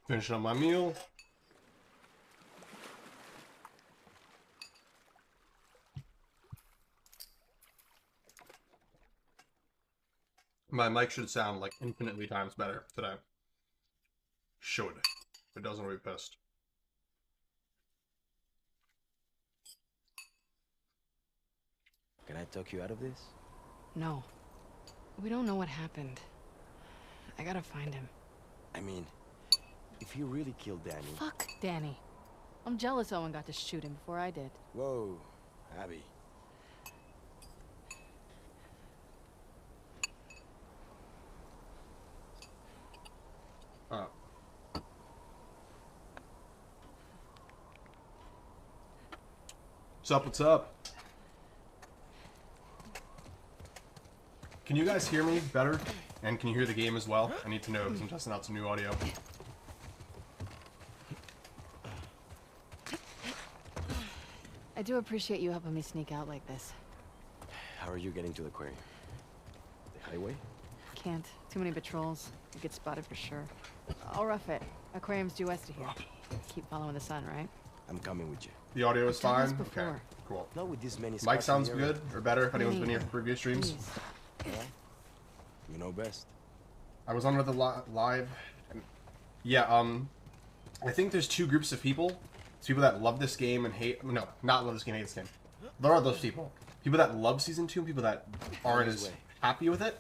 Finishing up my meal. My mic should sound like infinitely times better today. Should. If it doesn't, I'll be pissed. Can I talk you out of this? No. We don't know what happened. I gotta find him. I mean, if you really killed Danny... Fuck Danny. I'm jealous Owen got to shoot him before I did. Whoa, Abby. What's up, what's up? Can you guys hear me better? And can you hear the game as well? I need to know because I'm testing out some new audio. I do appreciate you helping me sneak out like this. How are you getting to the aquarium? The highway? Can't. Too many patrols. You get spotted for sure. I'll rough it. Aquarium's due west of here. Keep following the sun, right? I'm coming with you. The audio is I've done fine? this Okay, before. cool. Not with this many Mic spots sounds in the area. good or better if anyone's been here for previous streams. Please. Yeah? You know best. I was on with the live. Yeah, I think there's two groups of people. It's people that love this game and hate... No, not love this game, hate this game. There are those people. People that love Season 2 and people that aren't as happy with it.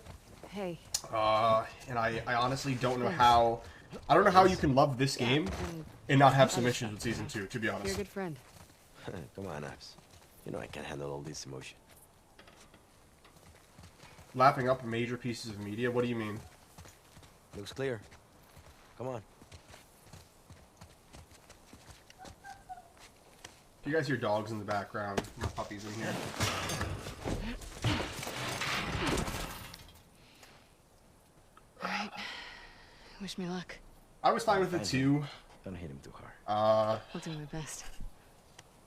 Hey. And I honestly don't know how... I don't know how you can love this game and not have some issues with Season 2, to be You're a honest. good friend. Come on, Abs. You know I can't handle all this emotion. Lapping up major pieces of media? What do you mean? Looks clear. Come on. You guys hear dogs in the background. My puppies in here. Alright. Wish me luck. I was fine with it too. Don't hit him too hard. I'll do my best.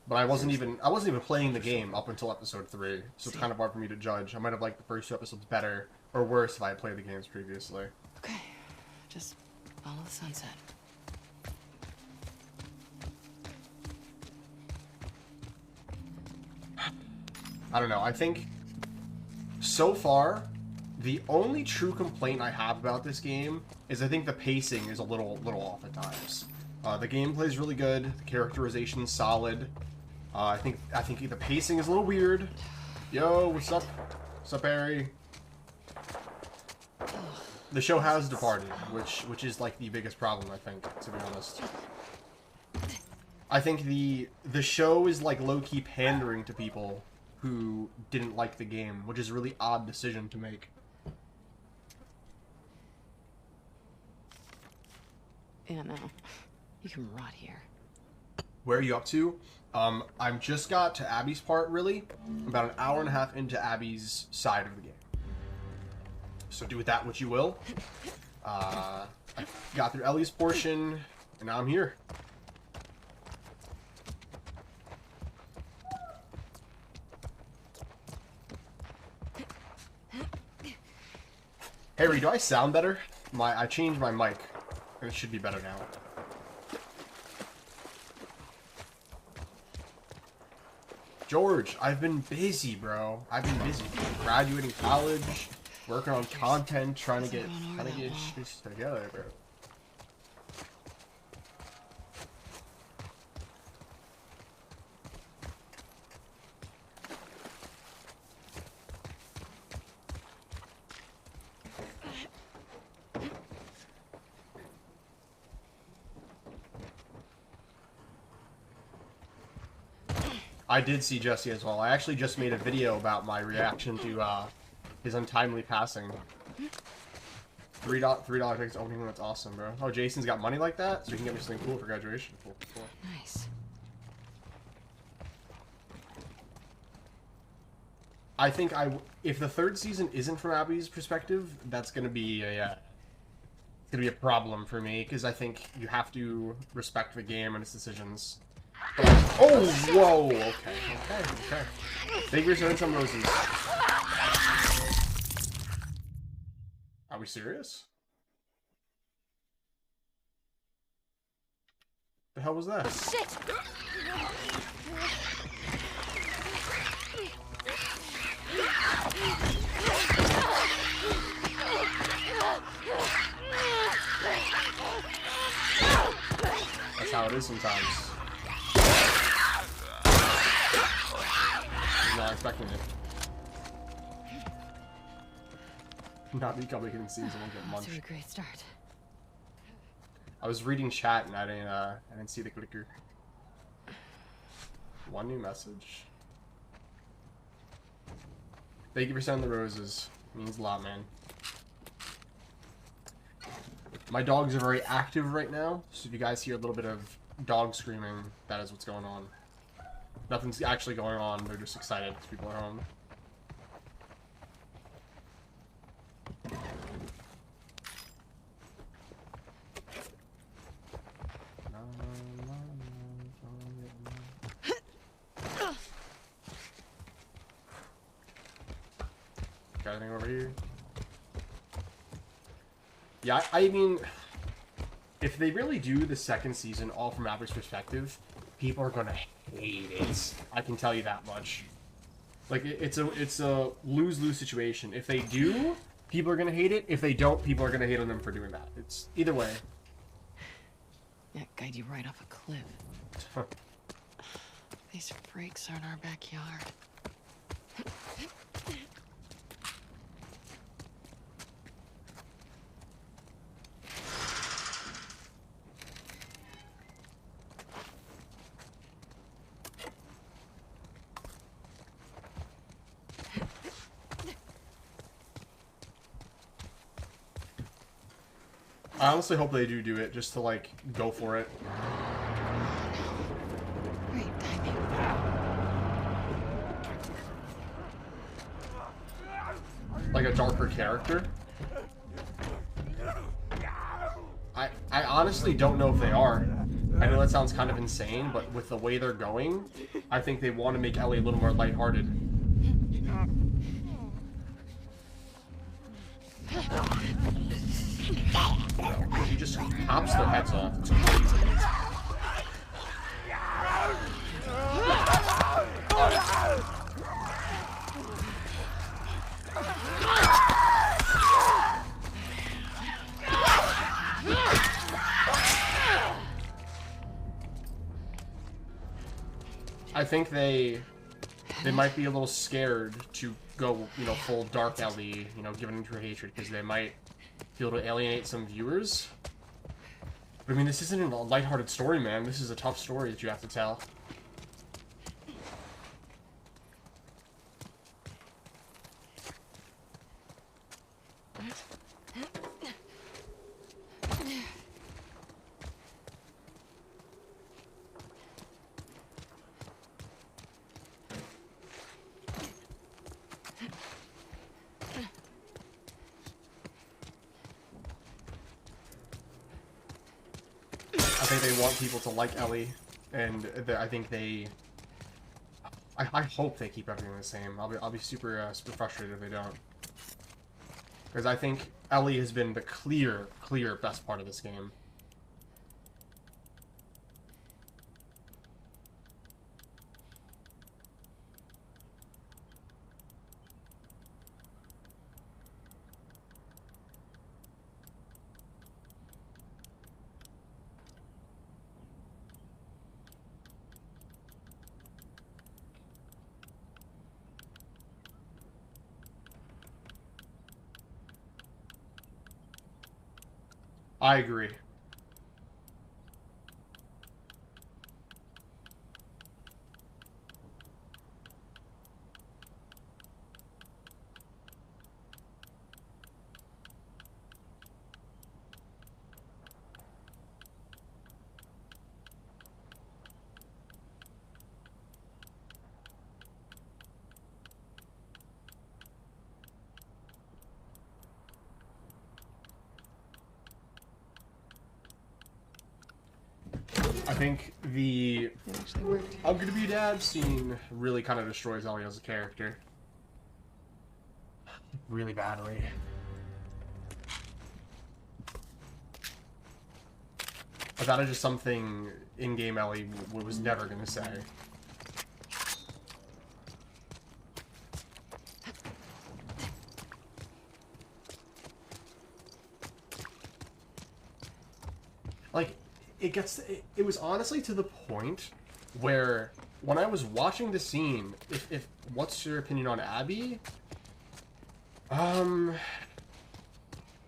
But I wasn't even playing the game up until episode 3, so it's kind of hard for me to judge. I might have liked the first 2 episodes better or worse if I had played the games previously. Okay. Just follow the sunset. I don't know. I think so far the only true complaint I have about this game is I think the pacing is a little off at times. The gameplay is really good. The characterization is solid. I think the pacing is a little weird. Yo, what's up? What's up, Harry? The show has departed, which is like the biggest problem, I think, to be honest. I think the show is like low-key pandering to people who didn't like the game, which is a really odd decision to make. Yeah, no. You can rot here. Where are you up to? I've just got to Abby's part, really. About an hour and a half into Abby's side of the game. So do with that what you will. I got through Ellie's portion, and now I'm here. Harry, do I sound better? I changed my mic, and it should be better now. George, I've been busy, bro. I've been busy. Graduating college, working on content, trying to get this together, bro. I did see Jesse as well. I actually just made a video about my reaction to his untimely passing. $3 tickets opening. That's awesome, bro. Oh, Jason's got money like that, so he can get me something cool for graduation. Cool. Nice. I think if the third season isn't from Abby's perspective, that's gonna be a problem for me because I think you have to respect the game and its decisions. Oh, whoa! Okay. Fingers and some roses. Are we serious? The hell was that? Shit! That's how it is sometimes. Not expecting it. Not me coming in and seeing someone get Off to a munched. great start. I was reading chat and I didn't see the clicker. One new message. Thank you for sending the roses. Means a lot, man. My dogs are very active right now, so if you guys hear a little bit of dog screaming, that is what's going on. Nothing's actually going on, they're just excited because people are home. Got anything over here? Yeah, I mean, if they really do the second season all from Mavericks' perspective, people are gonna hate it. I can tell you that much. Like, it's a lose-lose situation. If they do, people are gonna hate it. If they don't, people are gonna hate on them for doing that. It's either way. Yeah, guide you right off a cliff. These freaks are in our backyard. I honestly hope they do it, just to, like, go for it. Great timing. Like a darker character. I honestly don't know if they are. I know that sounds kind of insane, but with the way they're going, I think they want to make Ellie a little more lighthearted. He just pops their heads off. It's crazy. I think they might be a little scared to go, you know, full dark Ellie, you know, given into her hatred, because they might be able to alienate some viewers. But I mean, this isn't a lighthearted story, man. This is a tough story that you have to tell. I think they want people to like Ellie, and I think they... I hope they keep everything the same. I'll be super frustrated if they don't. Because I think Ellie has been the clear best part of this game. I agree. I think the It actually worked. I'm gonna be dad scene really kind of destroys Ellie as a character. Really badly. But that is just something in-game Ellie was never going to say. Like, it was honestly to the point where when I was watching the scene, if what's your opinion on Abby?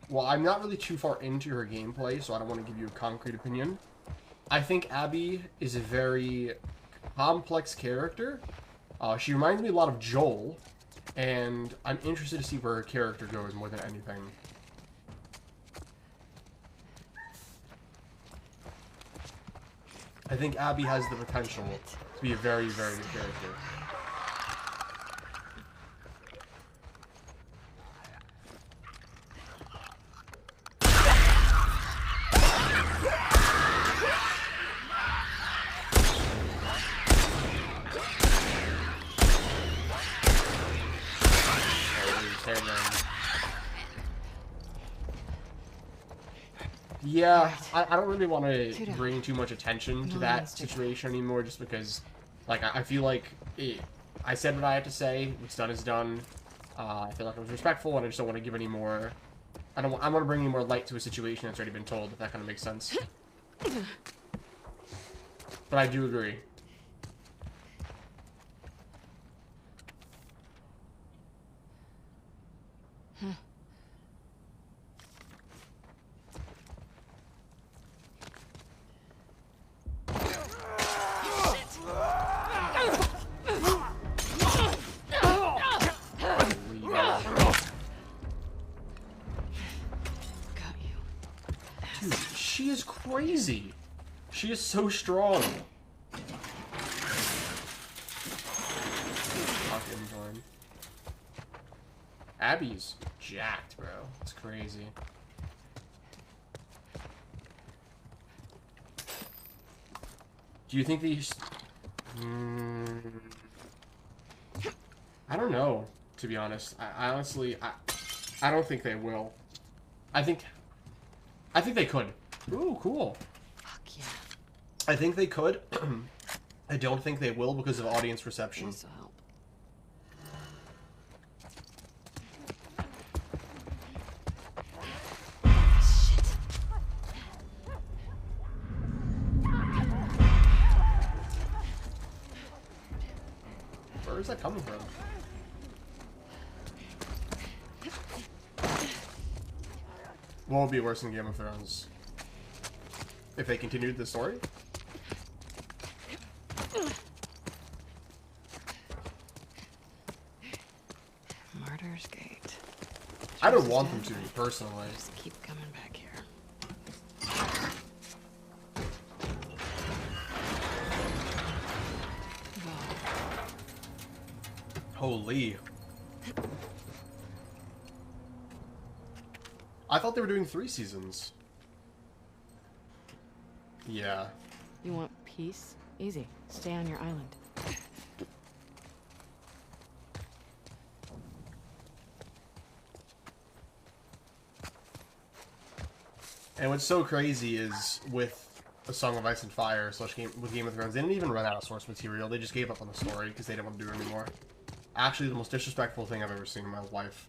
Well, I'm not really too far into her gameplay, so I don't want to give you a concrete opinion. I think Abby is a very complex character. She reminds me a lot of Joel, and I'm interested to see where her character goes more than anything. I think Abby has the potential to be a very, very good character. Yeah, I don't really want to bring too much attention to that situation anymore, just because, like, I feel like I said what I had to say. What's done is done. I feel like I was respectful, and I just don't want to give any more. I don't want to bring any more light to a situation that's already been told, if that kind of makes sense. But I do agree. Dude, she is crazy. She is so strong. Fucking join. Abby's jacked, bro. It's crazy. Do you think these... I don't know, to be honest. I honestly, I don't think they will. I think they could. Ooh, cool. Fuck yeah. I think they could. I don't think they will because of audience reception. This will help. Where is that coming from? What would be worse than Game of Thrones? If they continued the story? Martyr's Gate. I don't want them to, personally. Just keep coming back here. Holy. I thought they were doing 3 seasons. Yeah. You want peace? Easy. Stay on your island. And what's so crazy is with A Song of Ice and Fire with Game of Thrones, they didn't even run out of source material. They just gave up on the story because they didn't want to do it anymore. Actually, the most disrespectful thing I've ever seen in my life.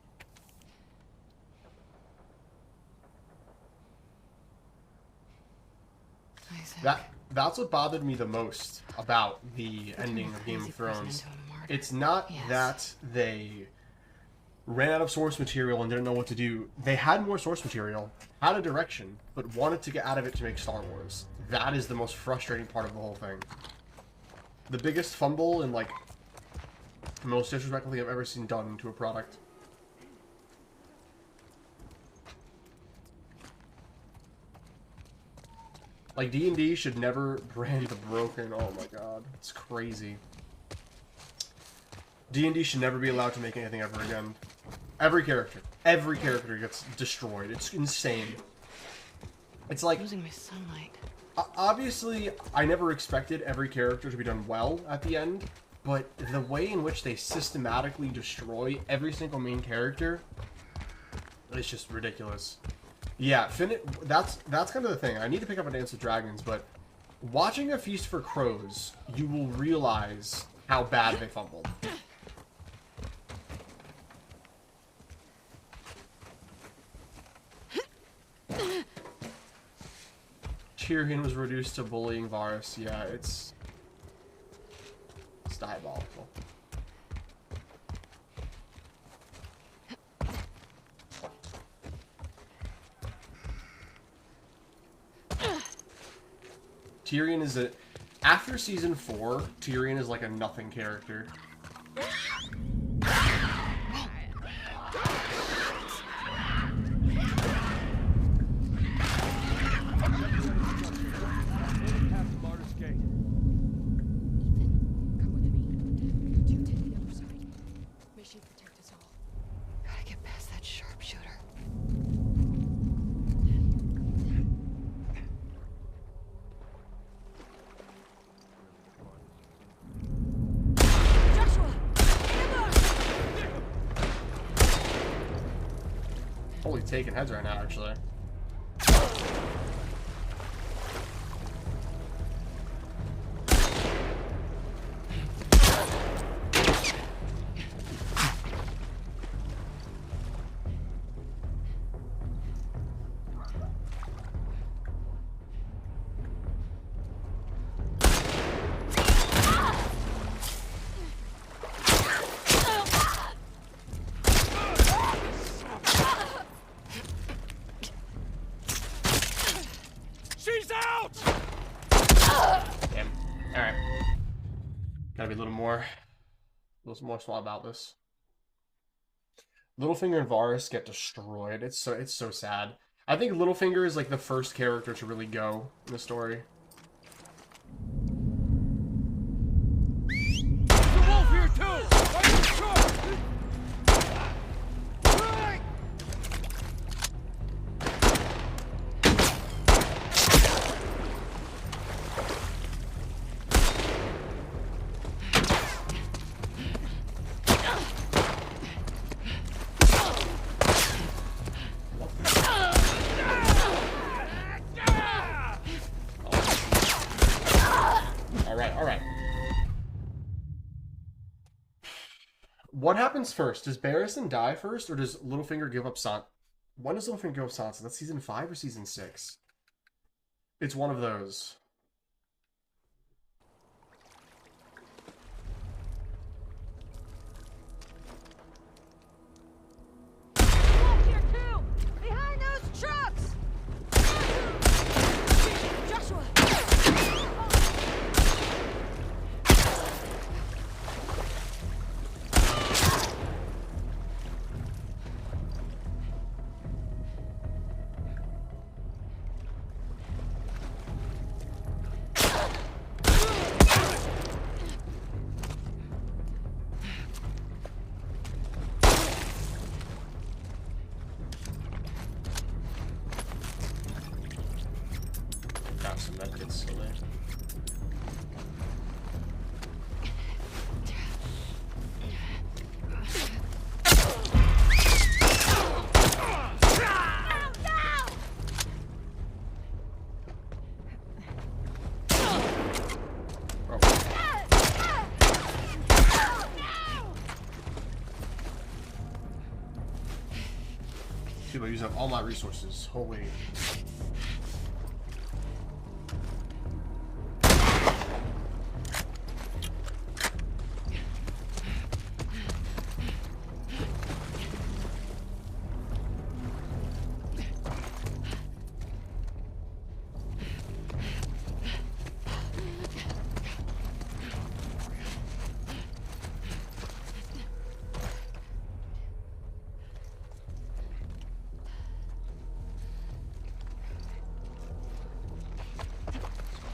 That's what bothered me the most about the ending of Game of Thrones. It's not that they ran out of source material and didn't know what to do. They had more source material, had a direction, but wanted to get out of it to make Star Wars. That is the most frustrating part of the whole thing. The biggest fumble and, like, the most disrespectful thing I've ever seen done to a product. Like, D&D should never brand the broken. Oh my god. It's crazy. D&D should never be allowed to make anything ever again. Every character gets destroyed. It's insane. It's like... Losing my sunlight. Obviously, I never expected every character to be done well at the end, but the way in which they systematically destroy every single main character is just ridiculous. Yeah, that's kind of the thing. I need to pick up a Dance with Dragons, but watching A Feast for Crows, you will realize how bad they fumbled. Tyrion was reduced to bullying Varys. Yeah, it's diabolical. Tyrion is after season 4, Tyrion is like a nothing character. Holy, taking heads right now, actually. Gotta be a little more small about this. Littlefinger and Varys get destroyed. It's so sad. I think Littlefinger is like the first character to really go in the story. The wolf here too! Are you sure? Alright. What happens first? Does Barristan die first, or does Littlefinger give up Sansa? When does Littlefinger give up Sansa? That's season 5 or season 6? It's one of those. Here too! Behind those trucks! Joshua! Got some medkits still there. People use up all my resources. Holy.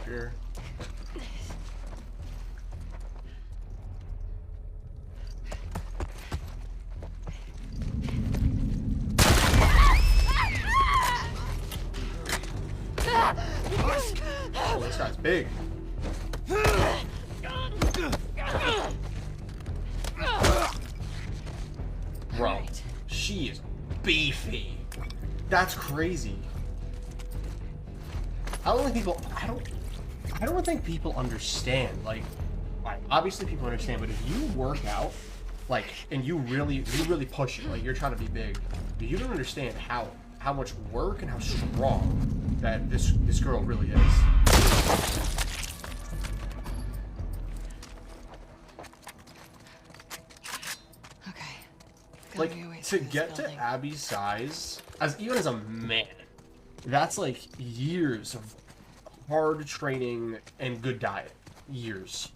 Here. Oh, this guy's big. Bro, she is beefy. That's crazy. I don't think people understand. Like, obviously people understand, but if you work out, like, and you really push it, like you're trying to be big, but you don't understand how much work and how strong that this girl really is. Okay. Like, to get to Abby's size, even as a man, that's like years of hard training and good diet. Years.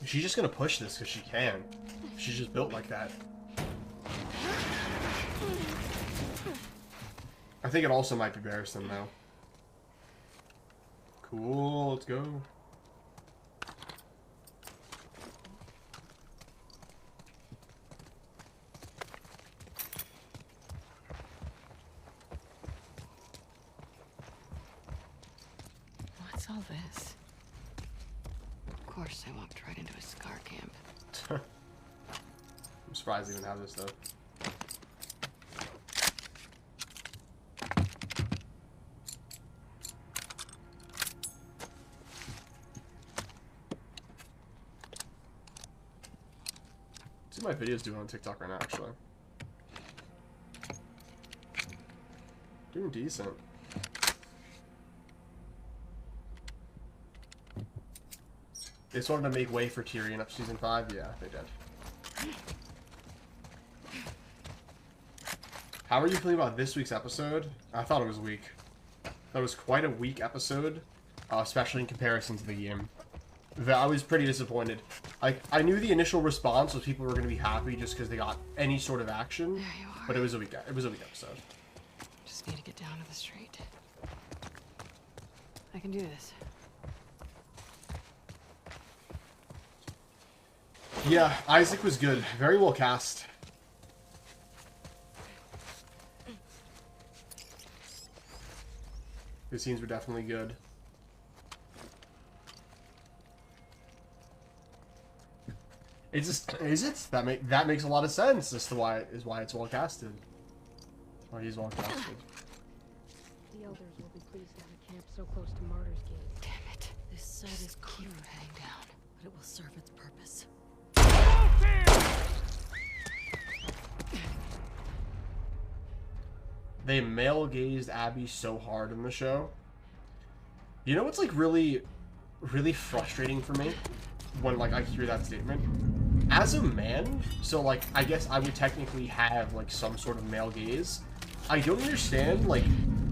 She's just gonna push this because she can. She's just built like that. I think it also might be Barristan though. Cool, let's go. What's all this? Of course, I walked right into a scar camp. I'm surprised they even have this though. See my videos doing on TikTok right now, actually. Doing decent. They just wanted to make way for Tyrion up season 5? Yeah, they did. How are you feeling about this week's episode? I thought it was weak. That was quite a weak episode, especially in comparison to the game. I was pretty disappointed. I knew the initial response was people were going to be happy just because they got any sort of action, There you are. but it was a weak episode. Just need to get down to the street. I can do this. Yeah, Isaac was good. Very well cast. The scenes were definitely good. It's just, is it? That makes a lot of sense as to why it's well casted. Why he's well casted. The elders will be pleased to have a camp so close to Martyr's Gate. Damn it. This site is Keep cluttered, heading down. but it will serve its purpose. They male-gazed Abby so hard in the show. You know what's like really frustrating for me when like I hear that statement? As a man, so like I guess I would technically have like some sort of male gaze. I don't understand like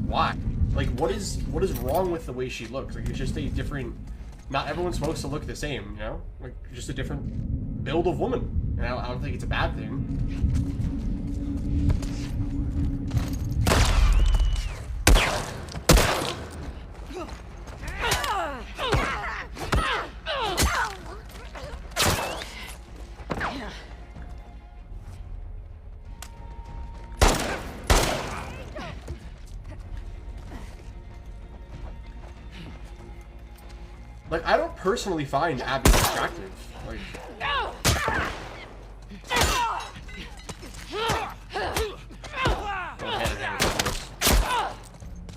why. Like what is wrong with the way she looks? Like it's just a different. Not everyone's supposed to look the same, you know? Like just a different build of woman. And I don't think it's a bad thing. Like, I don't personally find Abby attractive. Like...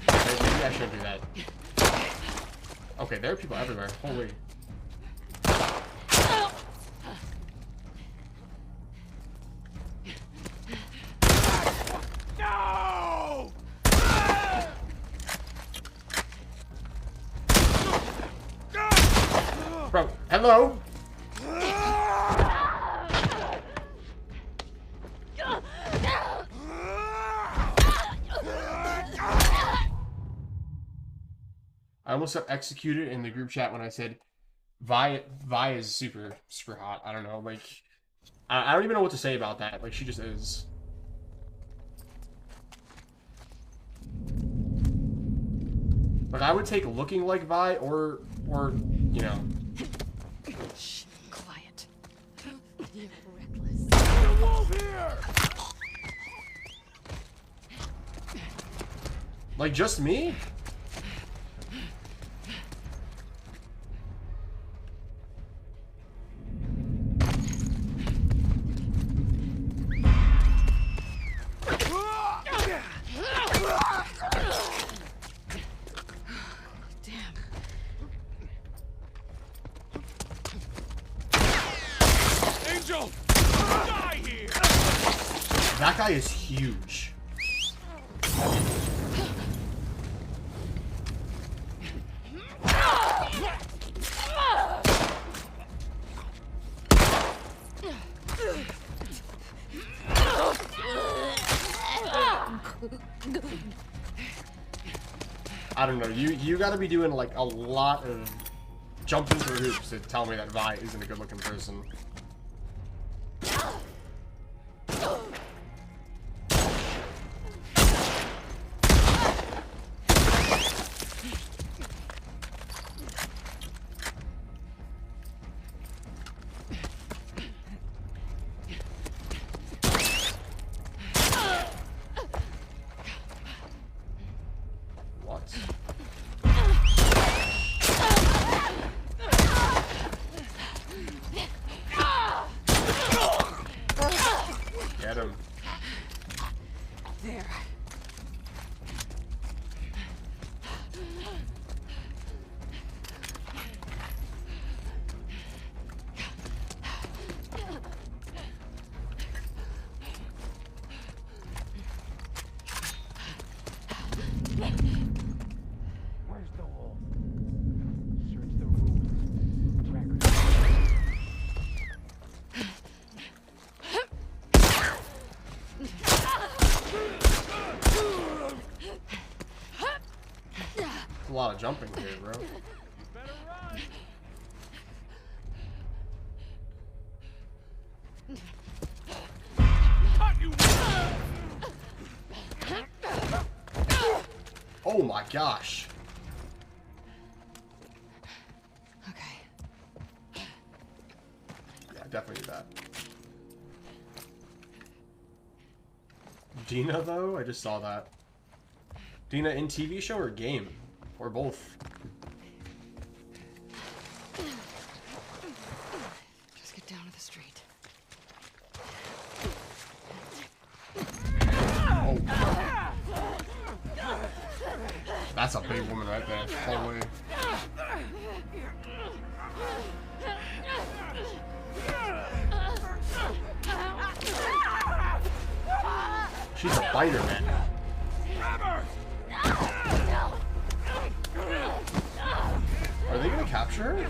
Maybe I shouldn't do that. Okay, there are people everywhere. Holy... Bro, hello? I almost got executed in the group chat when I said Vi is super hot. I don't know, like I don't even know what to say about that. Like she just is. Like I would take looking like Vi or you know. Shh, quiet. The Emperor here! Like, just me? Angel! Die here! That guy is huge. I don't know. You got to be doing like a lot of jumping through hoops to tell me that Vi isn't a good-looking person. Get him. There. Where's the wolf? Search the room. Tracker. A lot of jumping here, bro. Better run! Cut you! Oh my gosh. Okay. Yeah, definitely do that. Dina, though? I just saw that. Dina in TV show or game? Or both? Just get down to the street. Oh. That's a big woman right there. Holy. She's a fighter, man. Are they gonna capture her?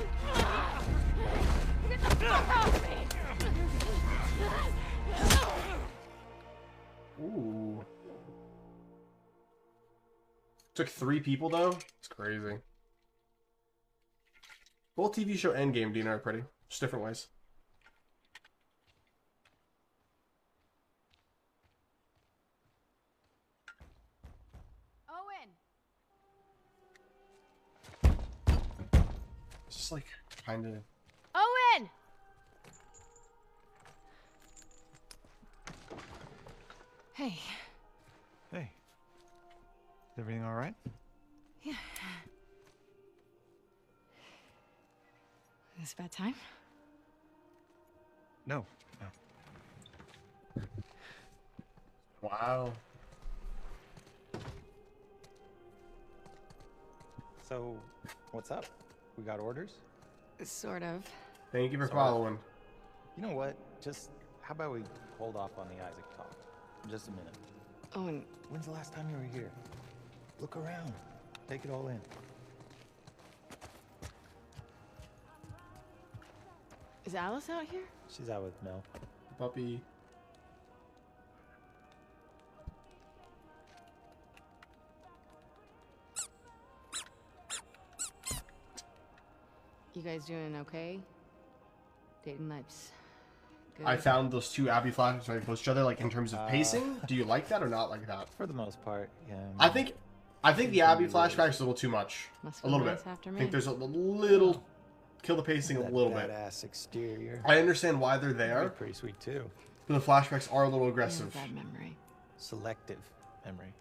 Ooh. Took 3 people though? It's crazy. Both TV show and game Dina are pretty. Just different ways. Owen! It's just like kind of. Owen! Hey. Hey. Is everything all right? Yeah. Is this a bad time? No. No. Wow. So, what's up? We got orders? Sort of. Thank you for So, following. You know what? Just, how about we hold off on the Isaac talk? Just a minute. Owen, When's the last time you were here? Look around. Take it all in. is Alice out here? She's out with Mel. Puppy. You guys doing okay? Dating life's good. I found those 2 Abby flashes right close to each other, like in terms of pacing. Do you like that or not like that? For the most part, yeah. I think the Abby flashback is a little too much. Must A go little nice bit. after I me. think there's a little kill the pacing a that little bit. badass exterior. I understand why they're That'd be there. pretty sweet too. But the flashbacks are a little I have aggressive. bad memory. Selective memory.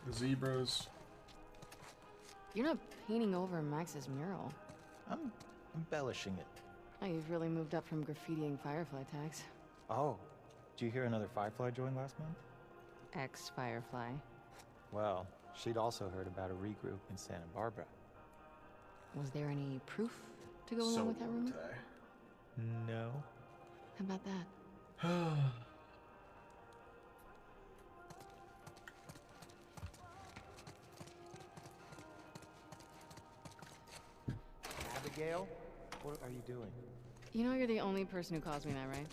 The zebras. You're not painting over Max's mural. I'm embellishing it. Oh, you've really moved up from graffitiing Firefly tags. Oh, did you hear another Firefly joined last month? Ex-Firefly. Well, she'd also heard about a regroup in Santa Barbara. Was there any proof to go along So with that rumor? No. How about that? Abigail? What are you doing? You know you're the only person who calls me that, right?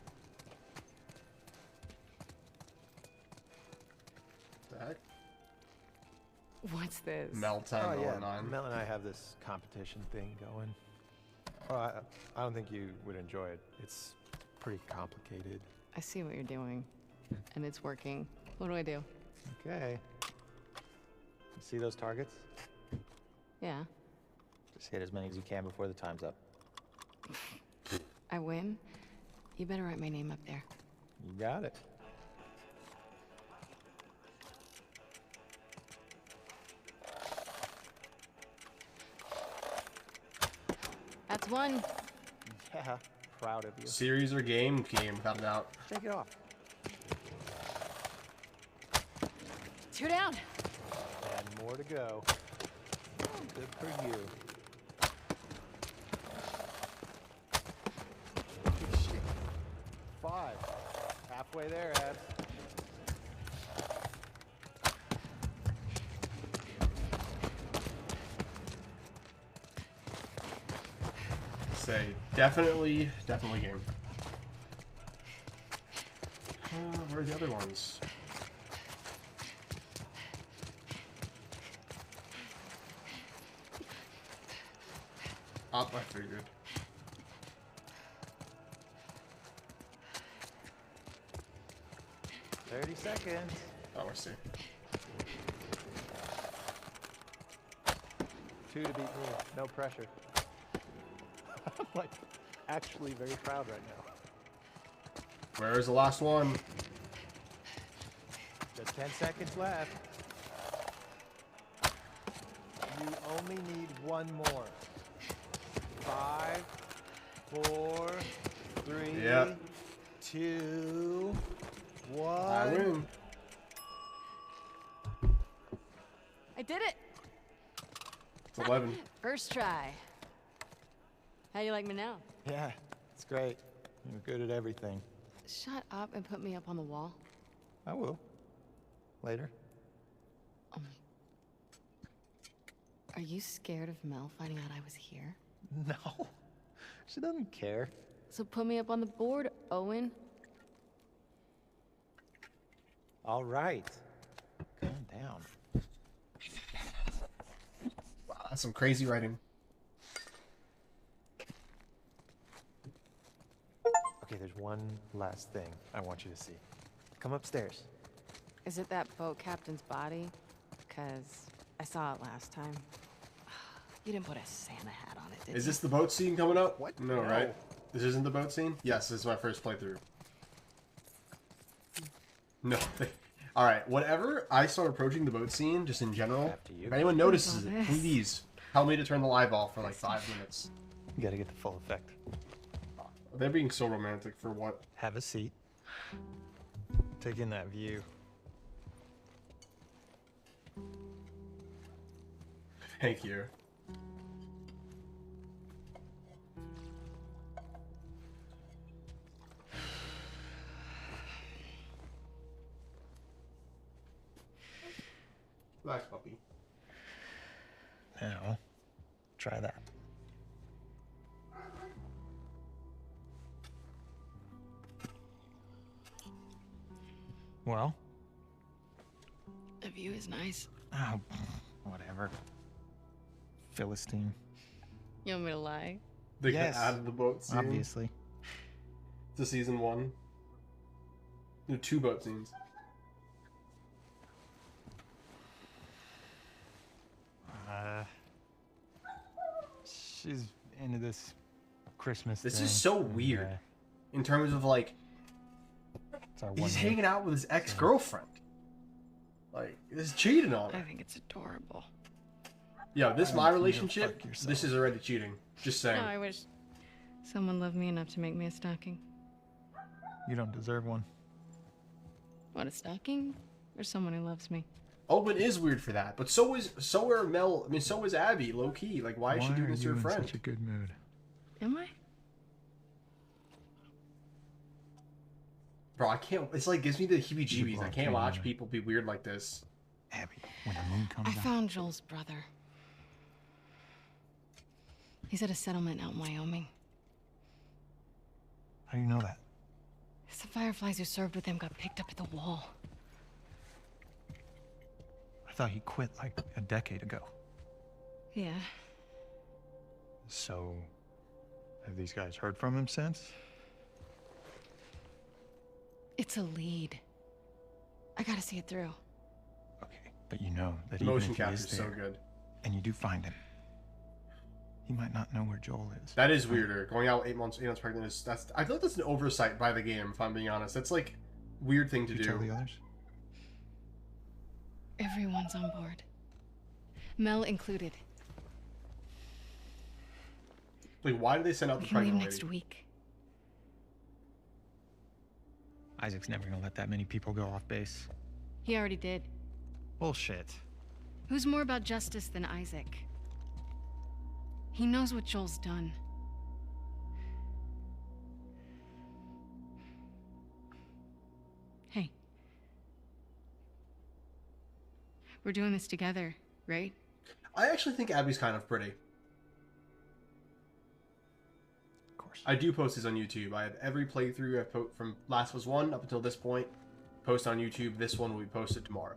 The heck? What's this? Meltdown Oh, yeah. 09. Mel and I have this competition thing going. Well, I don't think you would enjoy it. It's pretty complicated. I see what you're doing, and it's working. What do I do? Okay. You see those targets? Yeah, Just hit as many as you can before the time's up. I win. You better write my name up there. You got it. That's one. Yeah, proud of you. Series or game? Game, without a doubt. Take it off. 2 down. And more to go. Good for you. Shit. 5. Halfway there, Abs. Say definitely game. Where are the other ones? Up, I figured. "30 seconds. Oh, I see. 2 to beat me. No pressure." I'm like actually very proud right now. Where is the last one? Just 10 seconds left. You only need one more. 5, 4, 3, Yep. 2, 1. I win. I did it. It's 11. First try. How you like me now? Yeah, it's great. You're good at everything. Shut up and put me up on the wall. I will. Later. Are you scared of Mel finding out I was here? No. She doesn't care. So put me up on the board, Owen. All right. Calm down. Wow, that's some crazy writing. Okay, there's one last thing I want you to see. Come upstairs. Is it that boat captain's body? Because I saw it last time. You didn't put a Santa hat on it, did Is you? this the boat scene coming up? What? No, No. right? This isn't the boat scene? Yes, this is my first playthrough. No. Alright, whenever I start approaching the boat scene, just in general, After you. if anyone notices it, this. please tell me to turn the live off for like 5 minutes. You gotta get the full effect. They're being so romantic for what? Have a seat. Take in that view. Thank you. Relax, puppy. Now, try that. Well? The view is nice. Oh, whatever. Philistine. You want me to lie? They Yes, got added the boat scene Obviously. to season 1. There are 2 boat scenes. She's into this Christmas This thing, is so and, weird. In terms of like, it's our he's one hanging out with his ex-girlfriend. Like, he's cheating on I her. think it's adorable. Yeah, this my you go relationship. fuck This is already cheating. Just saying. No, I wish someone loved me enough to make me a stocking. You don't deserve one. What, a stocking? Or someone who loves me? Owen is weird for that, but so are Mel. I mean, so is Abby. Low key. Like, why is she doing this to her friend? In such a good mood? Am I? Bro, I can't. It's like gives me the heebie-jeebies. I Well, can't okay, watch yeah. people be weird like this. Abby, when the moon comes I out. found Joel's brother. He's at a settlement out in Wyoming. How do you know that? The Fireflies who served with him got picked up at the wall. I thought he quit like a decade ago. Yeah. So, have these guys heard from him since? It's a lead. I gotta see it through. Okay, but you know that The even motion if he capture is is so there, good. and you do find him, he might not know where Joel is. That is weirder. Going out 8 months pregnant is I feel like that's an oversight by the game. If I'm being honest, that's like weird thing to Did you tell do. the others? Everyone's on board. Mel included. Like, why did they send out We the can leave pregnant next lady? week. Isaac's never gonna let that many people go off base. He already did. Bullshit. Who's more about justice than Isaac? He knows what Joel's done. Hey. We're doing this together, right? I actually think Abby's kind of pretty. Of course. I do post these on YouTube. I have every playthrough I've from Last of Us 1 up until this point. Post on YouTube. This one will be posted tomorrow.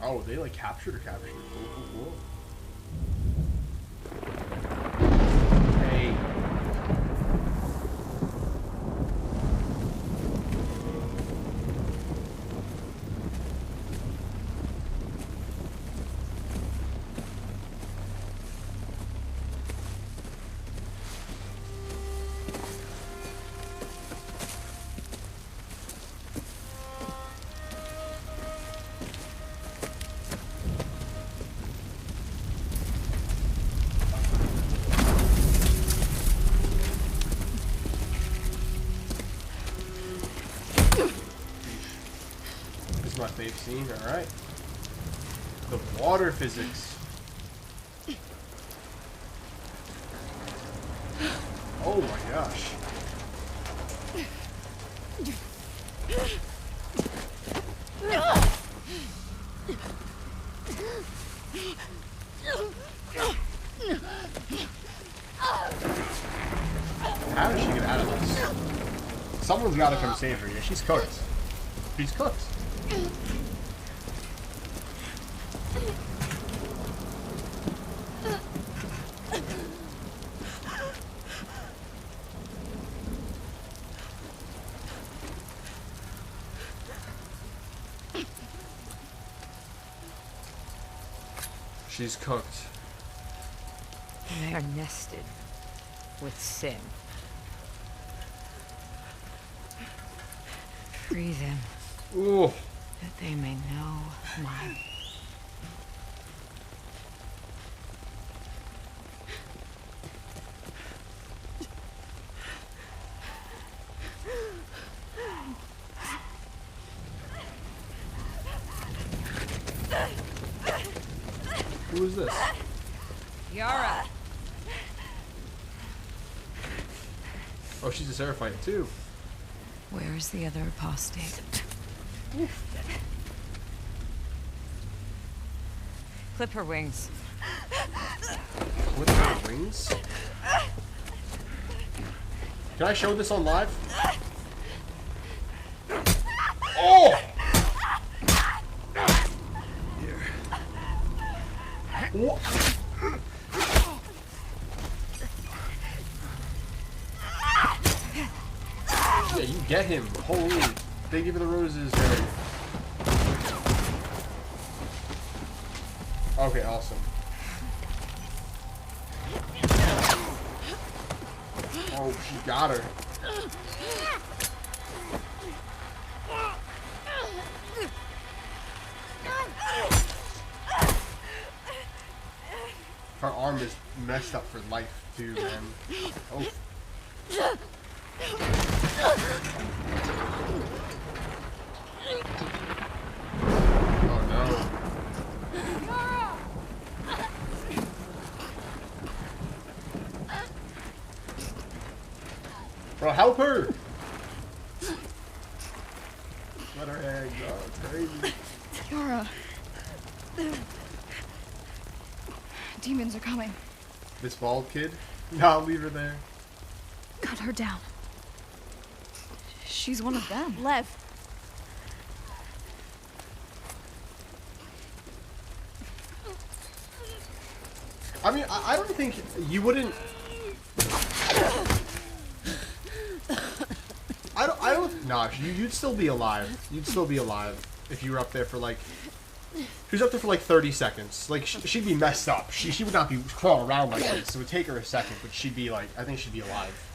Oh, they like captured her. Cool. Hey. This is my fave scene, alright. The water physics. Oh my gosh. How does she get out of this? Someone's got to come save her. Yeah, she's cooked. She's cooked. She's cooked. They are nested with sin. Free them, Ooh. that they may know mine. Who is this? Yara! Oh, she's a Seraphite too. Where is the other apostate? Clip her wings. What are her wings? Can I show this on live? Oh! What? Get him. Holy. Thank you for the roses, Harry. Okay, awesome. Oh, she got her. Her arm is messed up for life, too, man. Oh. Oh, no. Bro, help her! Let her hang, bro. It's crazy. Yara. Demons are coming. This bald kid? No, leave her there. Cut her down. She's one of them. Lev. I mean, I don't think you wouldn't... I don't... Nah, you'd still be alive. You'd still be alive if you were up there for, like... She was up there for, like, 30 seconds. Like, she'd be messed up. She would not be crawling around like this. It would take her a second, but she'd be, like... I think she'd be alive.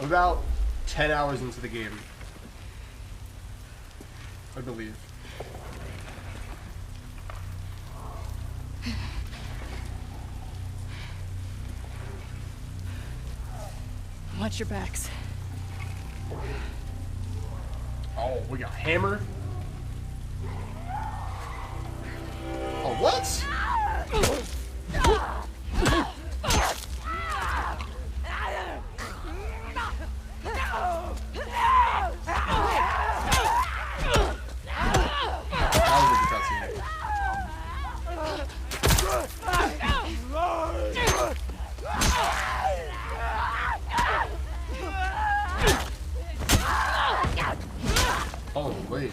About 10 hours into the game. I believe. Watch your backs. Oh, we got hammer. Oh, what? Oh, wait.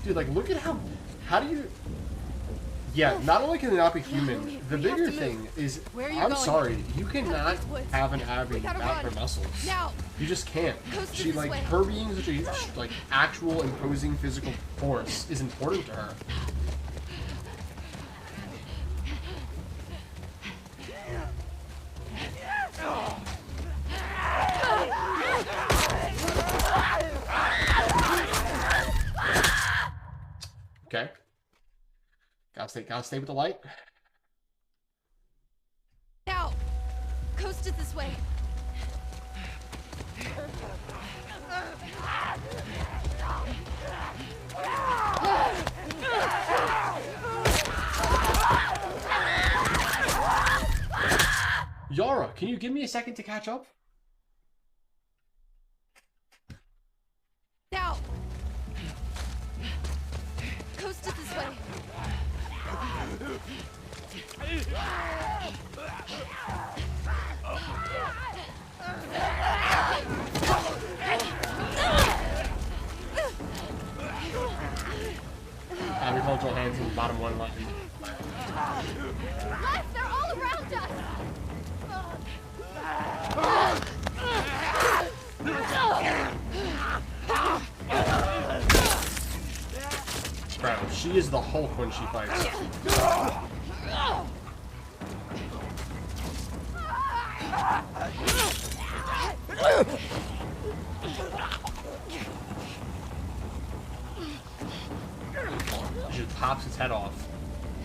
Dude, like, look at how do you... Yeah, not only can it not be human, the bigger thing is, I'm sorry, you cannot have an Abby without her muscles. You just can't. She, like, her being such a, like, actual imposing physical force is important to her. Okay. Gotta stay with the light. Now, coast it this way. Yara, can you give me a second to catch up? Now, coast it this way. Agricultural hands in the bottom one line. Left, they're all around us. Bro, she is the Hulk when she fights. She just pops its head off.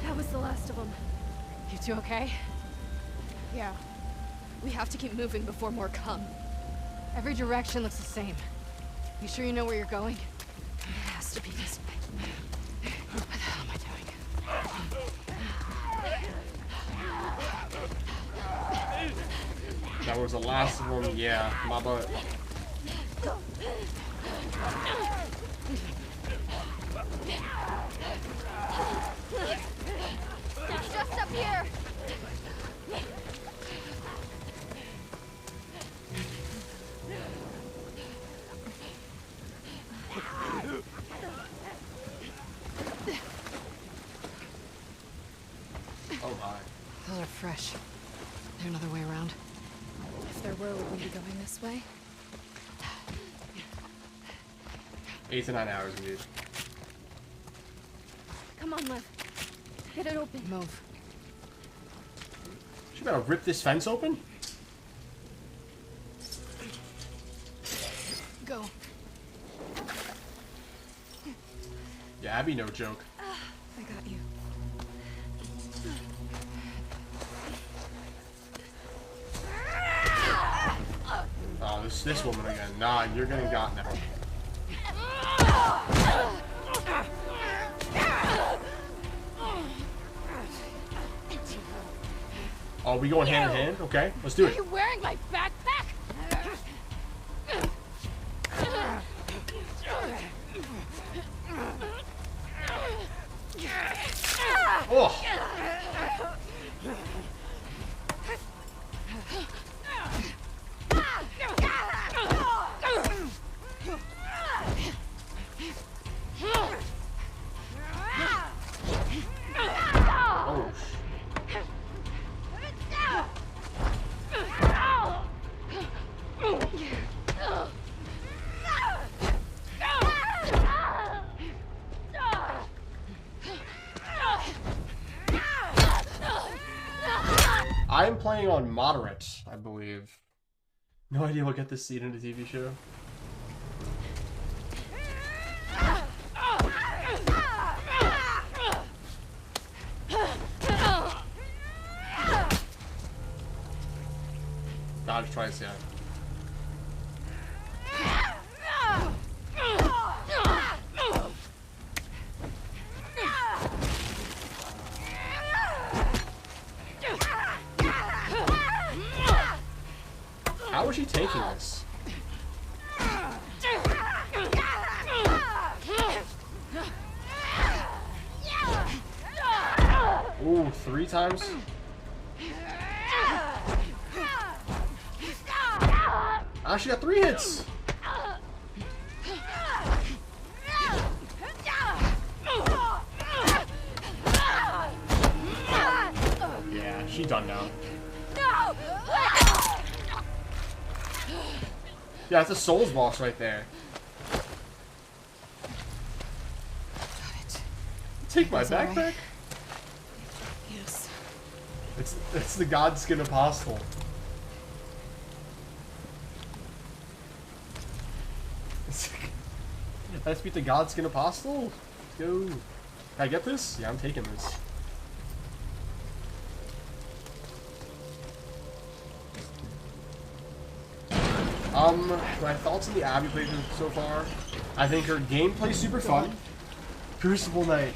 That was the last of them. You two okay? Yeah. We have to keep moving before more come. Every direction looks the same. You sure you know where you're going? It has to be this way. What the hell am I doing? That was the last of them. Yeah, my butt. It's just up here. Oh my. Those are fresh. there another way around? If there were, would we be going this way? 8 to 9 hours, indeed. Come on, Lev. Get it open. Move. She better rip this fence open? Go. Yeah, Abby, no joke. I got you. Oh, this woman again. Nah, you're getting got now. Oh, we going hand in hand? Okay, let's do Are it. you wearing my backpack? Oh. Oh. I am playing on moderate, I believe. No idea what get this scene in a TV show. Dodge twice, yeah. How is she taking this? Ooh, 3 times? Ah, she got 3 hits! Yeah, she done now. Yeah, it's a Souls boss right there. Take my backpack. Yes. It's the Godskin Apostle. Let's beat the Godskin Apostle. Let's go. Can I get this? Yeah, I'm taking this. My thoughts on the Abby playthrough so far. I think her gameplay's super fun. Crucible Knight.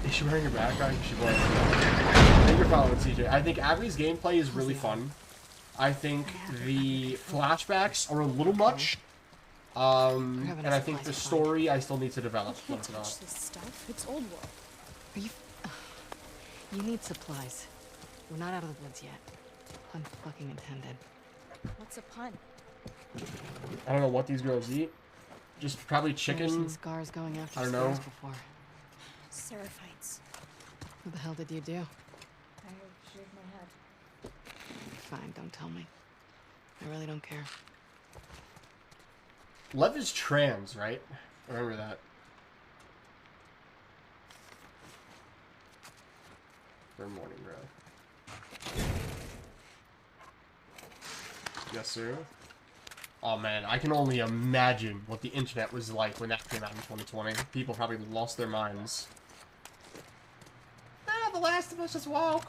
Is she wearing her backpack? She was. I think you're following CJ. I think Abby's gameplay is really fun. I think the flashbacks are a little much. And I think the story I still need to develop. I can't touch this stuff. It's old world. Are you... You need supplies. We're not out of the woods yet. Pun fucking intended. What's a pun? I don't know what these girls eat. Just probably Never chicken. seen scars going after I don't know. scars before. Seraphites. What the hell did you do? I shaved my head. Fine, don't tell me. I really don't care. Lev is trans, right? Remember that. For morning breath. Yes, sir. Oh man, I can only imagine what the internet was like when that came out in 2020. People probably lost their minds. Ah, The Last of Us is woke.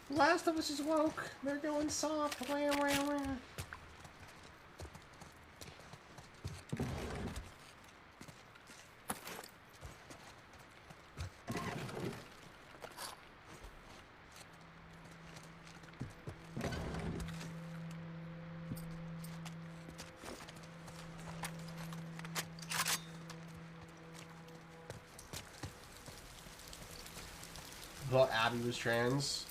Last of Us is woke. They're going soft. Thought Abby was trans.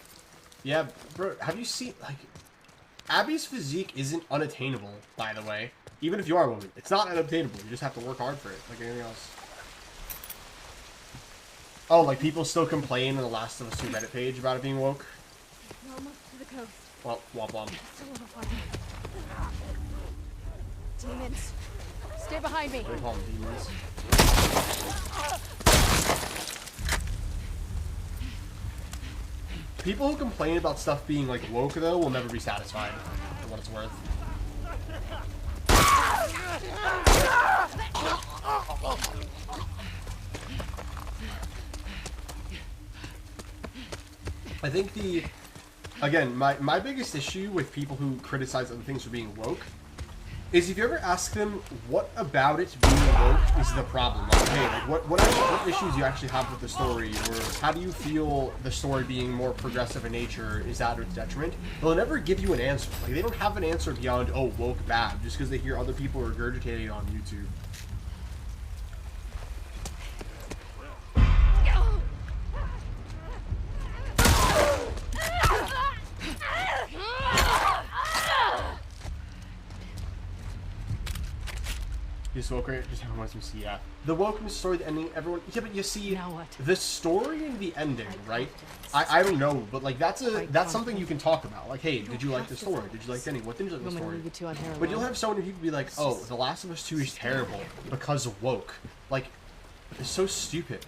Yeah, bro, have you seen, like, Abby's physique isn't unattainable, by the way. Even if you are a woman, it's not unattainable. You just have to work hard for it, like anything else. Oh, like people still complain on the Last of Us 2 Reddit page about it being woke? We're almost to the coast. Well, womp womp. Still a little far. Demons. Stay behind me. They call them demons. People who complain about stuff being like woke though will never be satisfied for what it's worth. I think again, my biggest issue with people who criticize other things for being woke is if you ever ask them what about it being woke is the problem. Like, hey, like what issues you actually have with the story, or how do you feel the story being more progressive in nature is at its detriment? They'll never give you an answer. Like they don't have an answer beyond, oh, woke bad, just because they hear other people regurgitating on YouTube. Just woke right? Just everyone wants to see, yeah. The wokeness story, the ending, everyone. Yeah, but you see, Now what? the story and the ending, right? I don't know, but like that's something you can talk about. Like, hey, did you like the story? Did you like the ending? What did you like the I'm gonna story? leave you two on here But you'll alone. have so many people be like, oh, The Last of Us 2 is terrible because of woke. Like, it's so stupid.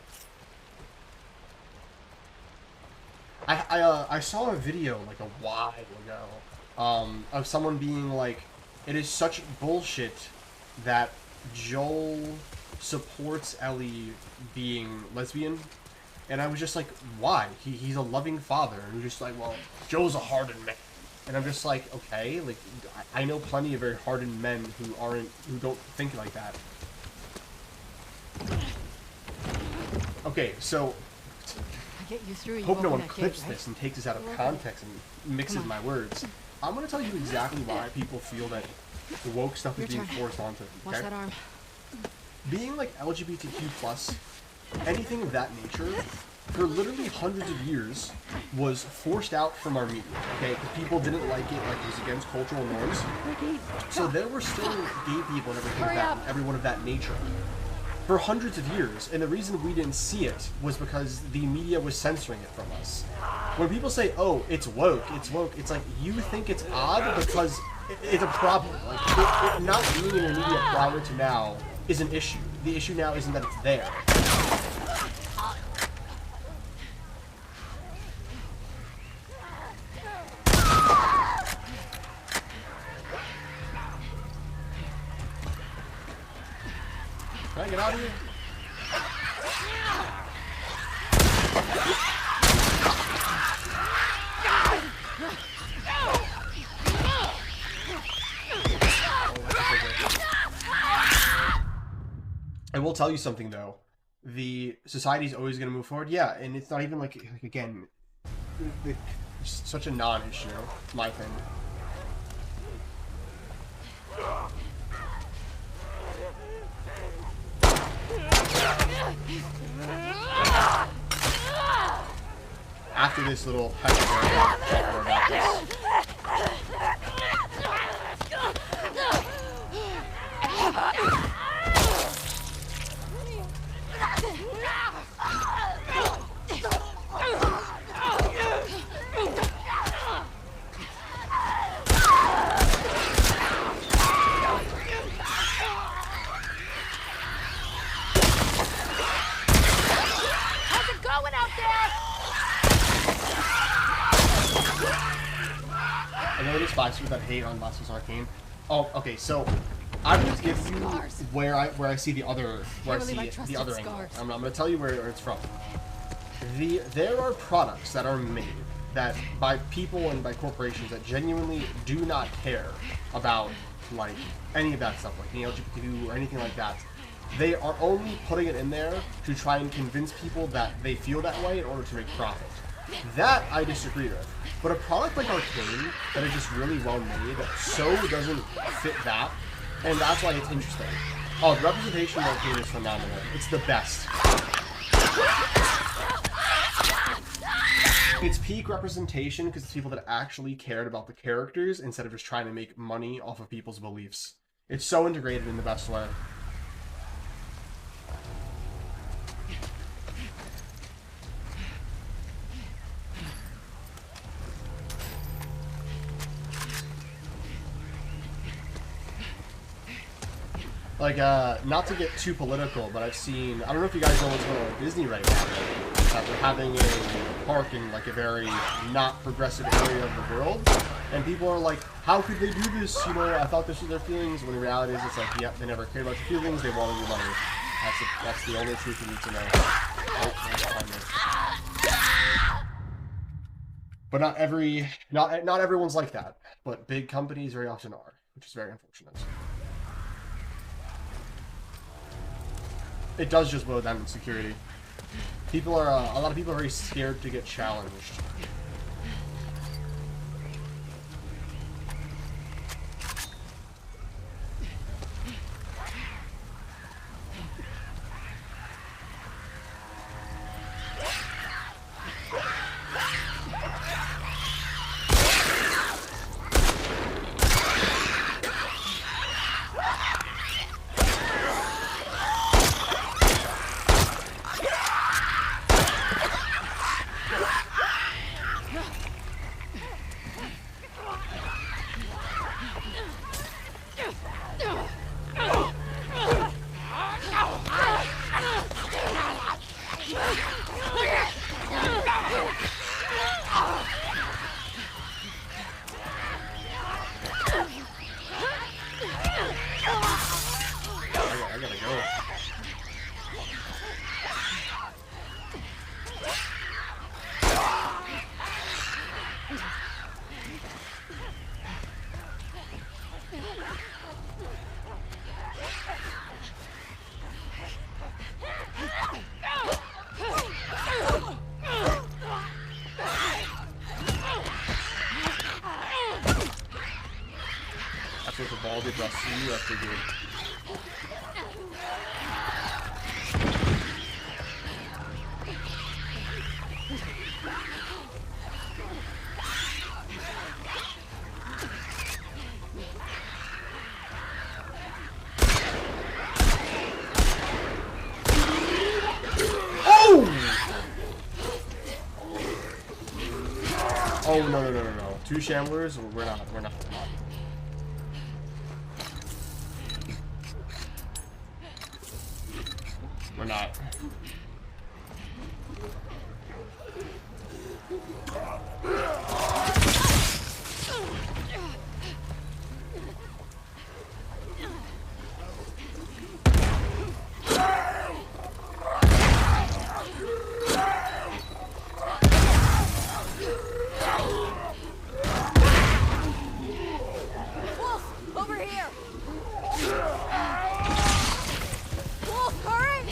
I saw a video like a while ago of someone being like, it is such bullshit that Joel supports Ellie being lesbian, and I was just like, why? He's a loving father, and you're just like, well, Joel's a hardened man, and I'm just like, okay, like I know plenty of very hardened men who don't think like that. Okay, so I get you through. You hope no open one that clips gate, right? this and takes this out of context and mixes my words. I'm gonna tell you exactly why people feel that the woke stuff is Your being turn. forced onto them. Watch Okay? that arm. Being like LGBTQ plus, anything of that nature, for literally hundreds of years, was forced out from our media. Okay, because people didn't like it, like it was against cultural norms. So there were still gay people and everything Hurry up. everyone of that nature for hundreds of years, and the reason we didn't see it was because the media was censoring it from us. When people say, "Oh, it's woke," it's like you think it's odd because it's a problem. Like it not being in the media prior to now is an issue. The issue now isn't that it's there. Can I get out of here? I will tell you something though. The society is always going to move forward. Yeah, and it's not even like again, it's such a non-issue. My thing. After this little talk more about this. How's it going out there? I know it is spicy with that hate on Last of Us Arcane. Oh, okay, so I'm going to give you where I see the other the other angle. I'm going to tell you where it's from. There are products that are made that by people and by corporations that genuinely do not care about like any of that stuff, like the LGBTQ or anything like that. They are only putting it in there to try and convince people that they feel that way in order to make profit. That I disagree with. But a product like Arcane that is just really well made so doesn't fit that, and that's why it's interesting. Oh, the representation of Arcane is phenomenal. It's the best. it's peak representation because it's people that actually cared about the characters instead of just trying to make money off of people's beliefs. It's so integrated in the best way. Like, not to get too political, but I've seen, I don't know if you guys know what's going on with Disney right now, but they're having a park in, like, a very not progressive area of the world, and people are like, how could they do this? You know, I thought this was their feelings, when the reality is it's like, yeah, they never cared about your feelings, they wanted your money. That's the only truth you need to know. But not everyone's like that, but big companies very often are, which is very unfortunate. It does just boil down to security. People are, a lot of people are very scared to get challenged. I gotta go. That's what the ball did, I'll see you after good. Oh no. 2 shamblers? We're not. We're not. Wolf, over here! Wolf, hurry!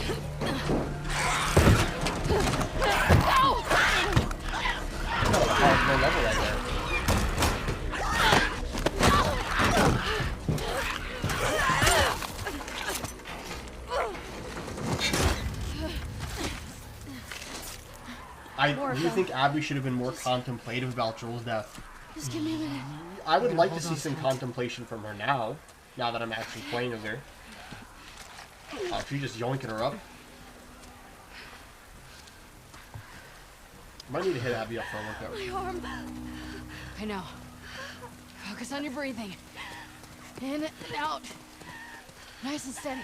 No level right there. Do you think Abby should have been more contemplative about Joel's death? Just give me a minute. I would like to see some contemplation from her now that I'm actually playing as her. She's just yoinking her up. Might need to hit Abby up for a workout. My arm. I know. Focus on your breathing. In and out. Nice and steady.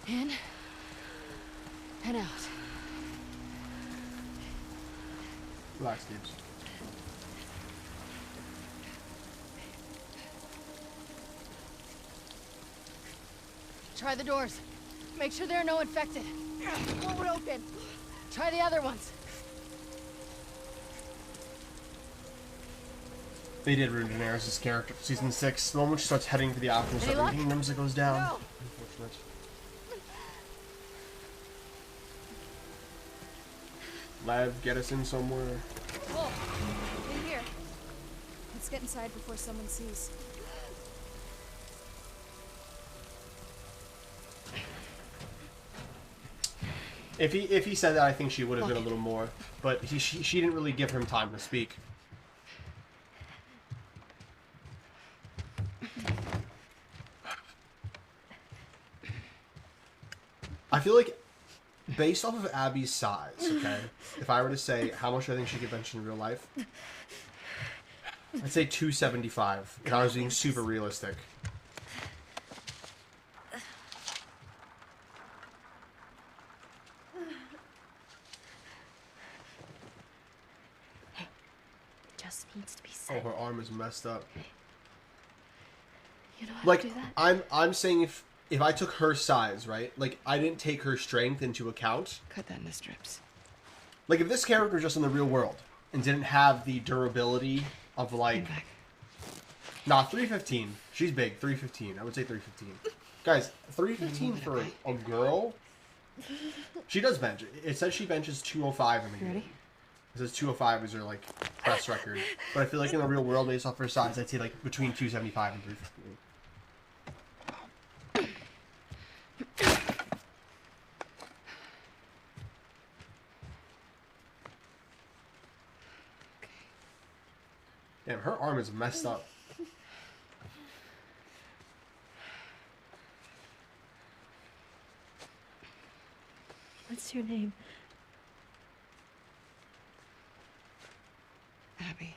In and out. Relax, dudes. Try the doors. Make sure there are no infected. One would open. Try the other ones. They did ruin Daenerys' character for season 6. The moment she starts heading to the actual Seven Kingdoms, it goes down. No. Unfortunate. Lev, get us in somewhere. Wolf, in here. Let's get inside before someone sees. If he said that, I think she would have been a little more. But she didn't really give him time to speak. I feel like, based off of Abby's size, okay, if I were to say how much I think she could bench in real life, I'd say 275, if I was being super realistic. Just needs to be said. Oh, her arm is messed up. You know how Like, to do that? I'm saying if I took her size, right? Like, I didn't take her strength into account. Cut that into strips. Like, if this character was just in the real world and didn't have the durability of, like... Nah, 315. She's big. 315. I would say 315. Guys, 315 for a girl? She does bench. It says she benches 205 in the game. Ready? It says 205 is her, like, press record. But I feel like in the real world, based off her size, I'd say, like, between 275 and 315. Damn, her arm is messed up. What's your name? Abby.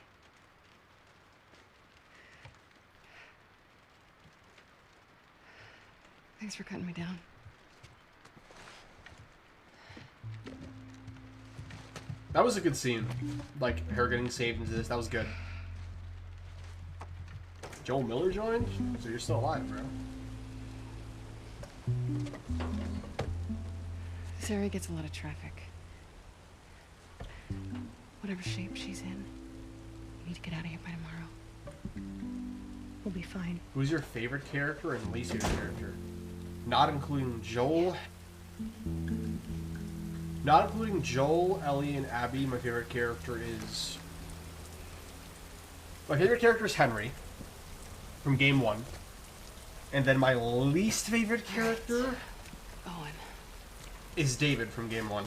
Thanks for cutting me down. That was a good scene. Like, her getting saved into this. That was good. Joel Miller joined? So you're still alive, bro. This area gets a lot of traffic. Whatever shape she's in, we need to get out of here by tomorrow. We'll be fine. Who's your favorite character and least favorite character? Not including Joel. Not including Joel, Ellie, and Abby, my favorite character is... My favorite character is Henry, from Game 1. And then my least favorite character... Owen. Is David from Game 1.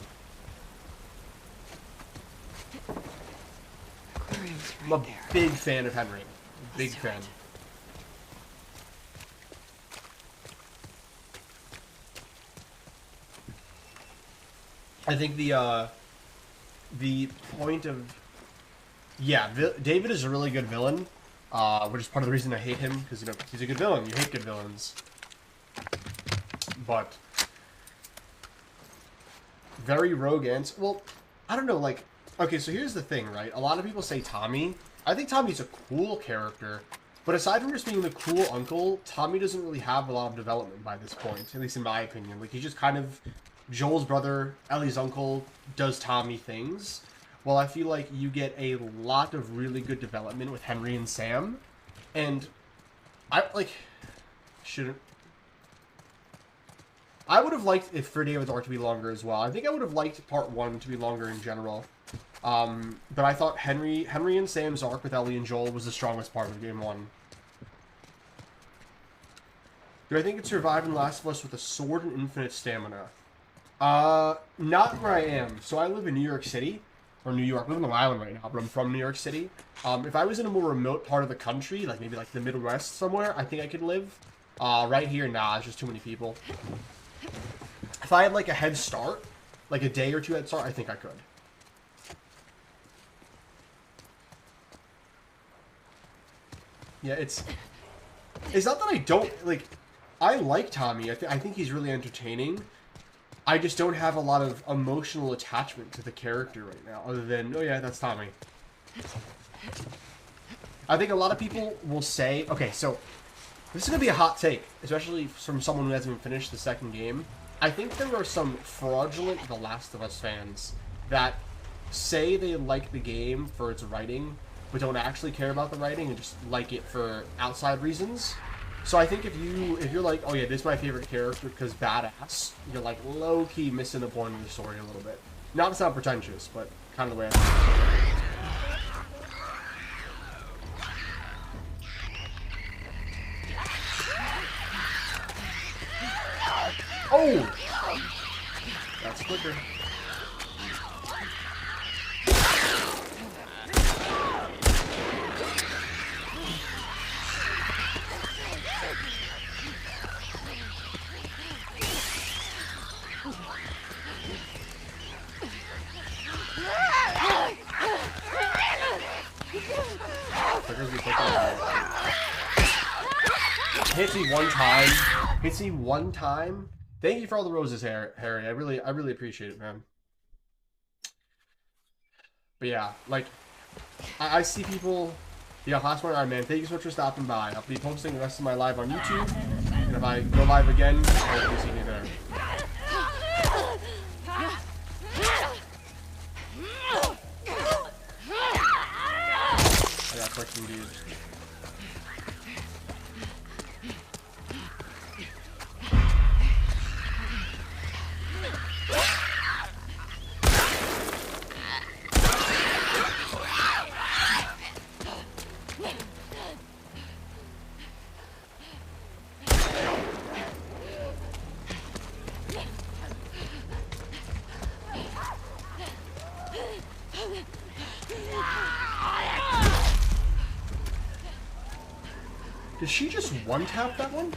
Aquarium's I'm a right there. big fan of Henry. Big Let's do fan. it. I think the point of... Yeah, David is a really good villain, which is part of the reason I hate him, because, you know, he's a good villain. You hate good villains. But... Very rogue and... Well, I don't know, like... Okay, so here's the thing, right? A lot of people say Tommy. I think Tommy's a cool character, but aside from just being the cool uncle, Tommy doesn't really have a lot of development by this point, at least in my opinion. Like, he's just kind of... Joel's brother, Ellie's uncle, does Tommy things. Well, I feel like you get a lot of really good development with Henry and Sam. And I, like, shouldn't... I would have liked if for David's arc to be longer as well. I think I would have liked part 1 to be longer in general. But I thought Henry and Sam's arc with Ellie and Joel was the strongest part of Game 1. Do I think it survived in Last of Us with a sword and infinite stamina? Not where I am. So I live in New York City, or New York. I live in Long Island right now, but I'm from New York City. If I was in a more remote part of the country, like maybe like the Midwest somewhere, I think I could live. Right here, nah, it's just too many people. If I had like a head start, like a day or two head start, I think I could. Yeah, it's not that I don't, like, I like Tommy. I think he's really entertaining. I just don't have a lot of emotional attachment to the character right now, other than, oh yeah, that's Tommy. I think a lot of people will say, okay, so this is going to be a hot take, especially from someone who hasn't even finished the second game. I think there are some fraudulent The Last of Us fans that say they like the game for its writing, but don't actually care about the writing and just like it for outside reasons. So I think if you're like, oh yeah, this is my favorite character because badass, you're like low-key missing the point of the story a little bit. Not to sound pretentious, but kind of the way I Oh! That's quicker. Hits me one time. Hits me one time. Thank you for all the roses, Harry. I really appreciate it, man. But yeah, like, I see people. Yeah, last one, alright, man. Thank you so much for stopping by. I'll be posting the rest of my live on YouTube, and if I go live again, I'll be seeing you there. I got quick indeed. Did she just one-tap that one?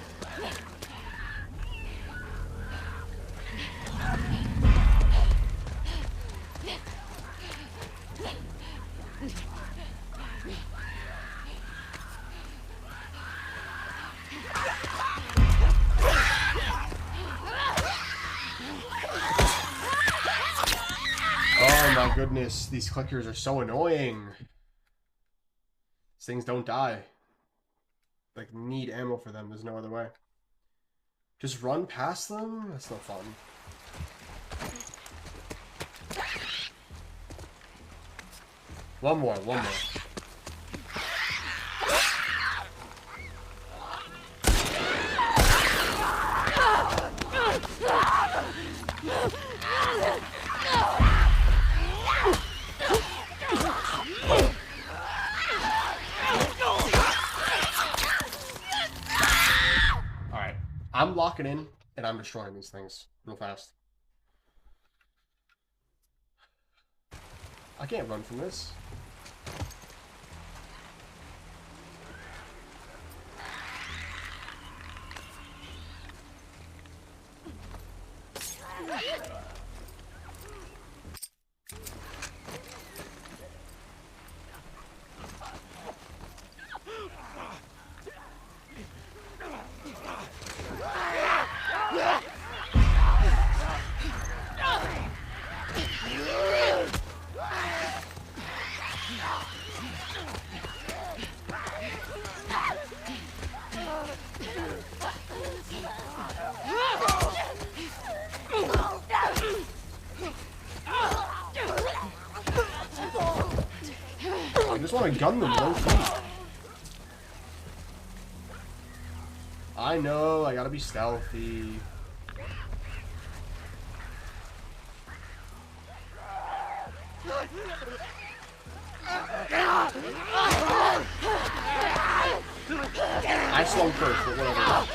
Oh my goodness, these clickers are so annoying. These things don't die. Like, need ammo for them. There's no other way. Just run past them? That's no fun. One more. I'm locking in, and I'm destroying these things real fast. I can't run from this. I just want to gun them low key. I know, I gotta be stealthy. I swung first, but whatever.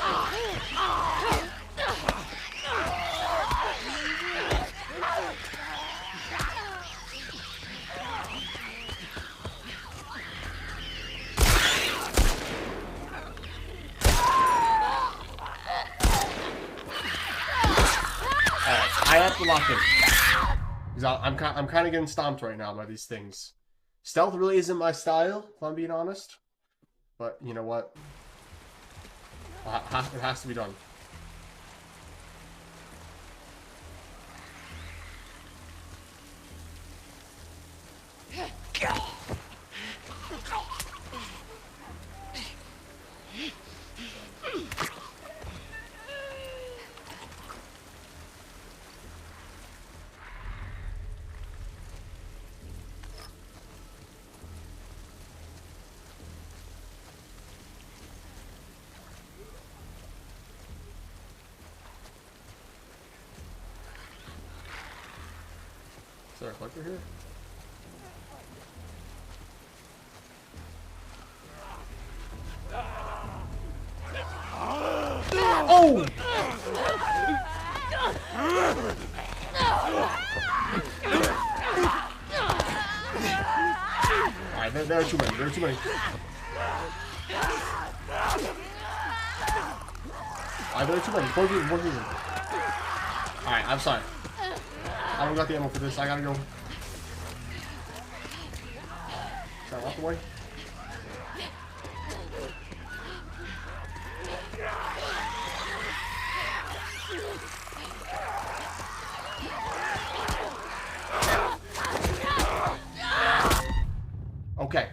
I have to lock in. Because I'm kind of getting stomped right now by these things. Stealth really isn't my style, if I'm being honest. But you know what? It has to be done. Is there a clicker here? Oh! There are too many. There are too many. There are too many. One people. Alright, I'm sorry. I don't got the ammo for this. I gotta go. Should I walk away? Okay.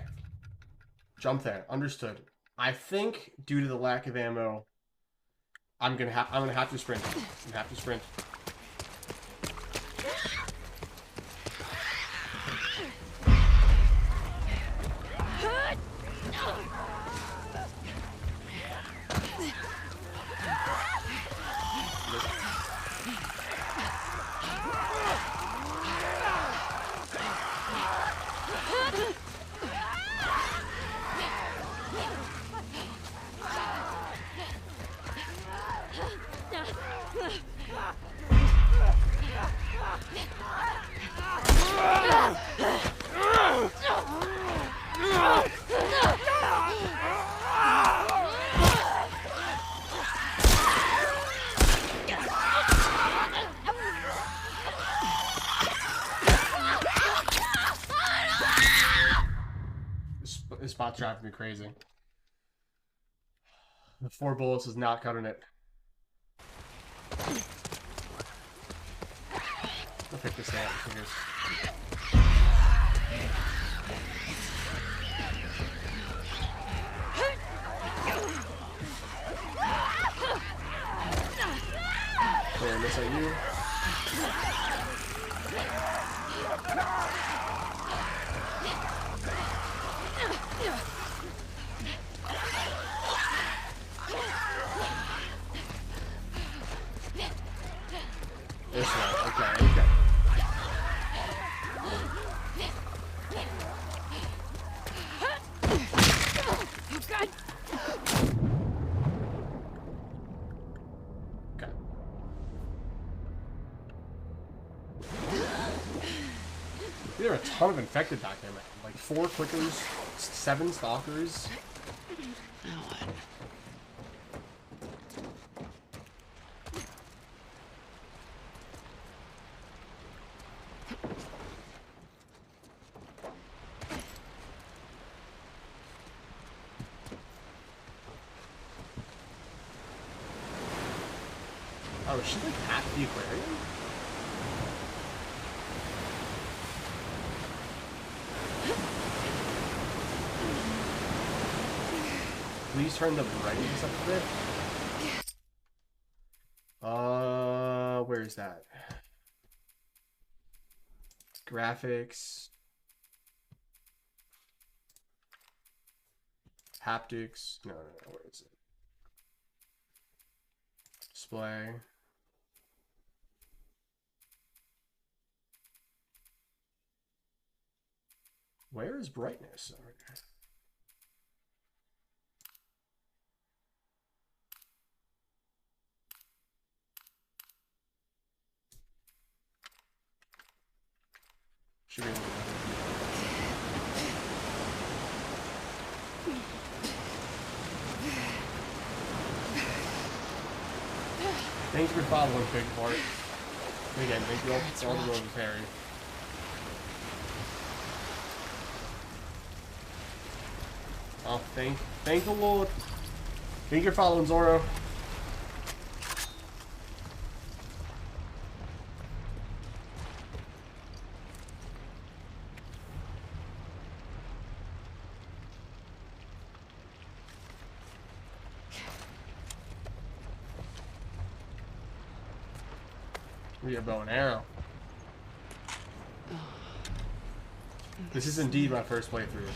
Jump there. Understood. I think due to the lack of ammo, I'm gonna have to sprint. I'm gonna have to sprint. This spot's driving me crazy. The 4 bullets is not cutting it. I'll pick this up. Fingers. There, miss at you. This way. Okay, okay. Oh God! Okay. There are a ton of infected back there, man. Like 4 clickers, 7 stalkers. Oh, is she like at the aquarium? Please turn the brightness up a bit. Where is that? Graphics. Haptics. No, where is it? Display. Where is brightness? Over here. Should be able to do Thanks for following, Big Part. Again, thank you all for all the roses, Harry. Oh, thank the Lord. Thank you for following, Zoro. We have bow and arrow. This is indeed my first playthrough.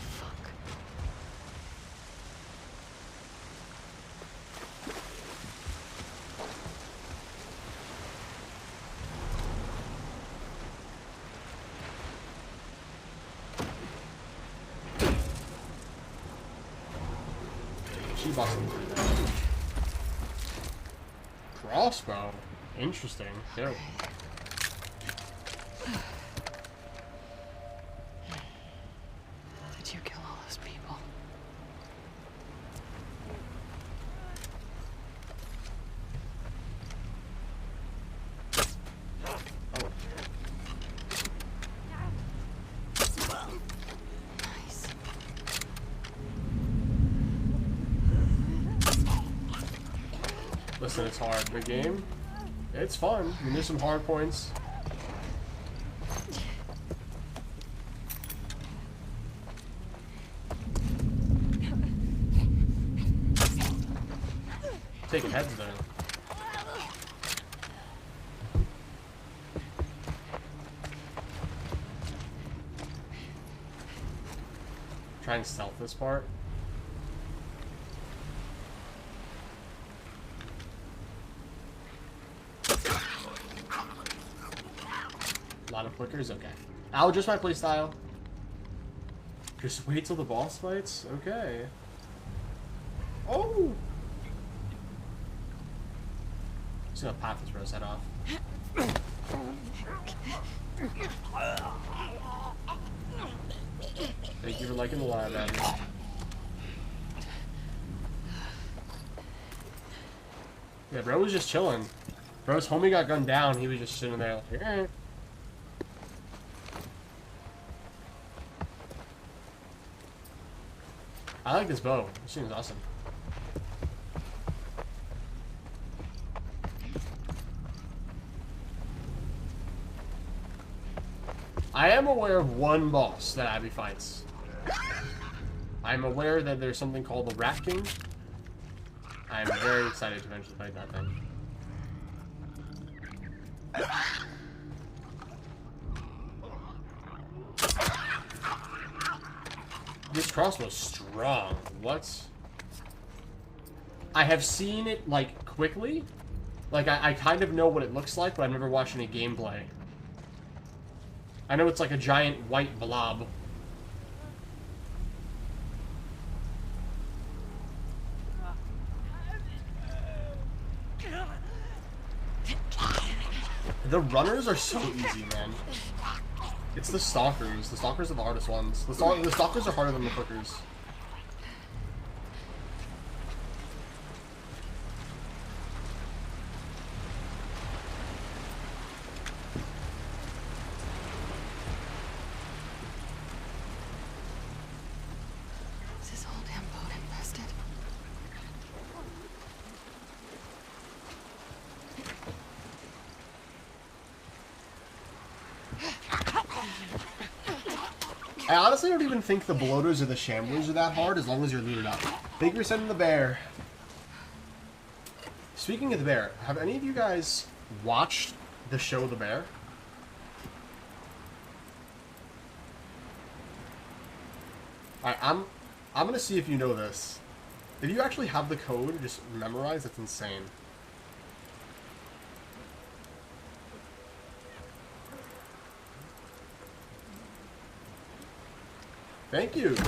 She busted through that. Crossbow. Interesting. Yeah. Did you kill all Listen, it's hard. The game, it's fun. I mean, there's some hard points. Taking heads there. Try and stealth this part. A lot of clickers? Okay. I'll adjust my playstyle. Just wait till the boss fights? Okay. Oh! Just gonna pop this rose head off. Thank you for liking the live, Abby. Yeah, bro was just chilling. Bro's homie got gunned down, he was just sitting there like, eh. I like this bow. This thing's awesome. I am aware of one boss that Abby fights. I'm aware that there's something called the Rat King. I'm very excited to eventually fight that thing. This crossbow's strong. What? I have seen it, like, quickly. Like, I kind of know what it looks like, but I've never watched any gameplay. I know it's like a giant white blob. The runners are so easy, man. It's the stalkers. The stalkers are the hardest ones. The stalkers are harder than the clickers. Is this whole damn boat infested? I honestly don't even think the bloaters or the shamblers are that hard as long as you're looted up. Thank you for sending the bear. Speaking of the bear, have any of you guys watched the show The Bear? Alright, I'm gonna see if you know this. If you actually have the code just memorized, that's insane. Thank you. It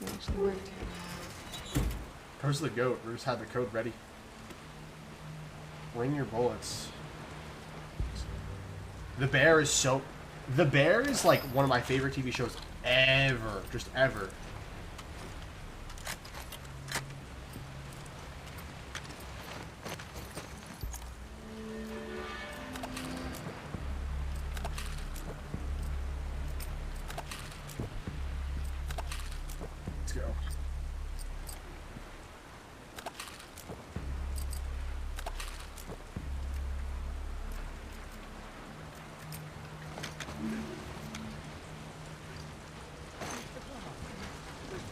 actually worked. Curse the goat. We just had the code ready. Wing your bullets. The Bear is so... The Bear is like one of my favorite TV shows ever. Just ever. Let's go.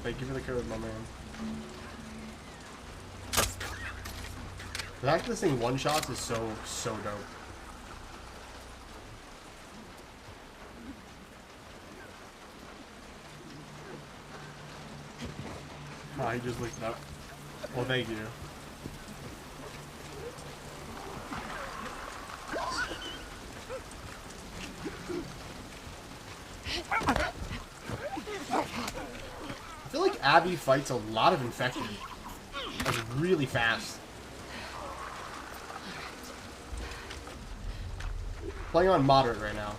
Thank you for the code, my man. The fact that this thing one-shots is so dope. Oh, he just looked it up. Well, thank you. I feel like Abby fights a lot of infected. Like, really fast. Playing on moderate right now.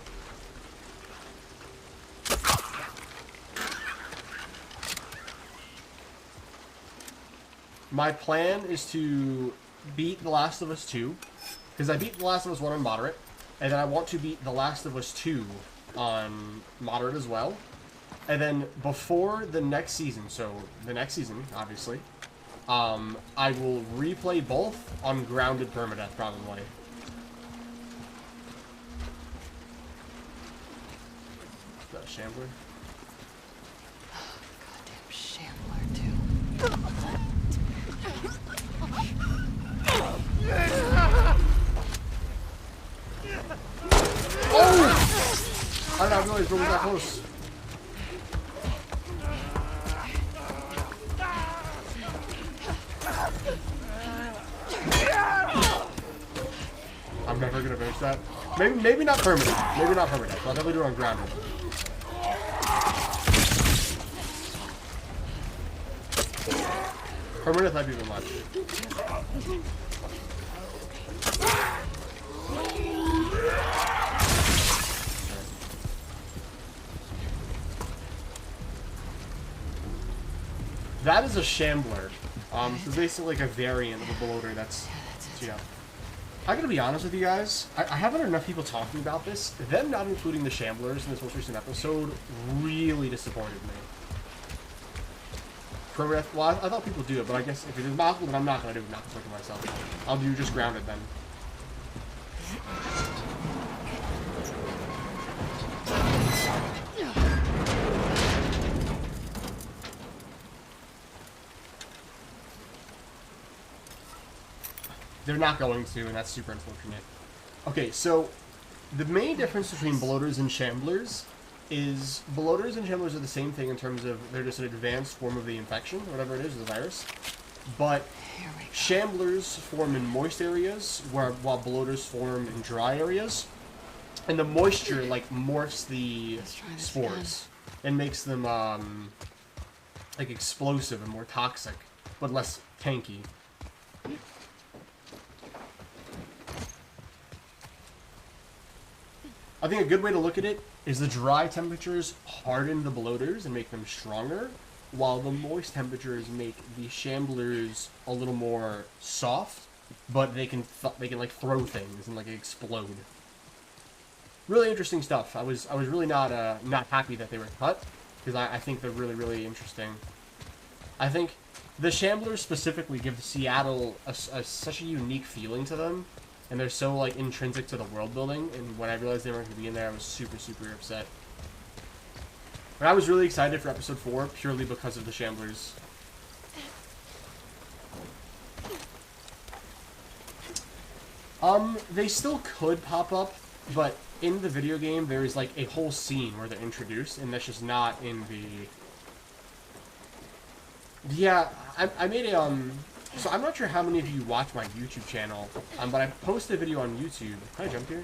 My plan is to beat The Last of Us 2, because I beat The Last of Us 1 on moderate, and then I want to beat The Last of Us 2 on moderate as well. And then before the next season, so the next season, obviously, I will replay both on grounded permadeath, probably. Is that a shambler? Goddamn shambler, too. Oh! I didn't realize it was that close. I'm never gonna finish that. Maybe not permanent. Maybe not permanent. I'll definitely do it on grounded. Permanent might be too much. That is a shambler. So basically like a variant of a bloater that's yeah. I gotta be honest with you guys, I haven't heard enough people talking about this. Them not including the shamblers in this most recent episode really disappointed me. Well, I thought people do it, but I guess if it is possible, then I'm not gonna do it, not to myself. I'll do just grounded then. They're not going to, and that's super unfortunate. Okay, so the main difference between bloaters and shamblers is bloaters and shamblers are the same thing in terms of they're just an advanced form of the infection, whatever it is, the virus. But shamblers form in moist areas, while bloaters form in dry areas. And the moisture, like, morphs the spores and makes them, like, explosive and more toxic, but less tanky. I think a good way to look at it is the dry temperatures harden the bloaters and make them stronger, while the moist temperatures make the shamblers a little more soft, but they can like throw things and like explode. Really interesting stuff. I was really not happy that they were cut, because I think they're really interesting. I think the shamblers specifically give Seattle such a unique feeling to them. And they're so, like, intrinsic to the world building, and when I realized they weren't going to be in there, I was super upset. But I was really excited for episode 4, purely because of the shamblers. They still could pop up, but in the video game, there is, like, a whole scene where they're introduced, and that's just not in the... Yeah, I made a, So I'm not sure how many of you watch my YouTube channel, but I posted a video on YouTube. Can I jump here?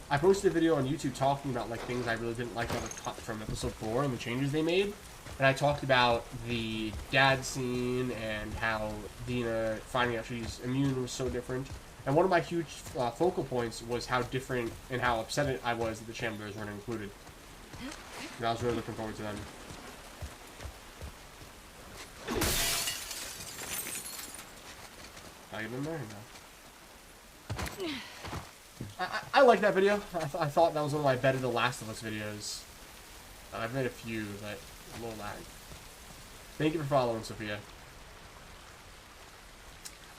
I posted a video on YouTube talking about like things I really didn't like from episode 4 and the changes they made. And I talked about the dad scene and how Dina finding out she's immune was so different. And one of my huge focal points was how different and how upset I was that the shamblers weren't included. And I was really looking forward to them. Not even there now. I like that video. I thought that was one of my better The Last of Us videos. I've made a few, but a little lag. Thank you for following, Sophia.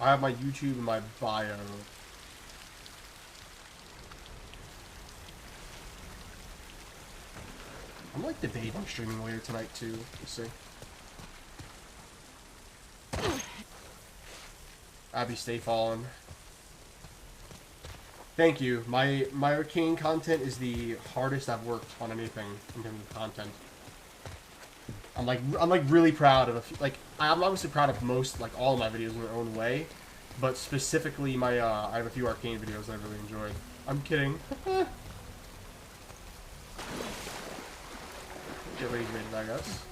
I have my YouTube in my bio. I'm like debating streaming later tonight too. We'll see. Abby, stay fallen. Thank you. My arcane content is the hardest I've worked on anything in terms of content. I'm like really proud of I'm obviously proud of most all of my videos in their own way, but specifically my I have a few arcane videos that I really enjoyed. I'm kidding. Get rage rated, I guess.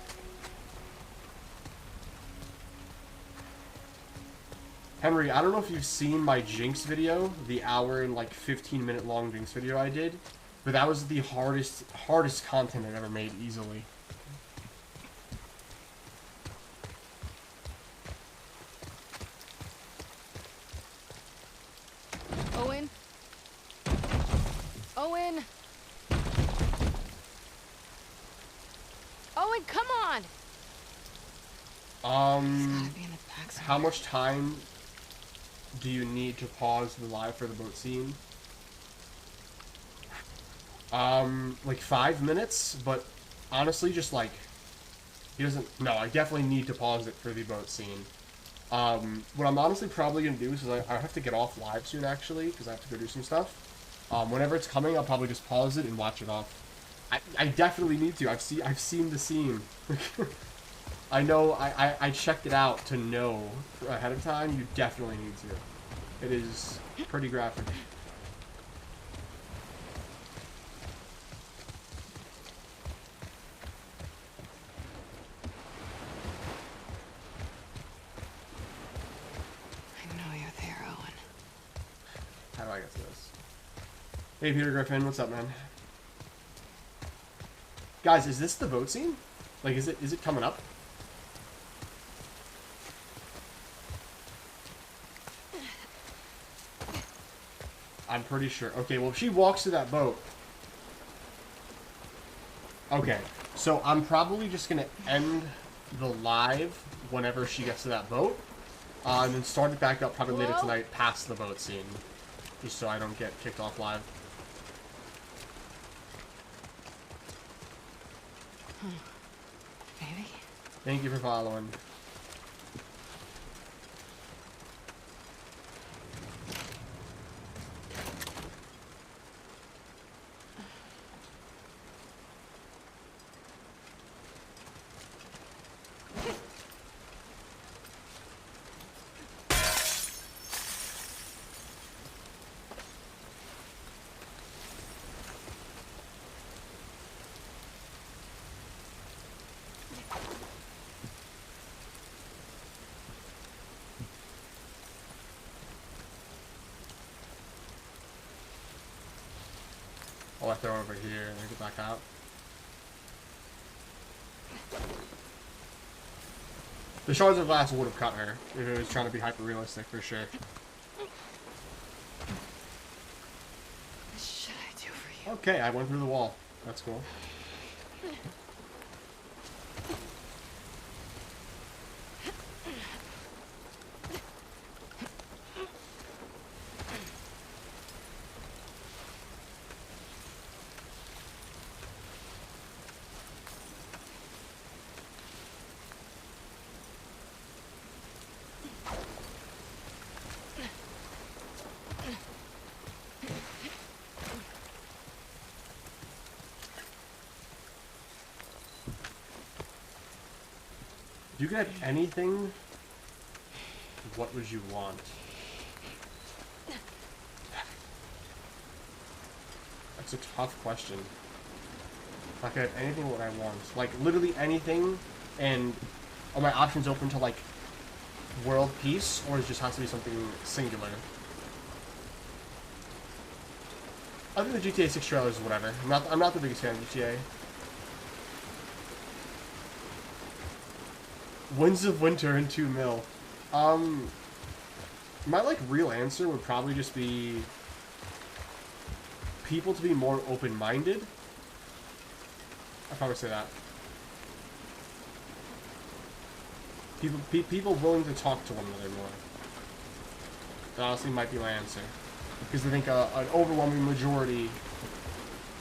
Henry, I don't know if you've seen my Jinx video, the hour and 15-minute long Jinx video I did, but that was the hardest content I've ever made easily. Owen? Owen? Owen, come on! There's gotta be in the back how much time do you need to pause the live for the boat scene? Like 5 minutes, but honestly, just like, he doesn't, no, I definitely need to pause it for the boat scene. What I'm honestly probably going to do is I have to get off live soon, actually, because I have to go do some stuff. Whenever it's coming, I'll probably just pause it and watch it off. I definitely need to. I've seen the scene. I know, I checked it out to know ahead of time. You definitely need to. It is pretty graphic. I know you're there, Owen. How do I get to this? Hey, Peter Griffin, what's up, man? Guys, is this the boat scene? Like, is it coming up? I'm pretty sure. Okay, well, if she walks to that boat. Okay, so I'm probably just gonna end the live whenever she gets to that boat. And then start it back up probably later tonight past the boat scene. Just so I don't get kicked off live. Baby? Thank you for following. I'll let her over here and then get back out. The shards of glass would have cut her if it was trying to be hyper realistic for sure. What should I do for you? Okay, I went through the wall. That's cool. If you could have anything, what would you want? That's a tough question. If I could have anything, what I want. Like, literally anything, and are my options open to, like, world peace, or it just has to be something singular? I think the GTA 6 trailer is whatever. I'm not the biggest fan of GTA. Winds of Winter and 2 mil. My, like, real answer would probably just be people to be more open-minded. I'd probably say that. People willing to talk to one another more. That honestly might be my answer. Because I think an overwhelming majority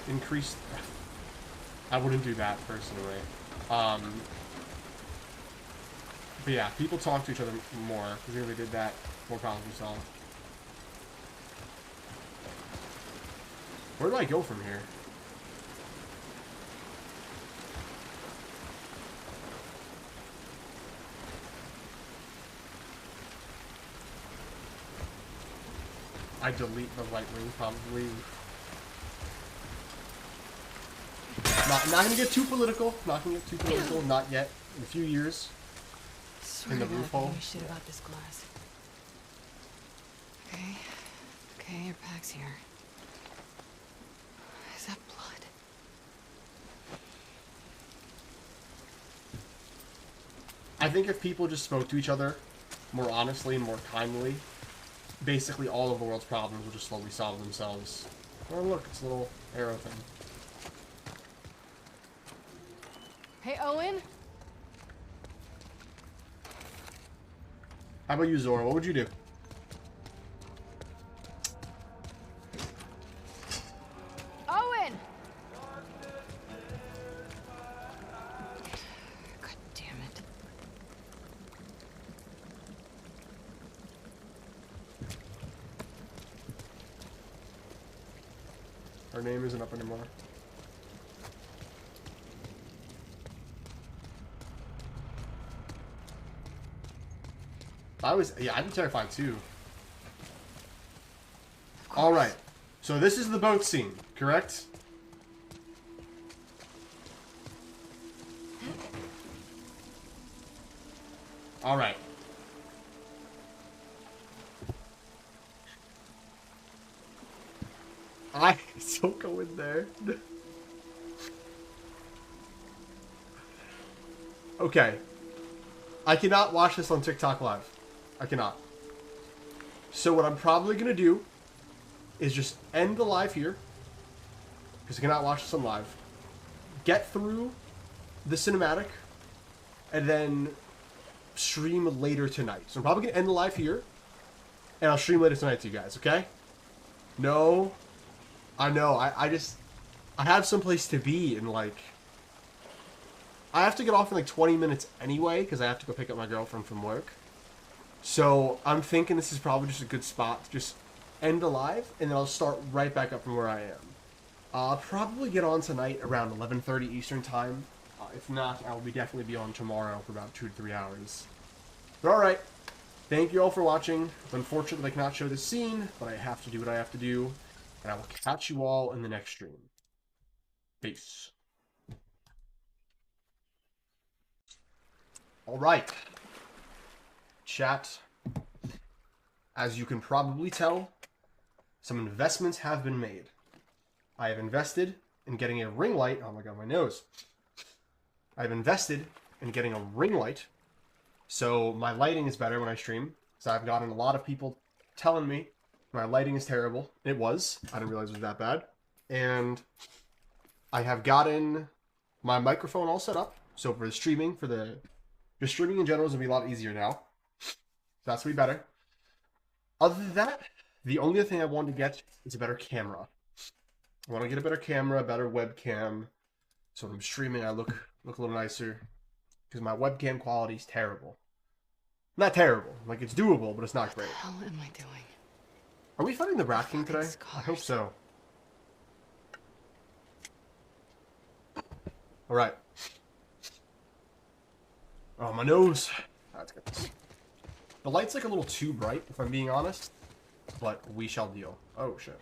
increased... I wouldn't do that, personally. But yeah, people talk to each other more. Because if they did that, more problems would be solved. Where do I go from here? I delete the right wing, probably. Not gonna get too political. Not gonna get too political. Not yet. In a few years. Swear In the to God, roof if I hole. know shit about this glass. Okay. Okay, your pack's here. Is that blood? I think if people just spoke to each other more honestly and more kindly, basically all of the world's problems will just slowly solve themselves. Oh look, it's a little arrow thing. Hey, Owen? How about you, Zora? What would you do? Owen! God damn it. Her name isn't up anymore. I'd be terrified too. Alright. So this is the boat scene, correct? Alright. I don't go in there. Okay. I cannot watch this on TikTok Live. I cannot. So what I'm probably going to do is just end the live here. Because I cannot watch this on live. Get through the cinematic. And then stream later tonight. So I'm probably going to end the live here. And I'll stream later tonight to you guys, okay? No. I know. I have someplace to be in like... I have to get off in like 20 minutes anyway. Because I have to go pick up my girlfriend from work. So I'm thinking this is probably just a good spot to just end the live. And then I'll start right back up from where I am. I'll probably get on tonight around 11:30 Eastern time. If not, I will definitely be on tomorrow for about 2 to 3 hours. But alright. Thank you all for watching. It's unfortunate that I cannot show this scene, but I have to do what I have to do. And I will catch you all in the next stream. Peace. Alright. Chat. As you can probably tell, some investments have been made. I have invested in getting a ring light. Oh my god, my nose. I have invested in getting a ring light. So my lighting is better when I stream. So I've gotten a lot of people telling me my lighting is terrible. It was. I didn't realize it was that bad. And I have gotten my microphone all set up. So for the streaming, just streaming in general is going to be a lot easier now. So that's going to be better. Other than that, the only other thing I want to get is a better camera. I want to get a better camera, a better webcam. So when I'm streaming, I look a little nicer. Because my webcam quality is terrible. Not terrible. Like, it's doable, but it's not great. What the hell am I doing? Are we fighting the Rat King today? Scars. I hope so. Alright. Oh, my nose. Let's get this. The light's like a little too bright, if I'm being honest. But we shall deal. Oh, shit.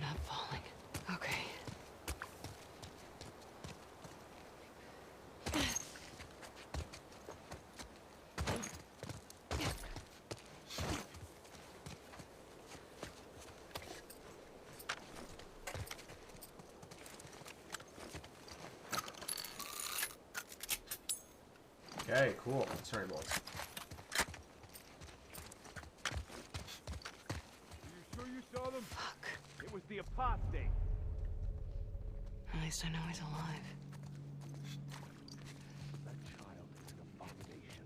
Not falling. Okay. Okay, cool. Sorry, boys. You sure you saw them? Fuck. It was the apostate. At least I know he's alive. That child is an abomination.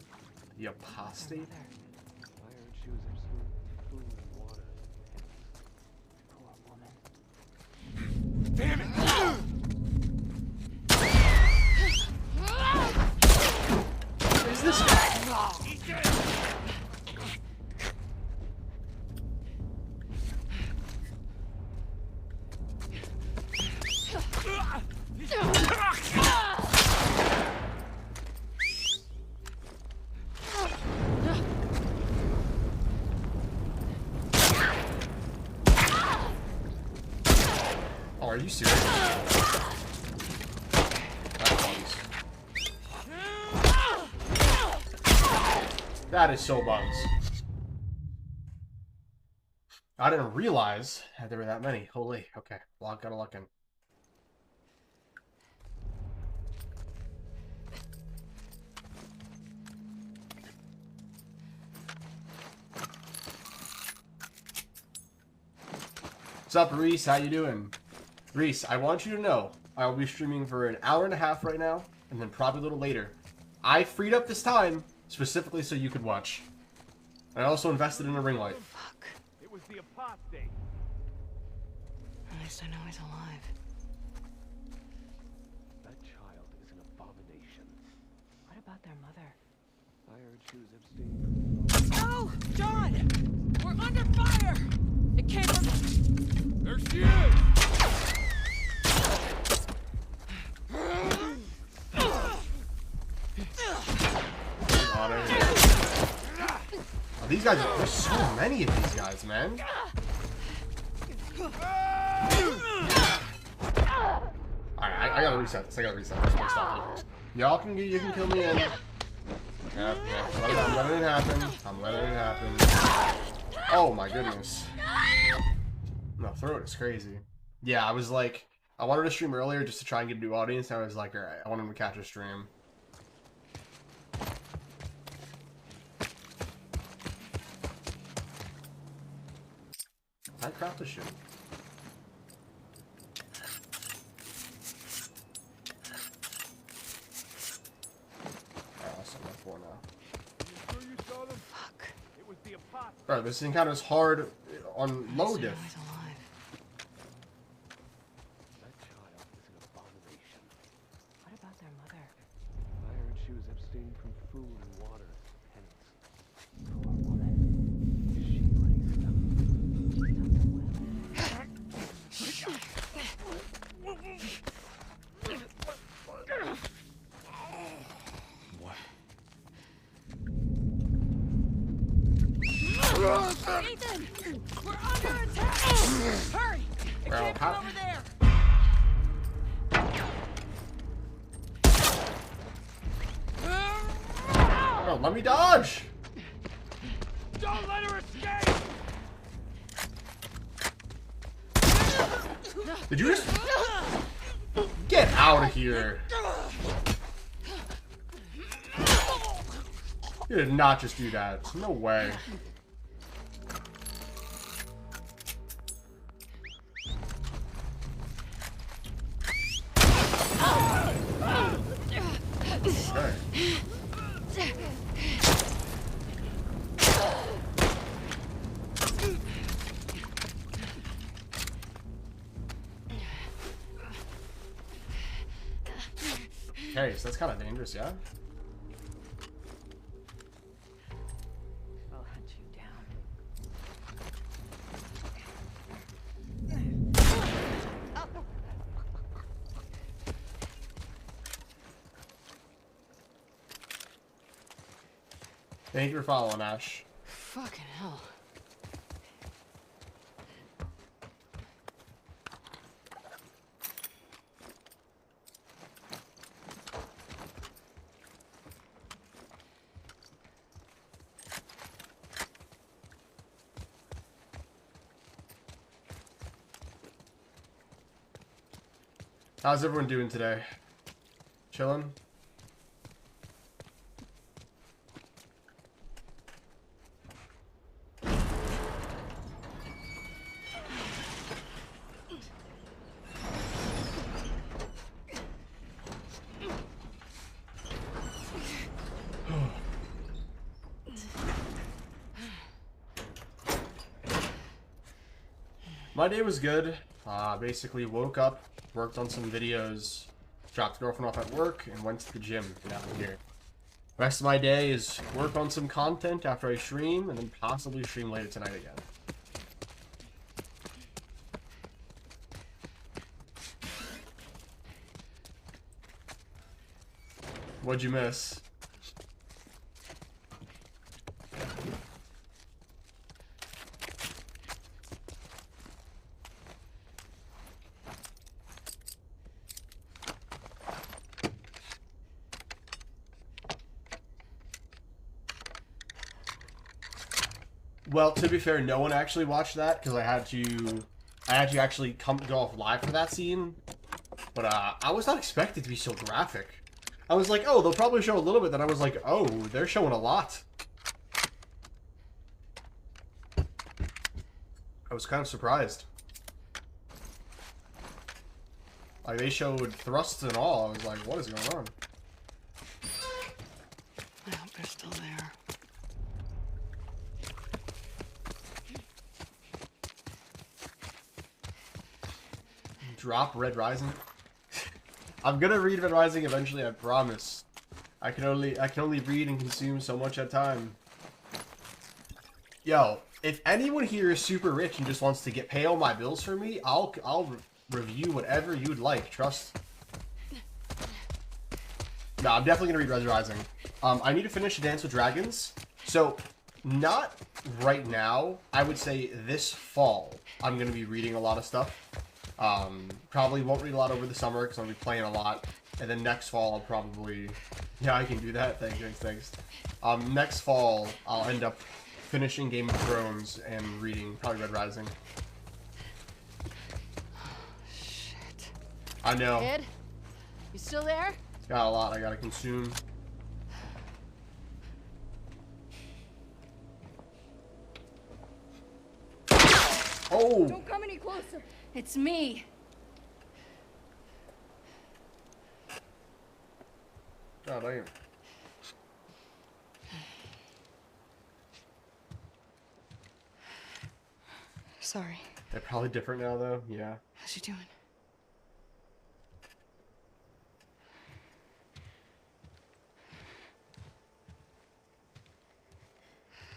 The apostate? Iron shoes absolute food and water. Poor woman. Damn it! What is this guy? Oh, are you serious? That is so bugs. I didn't realize there were that many. Holy, okay. Gotta look in. What's up, Reese? How you doing? Reese, I want you to know I will be streaming for an hour and a half right now, and then probably a little later. I freed up this time specifically so you could watch. I also invested in a ring light. Fuck. It was the apostate. At least I know he's alive. That child is an abomination. What about their mother? I heard she was abstaining from... Oh, John! We're under fire! It came from... There she is! Oh, these guys, there's so many of these guys, man. Alright, I gotta reset this. I gotta reset this. Stop. Y'all can you can kill me in. Yeah, I'm letting it happen. I'm letting it happen. Oh my goodness. No, throat is crazy. Yeah, I was like, I wanted to stream earlier just to try and get a new audience, and I was like, alright, I want him to catch a stream. I craft the shit. Awesome, I'm 4 now. You sure you saw them? Fuck. It was the apostate. Bro, this encounter is hard on low At least I know diff. he's alive. That child is an abomination. What about their mother? I heard she was abstaining from food and water. Hence, Poor woman. she raised them. Ethan! We're under attack! Hurry! It Bro, came how- from over there! Bro, let me dodge! Don't let her escape! Did you just... Get out of here! You did not just do that. No way. Okay. Okay, so that's kind of dangerous, yeah? I'll hunt you down. Thank you for following, Ash. Fucking hell. How's everyone doing today? Chilling? My day was good. Basically woke up, worked on some videos, dropped the girlfriend off at work, and went to the gym. Now I'm here. Rest of my day is work on some content after I stream, and then possibly stream later tonight again. What'd you miss? Well, to be fair, no one actually watched that because I had to actually go off live for that scene. But I was not expected to be so graphic. I was like, oh, they'll probably show a little bit. Then I was like, oh, they're showing a lot. I was kind of surprised. Like, they showed thrusts and all. I was like, what is going on? I hope they're still there. Drop Red Rising. I'm gonna read Red Rising eventually, I promise. I can only read and consume so much at a time. Yo, if anyone here is super rich and just wants to pay all my bills for me, I'll review whatever you'd like. Trust. No, I'm definitely gonna read Red Rising. I need to finish Dance with Dragons. So, not right now. I would say this fall I'm gonna be reading a lot of stuff. Probably won't read a lot over the summer because I'll be playing a lot. And then next fall I'll probably... Yeah, I can do that. Thanks. Next fall I'll end up finishing Game of Thrones and reading probably Red Rising. Shit. I know. Ed, you still there? Got a lot I gotta consume. Oh! Don't come any closer. It's me. God damn. Sorry. They're probably different now, though. Yeah. How's she doing?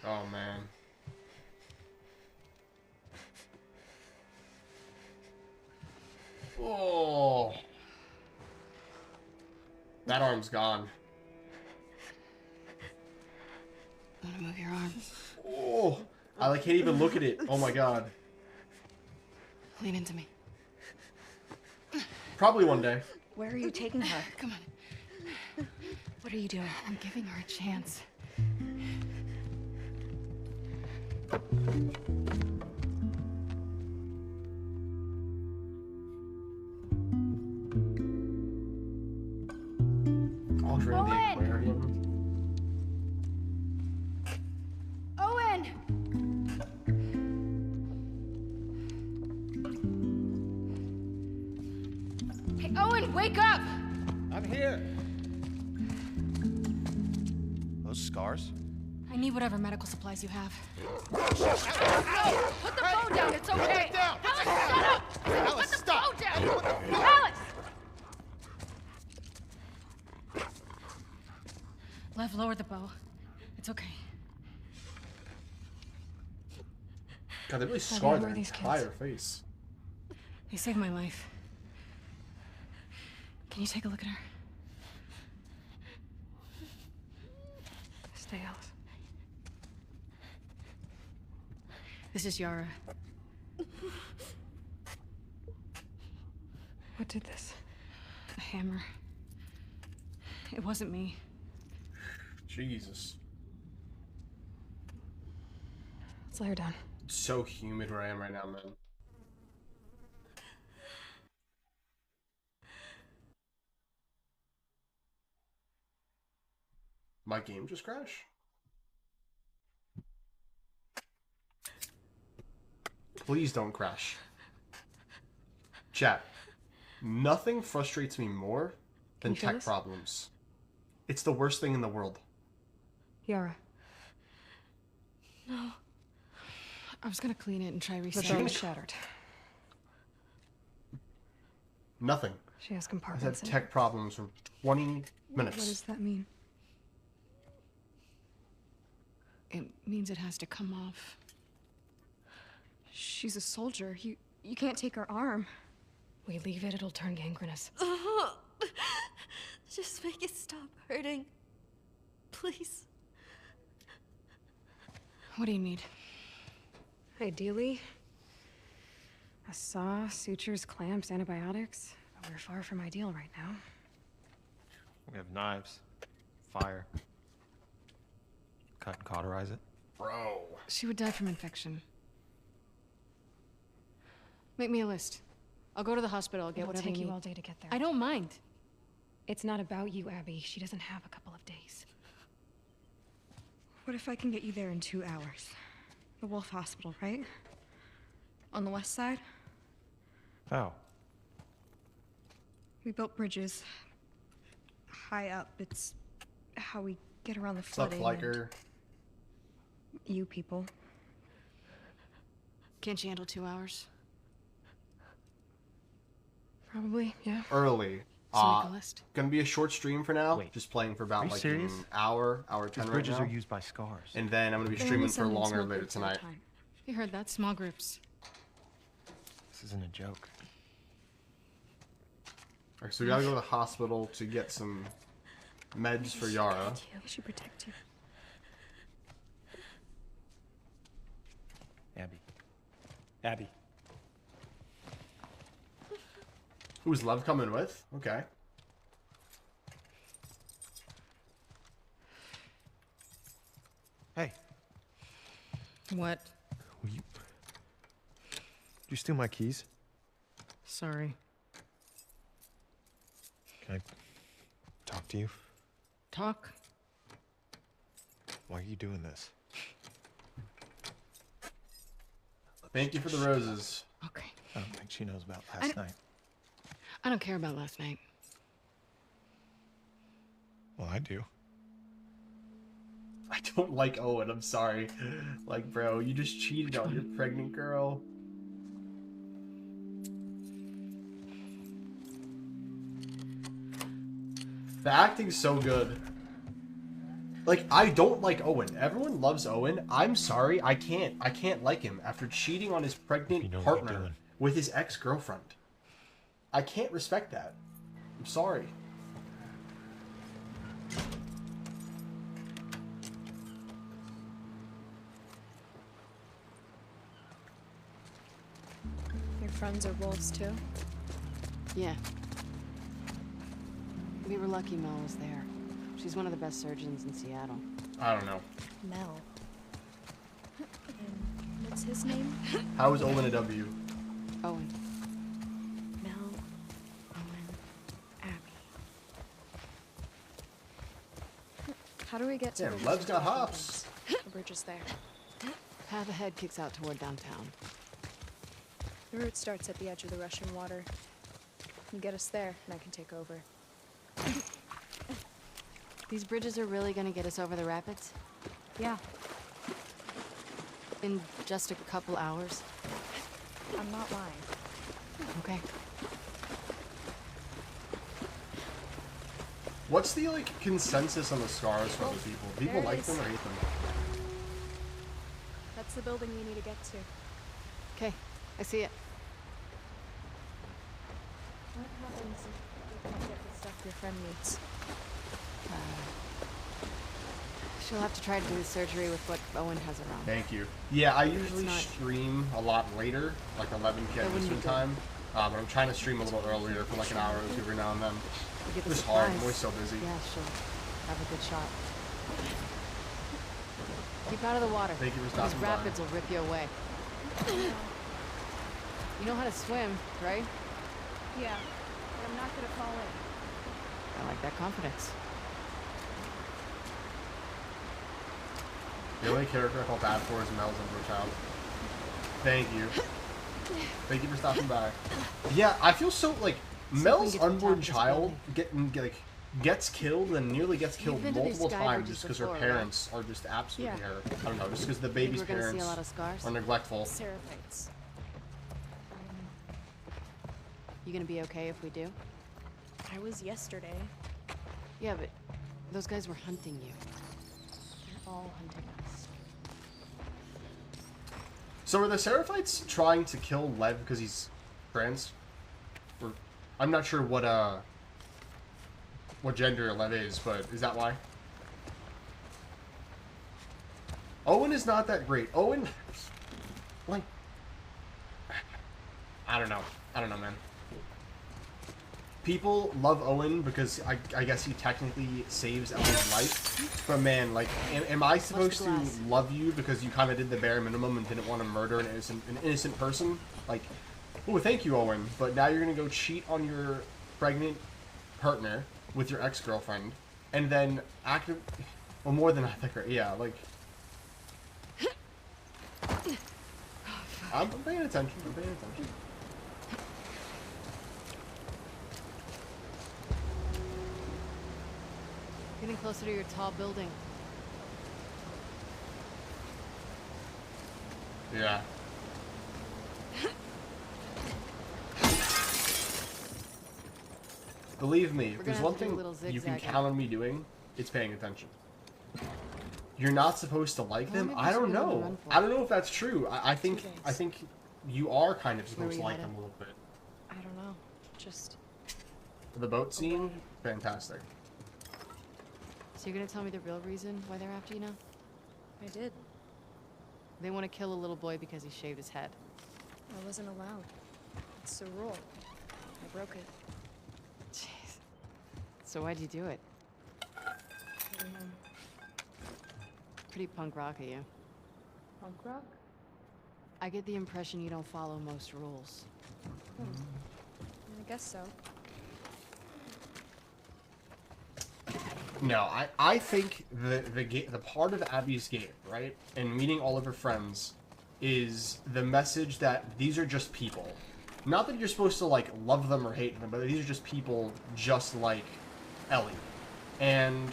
Oh, man. Oh. That arm's gone. Want to move your arm? Oh. I can't even look at it. Oh my god. Lean into me. Probably one day. Where are you taking her? Come on. What are you doing? I'm giving her a chance. Altering the Owen! aquarium. Owen! Hey, Owen, wake up! I'm here. Those scars? I need whatever medical supplies you have. Put the phone down, it's okay! down! Alex, shut up! Alice, Put the stop! phone down! Alex! Lev, lower the bow. It's okay. God, they really How do you scarred know their these kids? entire face. They saved my life. Can you take a look at her? Stay, Alice. This is Yara. What did this? A hammer. It wasn't me. Jesus. Let's lay her down. It's so humid where I am right now, man. My game just crashed? Please don't crash. Chat. Nothing frustrates me more than Can you feel tech this? problems. It's the worst thing in the world. Yara. No. I was gonna clean it and try The resetting. bow it. was Shattered. Nothing. She has I've had compartments. in it. tech problems for 20 What minutes. does that mean? It means it has to come off. She's a soldier. You can't take her arm. We leave it, it'll turn gangrenous. Just make it stop hurting. Please. What do you need? Ideally, a saw, sutures, clamps, antibiotics. But we're far from ideal right now. We have knives, fire. Cut and cauterize it. Bro. She would die from infection. Make me a list. I'll go to the hospital, I'll get It'll whatever take you you need. all day to get there. I don't mind. It's not about you, Abby. She doesn't have a couple of days. What if I can get you there in 2 hours? The Wolf Hospital, right? On the west side? How? We built bridges high up. It's how we get around the What's up, flooding. Flicker? You people. Can't you handle 2 hours? Probably, yeah. Early. So make a list. Gonna be a short stream for now. Wait. Just playing for about Are you like serious? an hour 10 These right bridges now. are used by scars. And then I'm gonna be They're streaming only for sending longer small later groups at a tonight. time. You heard that? Small groups. This isn't a joke. Alright, so we gotta go to the hospital to get some meds for Yara. We should protect you. Abby. Who's Lev coming with? Okay. Hey, What? will you... Did you steal my keys? Sorry. Can I talk to you? Talk? Why are you doing this? Thank you for the roses. Okay. I don't think she knows about last night. I don't care about last night. Well, I do. I don't like Owen, I'm sorry. Like, bro, you just cheated on your pregnant girl. The acting's so good. Like, I don't like Owen. Everyone loves Owen. I'm sorry, I can't like him after cheating on his pregnant You know what you're partner doing. with his ex-girlfriend. I can't respect that. I'm sorry. Your friends are wolves too? Yeah. We were lucky Mel was there. She's one of the best surgeons in Seattle. I don't know. Mel. And what's his name? How is Owen a W? Owen. Mel, Owen, Abby. How do we get to Yeah, the Lev's got hops. The bridge is there. Path ahead kicks out toward downtown. The route starts at the edge of the Russian water. You get us there, and I can take over. These bridges are really gonna get us over the rapids? Yeah, In just a couple hours? I'm not lying. Okay. What's the, like, consensus on the scars for other people? People there it like is. them or hate them? That's the building we need to get to. Okay, I see it. What happens if we can't get the stuff your friend needs? She'll have to try to do the surgery with what Owen has around. Thank you. Yeah, I usually not- stream a lot later, like 11 That p.m. wouldn't be Eastern good. time. But I'm trying to stream a little earlier for like an hour or two every now and then. We get the It's hard. I'm supplies. always so busy. Yeah, she'll have a good shot. Keep out of the water. Thank you for These stopping by. rapids will rip you away. You know how to swim, right? Yeah, but I'm not gonna fall in. I like that confidence. The only character I felt bad for is Mel's unborn child. Thank you. Thank you for stopping by. Yeah, I feel so like Mel's get to the top unborn of this child gets killed and nearly gets You've killed been to these multiple sky times bridges just because her before, right? parents are just absolutely Yeah. I don't know, just because the Think baby's we're gonna see parents a lot of scars? are neglectful. Seraphites. You gonna be okay if we do? I was yesterday. Yeah, but those guys were hunting you. They're all hunting us. So are the Seraphites trying to kill Lev because he's trans? Or, I'm not sure what gender Lev is, but is that why? Owen is not that great. Owen, like, I don't know, man. People love Owen because I guess he technically saves Ellen's life. But man, like, am I supposed to glass? love you because you kind of did the bare minimum and didn't want to murder an innocent person? Like, oh, thank you, Owen. But now you're gonna go cheat on your pregnant partner with your ex-girlfriend, and then well, more than I think. Yeah, like, I'm paying attention. I'm paying attention. closer to your tall building. Yeah. Believe me, if there's one thing you can count on me doing, it's paying attention. You're not supposed to like them? I don't know. I don't know if that's true. I think you are kind of supposed to like them a little bit. I don't know. Just... The boat scene? Fantastic. So you're gonna tell me the real reason why they're after you now? I did. They want to kill a little boy because he shaved his head. I wasn't allowed. It's a rule. I broke it. Jeez. So why'd you do it? I don't know. Pretty punk rock of you. Punk rock? I get the impression you don't follow most rules. I guess so. No, I think the part of Abby's game, right, and meeting all of her friends, is the message that these are just people. Not that you're supposed to, like, love them or hate them, but these are just people just like Ellie. And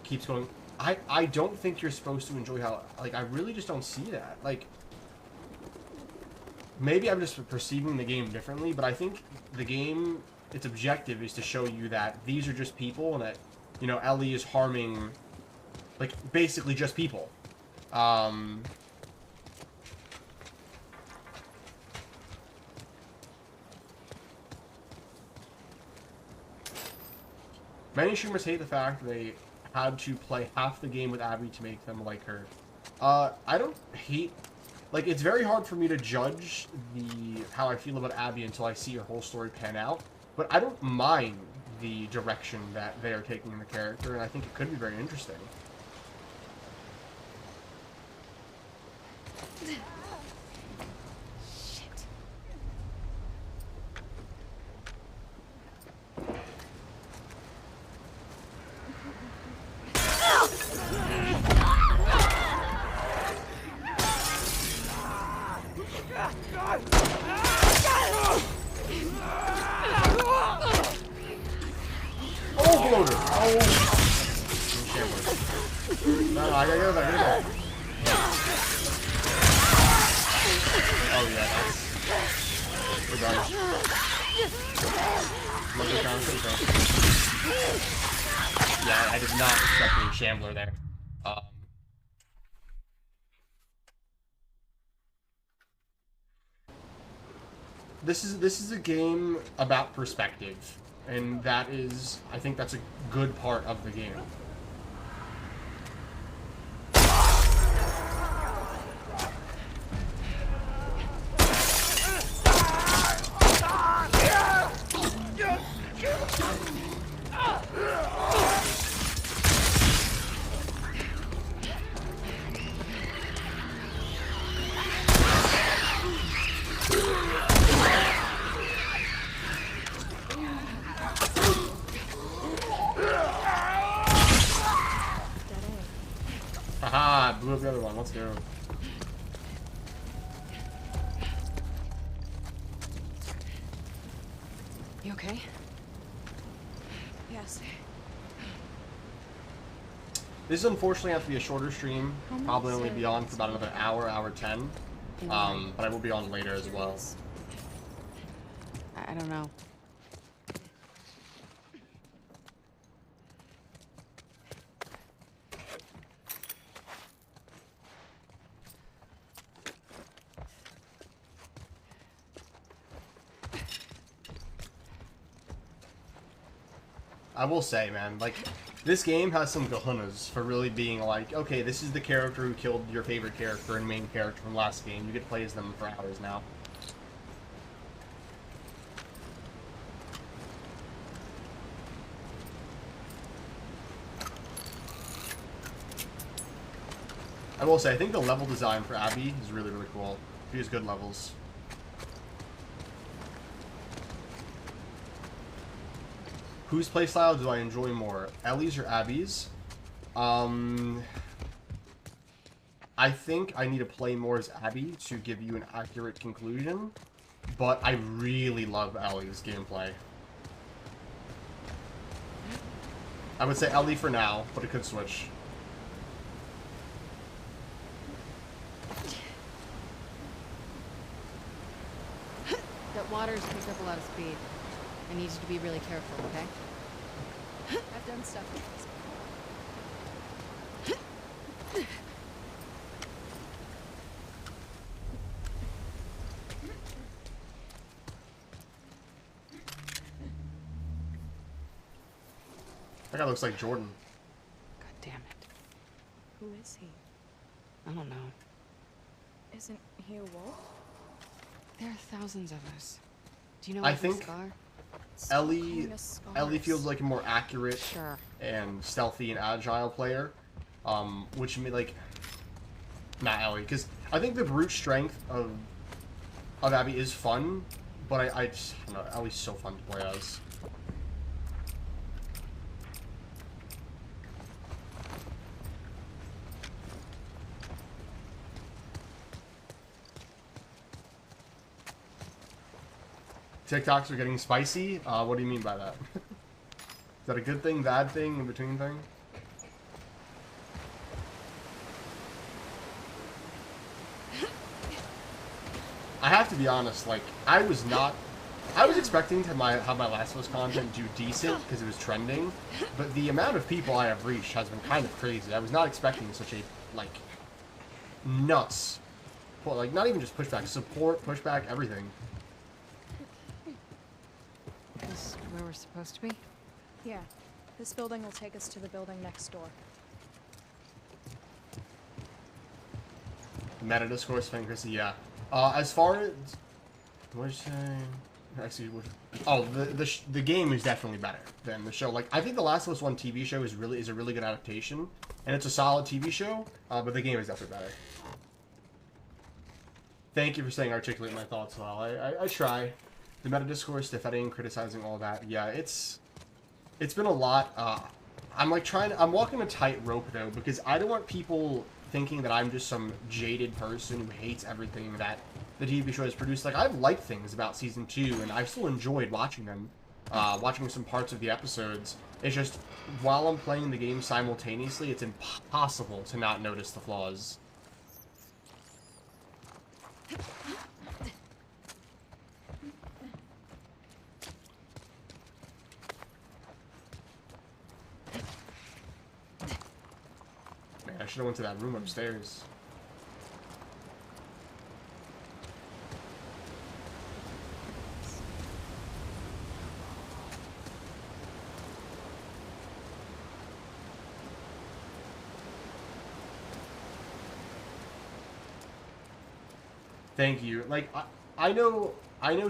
keeps going, I don't think you're supposed to enjoy how, like, I really just don't see that. Like, maybe I'm just perceiving the game differently, but I think the game, its objective is to show you that these are just people and that, you know, Ellie is harming, like, basically just people. Many streamers hate the fact they had to play half the game with Abby to make them like her. I don't hate... Like, it's very hard for me to judge how I feel about Abby until I see her whole story pan out. But I don't mind the direction that they are taking in the character, and I think it could be very interesting. There. This is a game about perspective, and that is, I think that's a good part of the game. Haha, blew up the other one. Let's go. You okay? Yes. This is unfortunately have to be a shorter stream. Probably only be on for about another hour, hour 10. But I will be on later as well. I don't know. I will say, man, like, this game has some kahunas for really being like, okay, this is the character who killed your favorite character and main character from last game. You get to play as them for hours now. I will say, I think the level design for Abby is really, really cool. She has good levels. Whose playstyle do I enjoy more, Ellie's or Abby's? I think I need to play more as Abby to give you an accurate conclusion, but I really love Ellie's gameplay. I would say Ellie for now, but it could switch. That water's picked up a lot of speed. I need you to be really careful, okay? I've done stuff like this That guy looks like Jordan. God damn it. Who is he? I don't know. Isn't he a wolf? There are thousands of us. Do you know I what think Scar? Ellie feels like a more accurate Sure. and stealthy and agile player, which mean like not Ellie, because I think the brute strength of Abby is fun, but I just don't know, Ellie's so fun to play as. TikToks are getting spicy? What do you mean by that? Is that a good thing, bad thing, in between thing? I have to be honest, like, I was expecting to have my Last of Us content do decent because it was trending, but the amount of people I have reached has been kind of crazy. I was not expecting such a, like, nuts, well, like, not even just pushback, support, pushback, everything. This is where we're supposed to be? Yeah. This building will take us to the building next door. Meta discourse, Chrissy, yeah. As far as what was I saying? Actually, oh, the game is definitely better than the show. Like, I think the Last of Us 1 TV show is a really good adaptation, and it's a solid TV show. But the game is definitely better. Thank you for saying articulate my thoughts well. I try. The meta discourse, defending, criticizing, all that. Yeah, it's been a lot. I'm walking a tightrope though, because I don't want people thinking that I'm just some jaded person who hates everything that the TV show has produced. Like, I've liked things about season 2, and I've still enjoyed watching them, watching some parts of the episodes. It's just, while I'm playing the game simultaneously, it's impossible to not notice the flaws. I should have went to that room upstairs. Thank you. Like, I know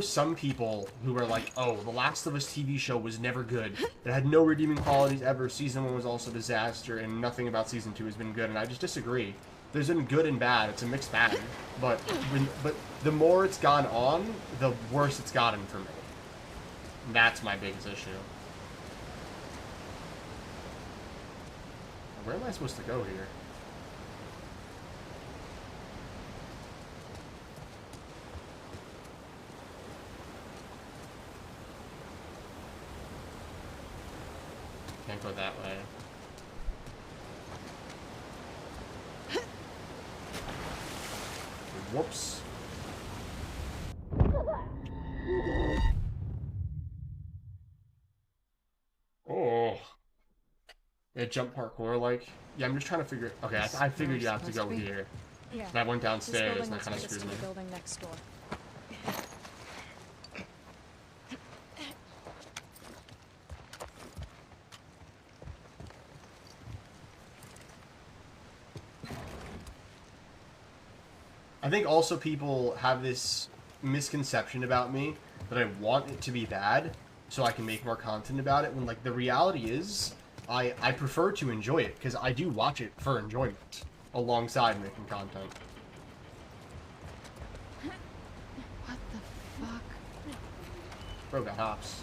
some people who are like, oh, The Last of Us TV show was never good. It had no redeeming qualities ever. Season 1 was also a disaster, and nothing about Season 2 has been good, and I just disagree. There's been good and bad. It's a mixed bag. But the more it's gone on, the worse it's gotten for me. And that's my biggest issue. Where am I supposed to go here? Can't go that way. Whoops. Oh. Yeah, jump parkour, like. Yeah, I'm just trying to figure. Okay, I figured you have to go here. Yeah. And I went downstairs, and that kind of screwed screwed me. The building next door. I think also people have this misconception about me that I want it to be bad so I can make more content about it, when, like, the reality is I prefer to enjoy it because I do watch it for enjoyment alongside making content. What the fuck? Bro got hops.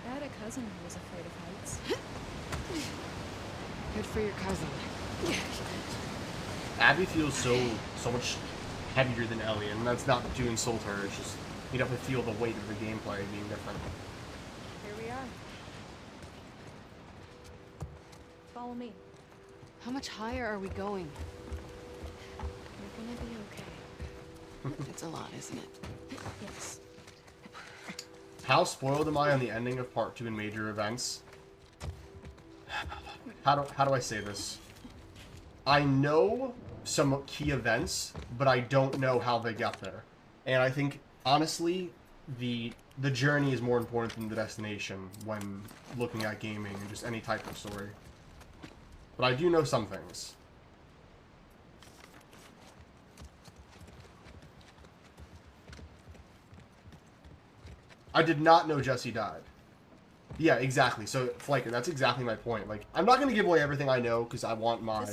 I had a cousin who was afraid of heights. Good for your cousin. Abby feels so much heavier than Ellie, and that's not to insult her. It's just you definitely feel the weight of the gameplay being different. Here we are. Follow me. How much higher are we going? You're gonna be okay. It's a lot, isn't it? Yes. How spoiled am I on the ending of Part 2 and major events? How do I say this? I know some key events, but I don't know how they got there. And I think, honestly, the journey is more important than the destination when looking at gaming and just any type of story. But I do know some things. I did not know Jesse died. Yeah, exactly. So, Flaker, that's exactly my point. Like, I'm not going to give away everything I know because I want my...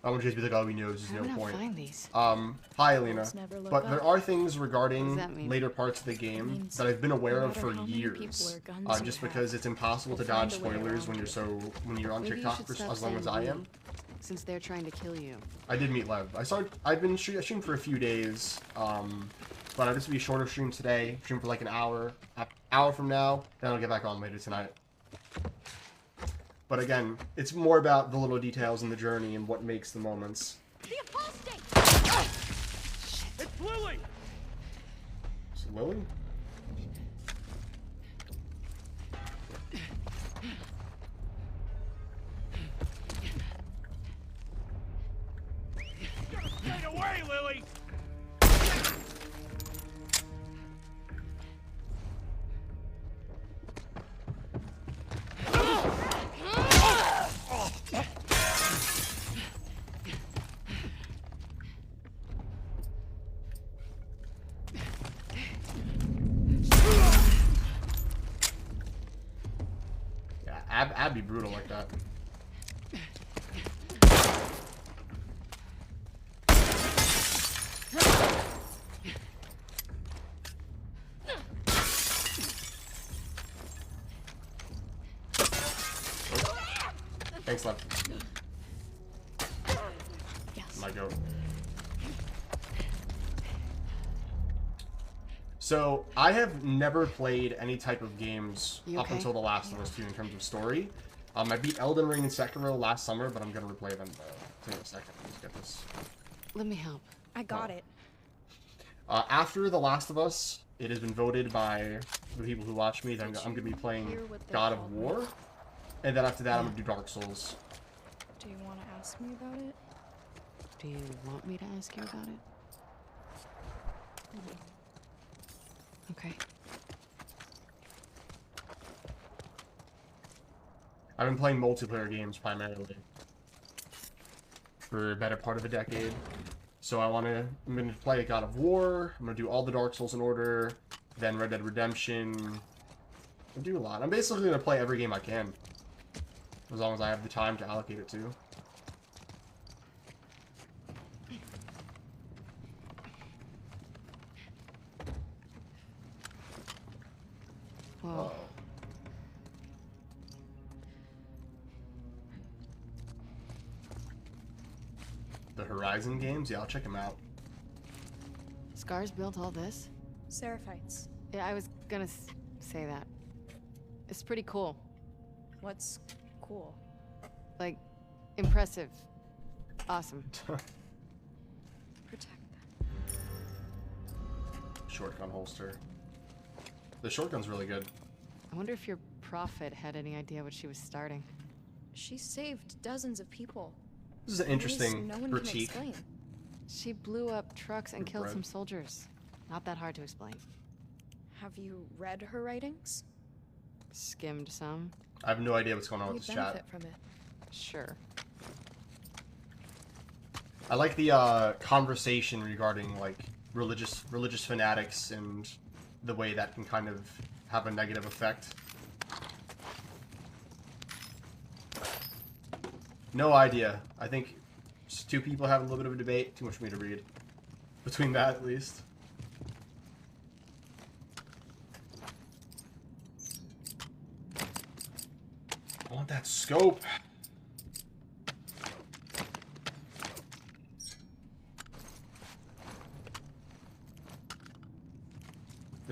I want Jesse to be like, oh, he knows, there's no point. Find these? Hi, Alina. But there are things regarding later parts of the game that I've been aware of for years. Just because it's impossible to dodge spoilers when you're on TikTok for as long as I am. Since they're trying to kill you. I did meet Lev. I've been streaming for a few days. But this will be a shorter stream today. Stream for like an hour. Hour from now, then I'll get back on later tonight. But again, it's more about the little details in the journey and what makes the moments. The apostate! It's Lily! Is it Lily? Get away, Lily! I'd be brutal like that. Thanks, Lev. Yes. My goat. So, I have never played any type of games up until The Last of Us 2 in terms of story. I beat Elden Ring and Sekiro last summer, but I'm going to replay them in a second. Let's get this. Let me help. I got it. After The Last of Us, it has been voted by the people who watch me that I'm going to be playing God of War. And then after that, I'm going to do Dark Souls. Do you want to ask me about it? Do you want me to ask you about it? Okay. I've been playing multiplayer games primarily for a better part of a decade. So I'm going to play God of War, I'm going to do all the Dark Souls in order, then Red Dead Redemption. I'll do a lot. I'm basically going to play every game I can, as long as I have the time to allocate it to. Whoa. The Horizon games? Yeah, I'll check them out. Scars built all this? Seraphites. Yeah, I was gonna say that. It's pretty cool. What's cool? Like, impressive. Awesome. Protect them. Shotgun holster. The shotgun's really good. I wonder if your prophet had any idea what she was starting. She saved dozens of people. This is an interesting no one critique. Can explain. She blew up trucks and killed some soldiers. Not that hard to explain. Have you read her writings? Skimmed some. I have no idea what's going on You with this benefit chat. from it. Sure. I like the conversation regarding like religious fanatics and the way that can kind of have a negative effect. No idea. I think just two people have a little bit of a debate. Too much for me to read. Between that, at least. I want that scope.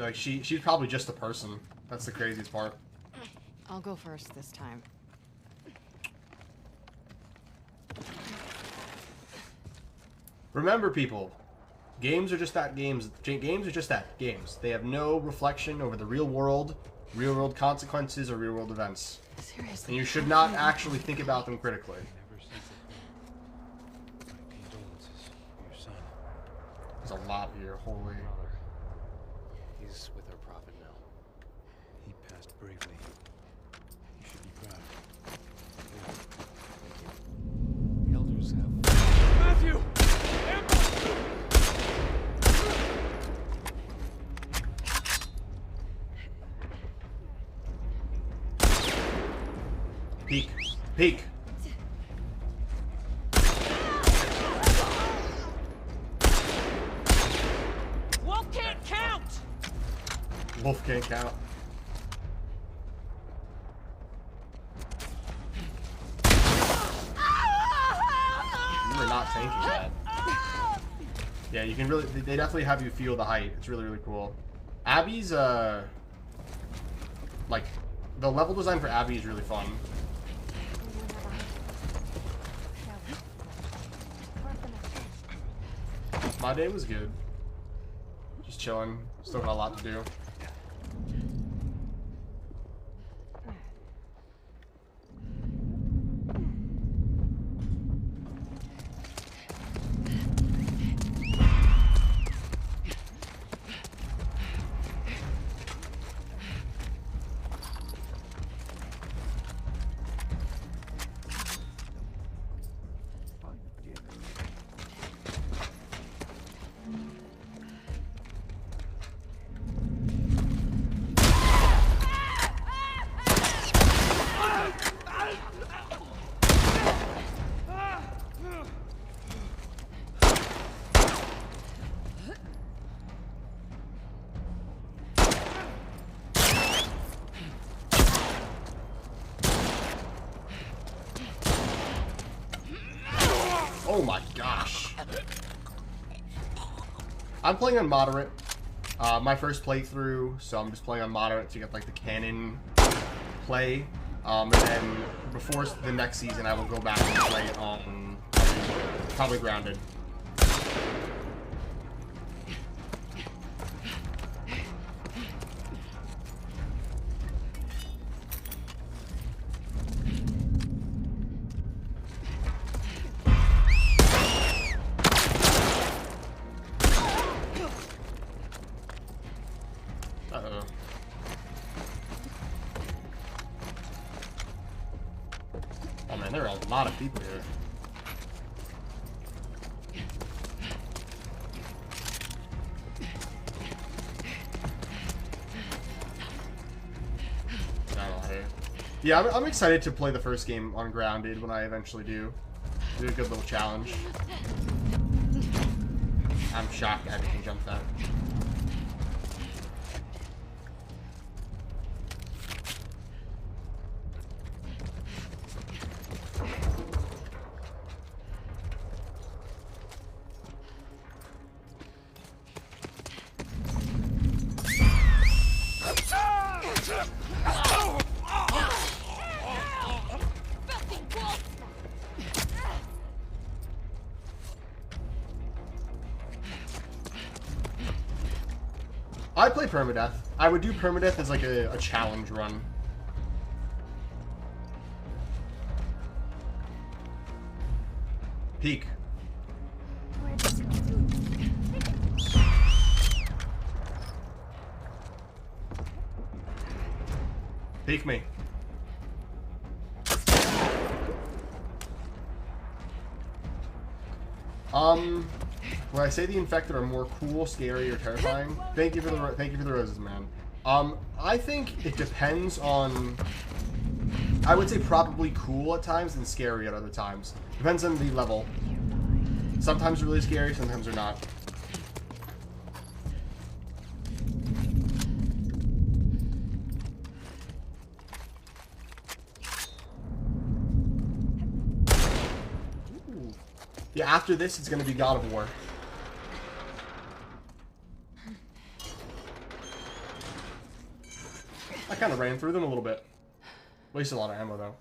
Like, she's probably just a person. That's the craziest part. I'll go first this time. Remember, people, games are just that games. Games are just that games. They have no reflection over the real world consequences, or real world events. Seriously. And you should not actually think about them critically. My condolences for your son. There's a lot here, holy. He's with our prophet now. He passed bravely. You should be proud. The elders have... Matthew! Peek. Peek. Wolf can't count! Wolf can't count. You were not tanking that. Yeah, you can really... They definitely have you feel the height. It's really, really cool. Abby's, like, the level design for Abby is really fun. My day was good. Just chilling. Still got a lot to do. Oh my gosh. I'm playing on moderate. My first playthrough, so I'm just playing on moderate to get like the canon play. And then before the next season, I will go back and play it on probably grounded. Uh-oh. Oh man, there are a lot of people here. Yeah, I'm excited to play the first game on grounded when I eventually do. Do a good little challenge. I'm shocked everything jumped out. I play permadeath. I would do permadeath as like a challenge run. Peek. Peek me. Would I say the infected are more cool, scary, or terrifying? Thank you for the roses, man. I think it depends on. I would say probably cool at times and scary at other times. Depends on the level. Sometimes they're really scary, sometimes they're not. Ooh. Yeah, after this, it's gonna be God of War. I kind of ran through them a little bit. Wasted a lot of ammo, though.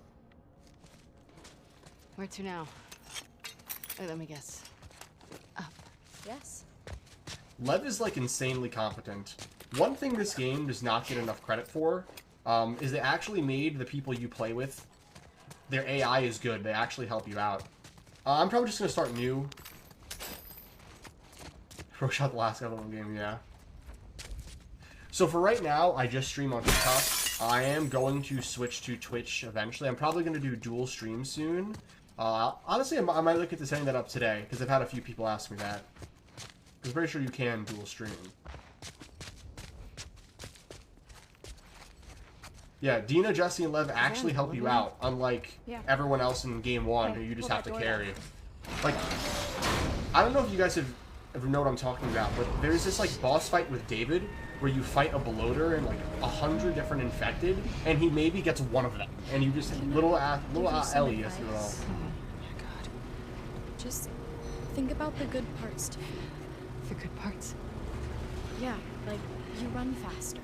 Where to now? Wait, let me guess. Up. Yes. Lev is, like, insanely competent. One thing this game does not get enough credit for is they actually made the people you play with, their AI is good. They actually help you out. I'm probably just going to start new. Rush out the last level of the game, yeah. So for right now, I just stream on TikTok. I am going to switch to Twitch eventually. I'm probably going to do dual stream soon. Honestly, I might look into setting that up today, because I've had a few people ask me that. I'm pretty sure you can dual stream. Yeah, Dina, Jesse, and Lev actually help you out, unlike everyone else in Game 1, who you just have to carry. Like, I don't know if you guys have ever know what I'm talking about, but there's this, like, boss fight with David, where you fight a bloater and, like, 100 different infected, and he maybe gets one of them. And you just, little Ellie has to go. Oh my god. Just think about the good parts to me. The good parts? Yeah, like, you run faster.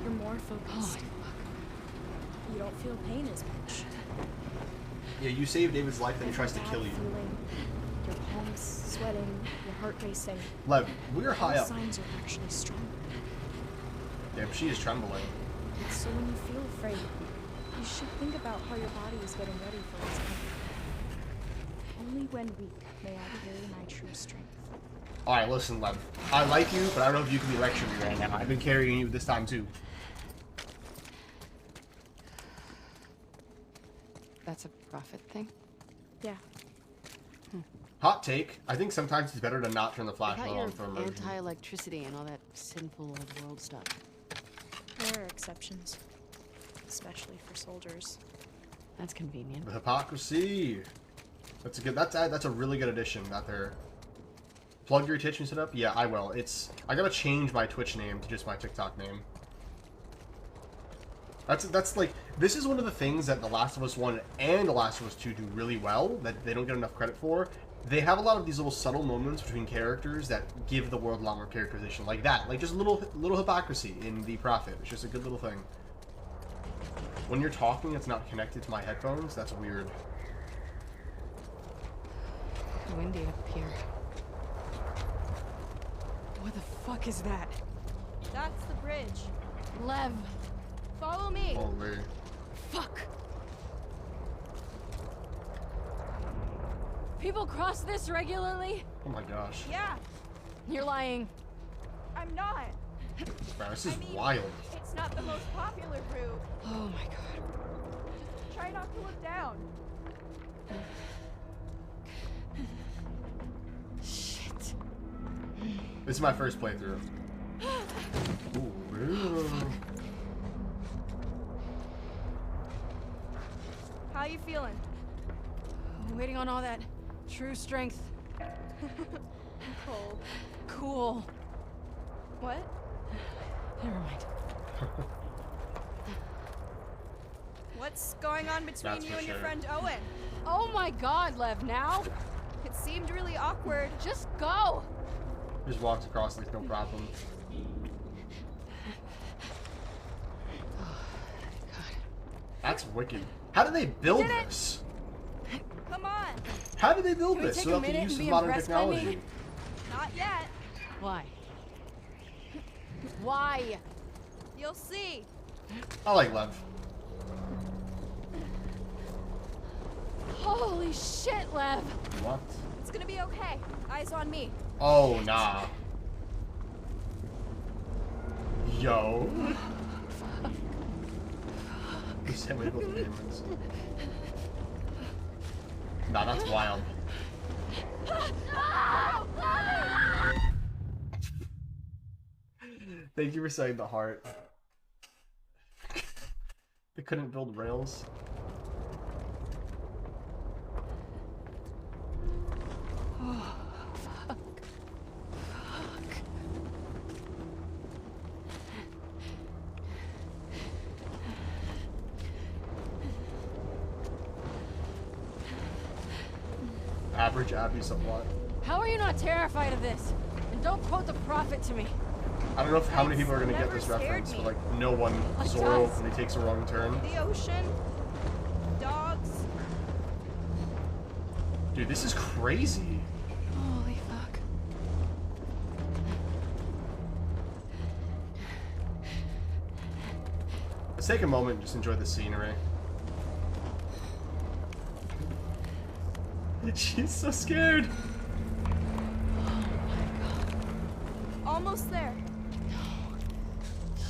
You're more focused. You don't feel pain as much. Yeah, you save David's life, then he tries to kill you. Feeling, your palms sweating, your heart racing. Lev, we're high up. Signs are actually stronger. Yeah, she is trembling. So when you feel afraid, you should think about how your body is getting ready for its coming. Only when weak may I carry my true strength. Alright, listen, Lev. I like you, but I don't know if you can be lecturing me right now. I've been carrying you this time, too. That's a profit thing? Yeah. Hot take. I think sometimes it's better to not turn the flashlight on for emergency. Anti-electricity and all that sinful old world stuff. There are exceptions. Especially for soldiers. That's convenient. The hypocrisy. That's a good. That's a really good addition. That there. Plug your Twitch and set up. Yeah, I will. I gotta change my Twitch name to just my TikTok name. That's like, this is one of the things that The Last of Us 1 and The Last of Us 2 do really well that they don't get enough credit for. They have a lot of these little subtle moments between characters that give the world a lot more characterization, like that, like just little hypocrisy in The Prophet. It's just a good little thing. When you're talking, it's not connected to my headphones. That's weird. Windy up here. What the fuck is that? That's the bridge. Lev. Follow me. Holy. Fuck. People cross this regularly? Oh my gosh. Yeah. You're lying. I'm not. Wow, this is wild. It's not the most popular route. Oh my god. Try not to look down. Shit. This is my first playthrough. Ooh. How you feeling? Waiting on all that true strength. Cold. Cool. What? Never mind. What's going on between That's you for and your sure. friend Owen? Oh my god, Lev, now? It seemed really awkward. Just go! Just walks across like no problem. That's wicked. How did they build this? Come on. How did they build Can we this take a without the minute use and of be modern impressed by me? technology? Not yet. Why? Why? You'll see. I like Lev. Holy shit, Lev! What? It's gonna be okay. Eyes on me. Oh, nah. Yo. You said we built the cameras. Nah, that's wild. Thank you for saying the heart. They couldn't build rails. Oh, fuck. Fuck. Average Abby somewhat. How are you not terrified of this? And don't quote the prophet to me. I don't know if how many Thanks, people are gonna get never this scared reference, me. but like no one It Zoro does. when he takes a wrong turn. The ocean, dogs. Dude, this is crazy. Holy fuck. Let's take a moment and just enjoy the scenery. She's so scared. Almost there.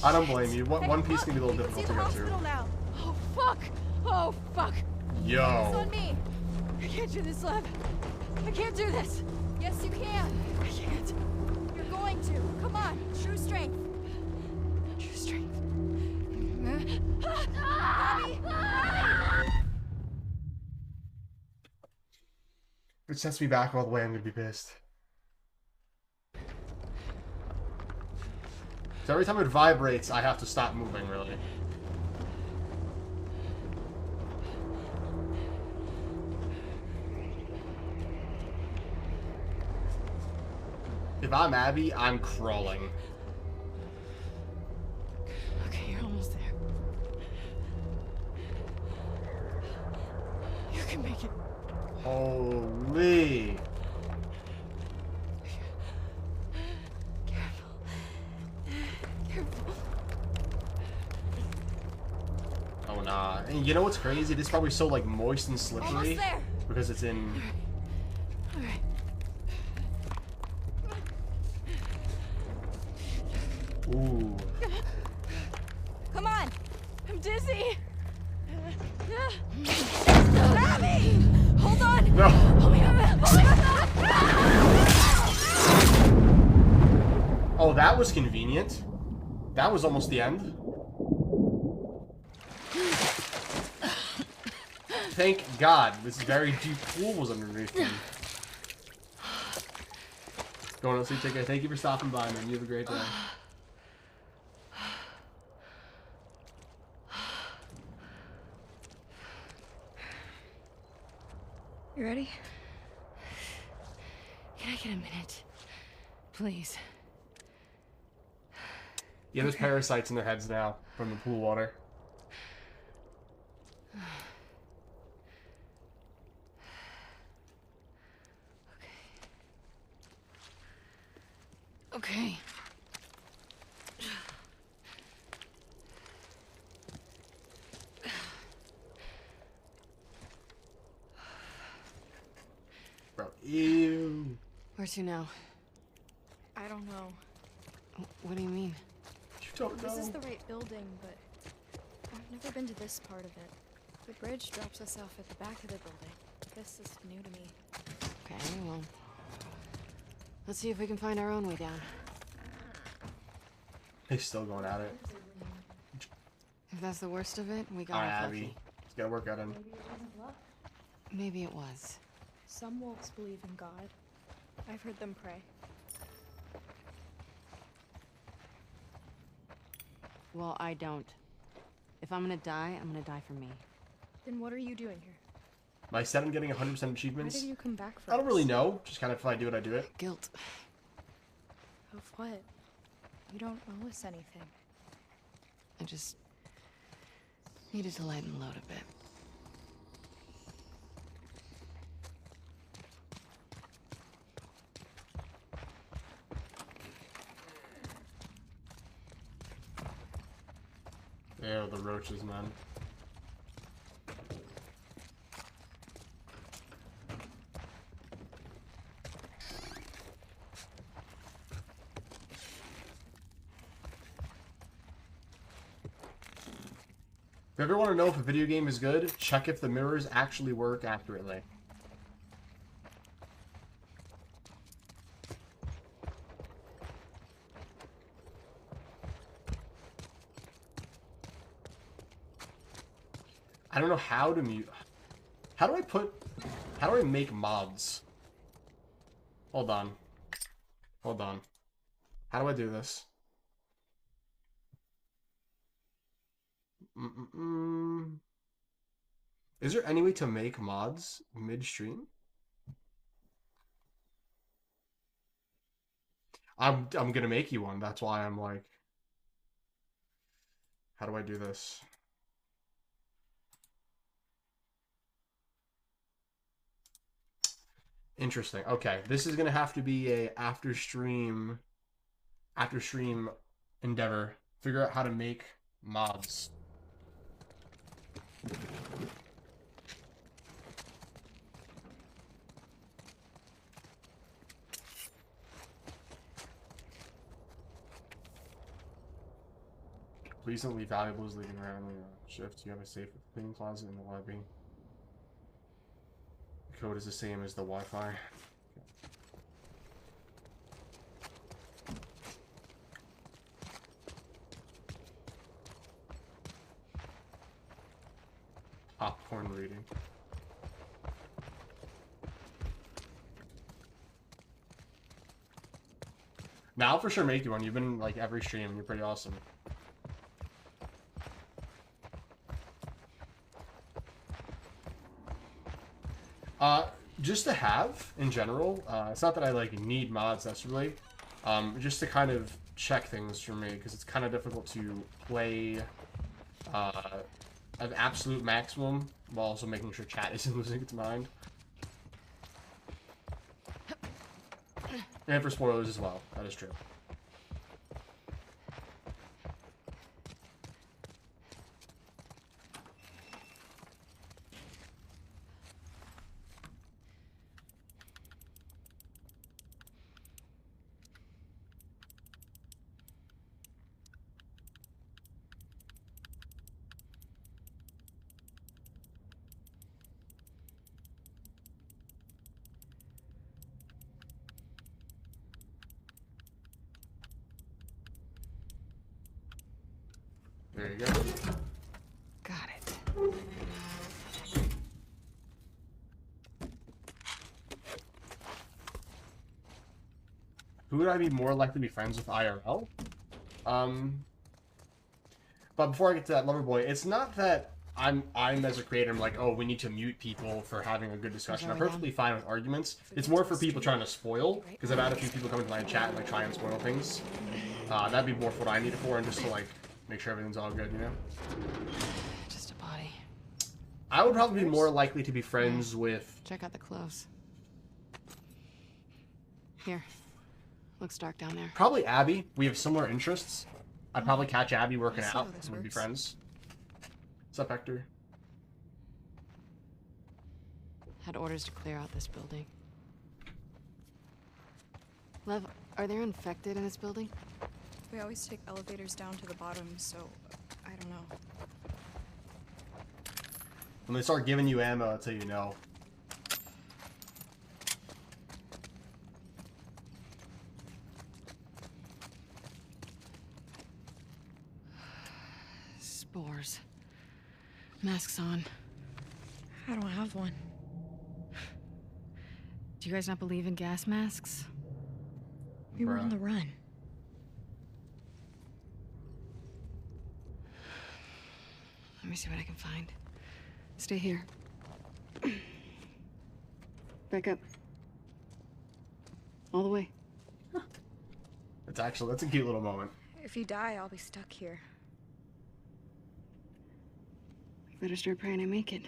I don't blame you. Hey, One piece look, can be a little you can difficult see to the get through. hospital now. Oh fuck! Oh fuck! It's Yo. on me. I can't do this, Lev. I can't do this. Yes, you can. I can't. You're going to. Come on. True strength. True strength. Abby! If it sets me back all the way, I'm gonna be pissed. So every time it vibrates, I have to stop moving, really. If I'm Abby, I'm crawling. Okay, you're almost there. You can make it. Holy. Careful. Careful. Oh, nah. And you know what's crazy? This is probably so, like, moist and Almost slippery. there. Because it's in... Alright. Ooh. Come on. I'm dizzy. Abby! Hold on. No. Oh my god. Oh my god. Oh, that was convenient. That was almost the end. Thank God, this very deep pool was underneath me. Going on, see, take care. Thank you for stopping by, man. You have a great day. You ready? Can I get a minute? Please. Yeah, there's parasites in their heads now from the pool water. Okay. Bro, ew. Where to now? I don't know. What do you mean? You don't know. This is the right building, but I've never been to this part of it. The bridge drops us off at the back of the building. This is new to me. Okay, well. Let's see if we can find our own way down. He's still going at it. If that's the worst of it, we got Alright, off Abby. lucky. He's got to work out in. Maybe it was. Some wolves believe in God. I've heard them pray. Well, I don't. If I'm gonna die, I'm gonna die for me. Then what are you doing here? My set on getting 100% Why achievements. did you come back for I don't us? really know. Just kind of if I do it, I do it. Guilt. Of what? You don't owe us anything. I just needed to lighten the load a bit. Ew, the roaches, man. If you ever want to know if a video game is good, check if the mirrors actually work accurately. I don't know how to mute. How do I make mods? Hold on. Hold on. How do I do this? Is there any way to make mods midstream? I'm gonna make you one. That's why I'm like, how do I do this? Interesting. Okay, this is gonna have to be a after stream endeavor. Figure out how to make mods. Please don't leave valuables leaving around on your shift. You have a safe cleaning closet in the lobby. The code is the same as the Wi-Fi. Popcorn reading. Now I'll for sure make you one. You've been like every stream. You're pretty awesome. Just to have in general. It's not that I like need mods necessarily. Just to kind of check things for me because it's kind of difficult to play at absolute maximum while also making sure chat isn't losing its mind. And for spoilers as well. That is true. There you go. Got it. Who would I be more likely to be friends with IRL? But before I get to that, Loverboy, it's not that I'm as a creator, I'm like, oh, we need to mute people for having a good discussion. I'm perfectly fine with arguments. It's more for people trying to spoil, because I've had a few people come into my chat and like try and spoil things. That'd be more for what I need it for, and just to like make sure everything's all good, you know? Just a body. I would probably be more likely to be friends with... Check out the clothes. Here. Looks dark down there. Probably Abby. We have similar interests. I'd probably catch Abby working out and we'd be friends. What's up, Hector? Had orders to clear out this building. Lev, are there infected in this building? We always take elevators down to the bottom, so I don't know. When they start giving you ammo, that's how you know. Spores. Masks on. I don't have one. Do you guys not believe in gas masks? We were on the run. Let me see what I can find. Stay here. Back up. All the way. That's a cute little moment. If you die, I'll be stuck here. Better start praying I make it.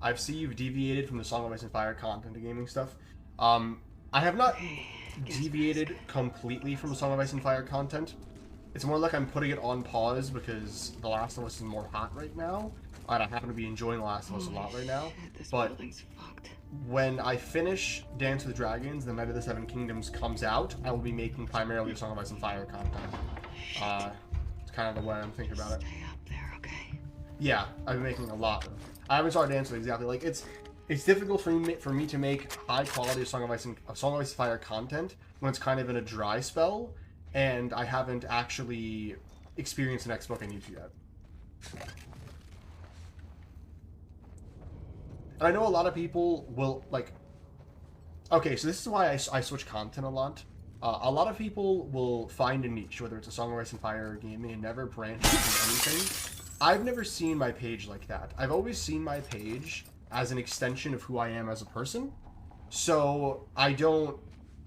I see you've deviated from the Song of Ice and Fire content to gaming stuff. I have not deviated completely from the Song of Ice and Fire content. It's more like I'm putting it on pause because The Last of Us is more hot right now, and I happen to be enjoying The Last of Us a lot right now. But when I finish Dance with Dragons, The Night of the Seven Kingdoms comes out, I will be making primarily Song of Ice and Fire content. It's kind of the way I'm thinking about it. Stay up there, okay? Yeah, I've been making a lot. I haven't started Dance with exactly like it's difficult for me to make high quality Song of Ice and Fire content when it's kind of in a dry spell, and I haven't actually experienced the next book I need to yet. And I know a lot of people will, like... Okay, so this is why I switch content a lot. A lot of people will find a niche, whether it's a Song of Ice and Fire or gaming, and never branch into anything. I've never seen my page like that. I've always seen my page as an extension of who I am as a person. So I don't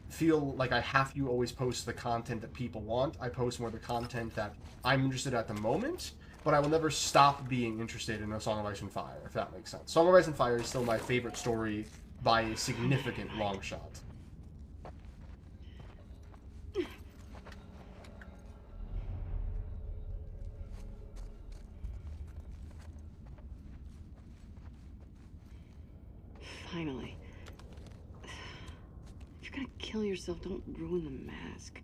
feel like I have to always post the content that people want. I post more the content that I'm interested in at the moment, but I will never stop being interested in A Song of Ice and Fire, if that makes sense. Song of Ice and Fire is still my favorite story by a significant long shot. Finally. If you're gonna kill yourself, don't ruin the mask.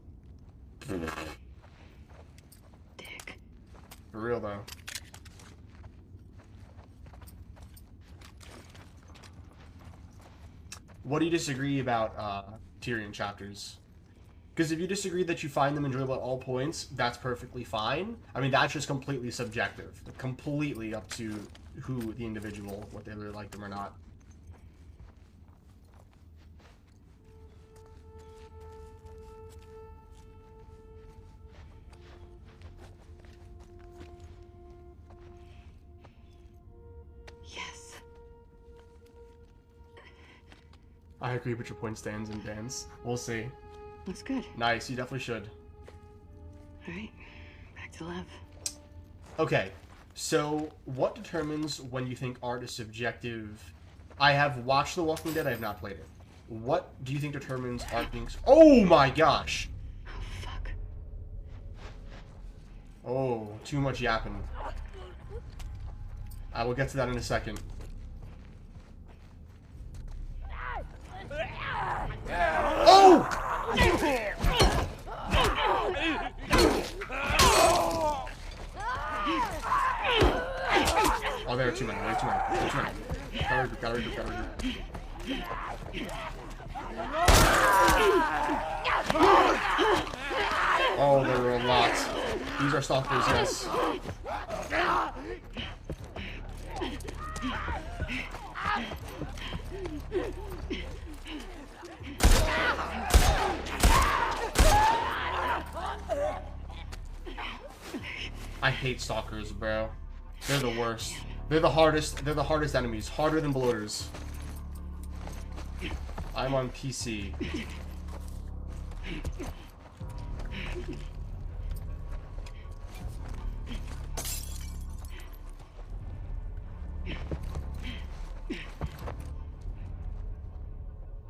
Dick. For real, though. What do you disagree about Tyrion chapters? Because if you disagree that you find them enjoyable at all points, that's perfectly fine. I mean, that's just completely subjective. Completely up to who the individual, what they really like them or not. Yes. I agree with your point stands and Dan's. We'll see. Looks good. Nice, you definitely should. Alright, back to the lab. Okay, so what determines when you think art is subjective? I have watched The Walking Dead, I have not played it. What do you think determines art being... Oh my gosh! Oh, fuck. Oh, too much yapping. I will get to that in a second. Oh! Oh, there are too many. There are too many. There are too many. Gotta regroup. Oh, there were a lot. These are stalkers, yes. I hate stalkers, bro. They're the worst. They're the hardest enemies. Harder than bloaters. I'm on PC.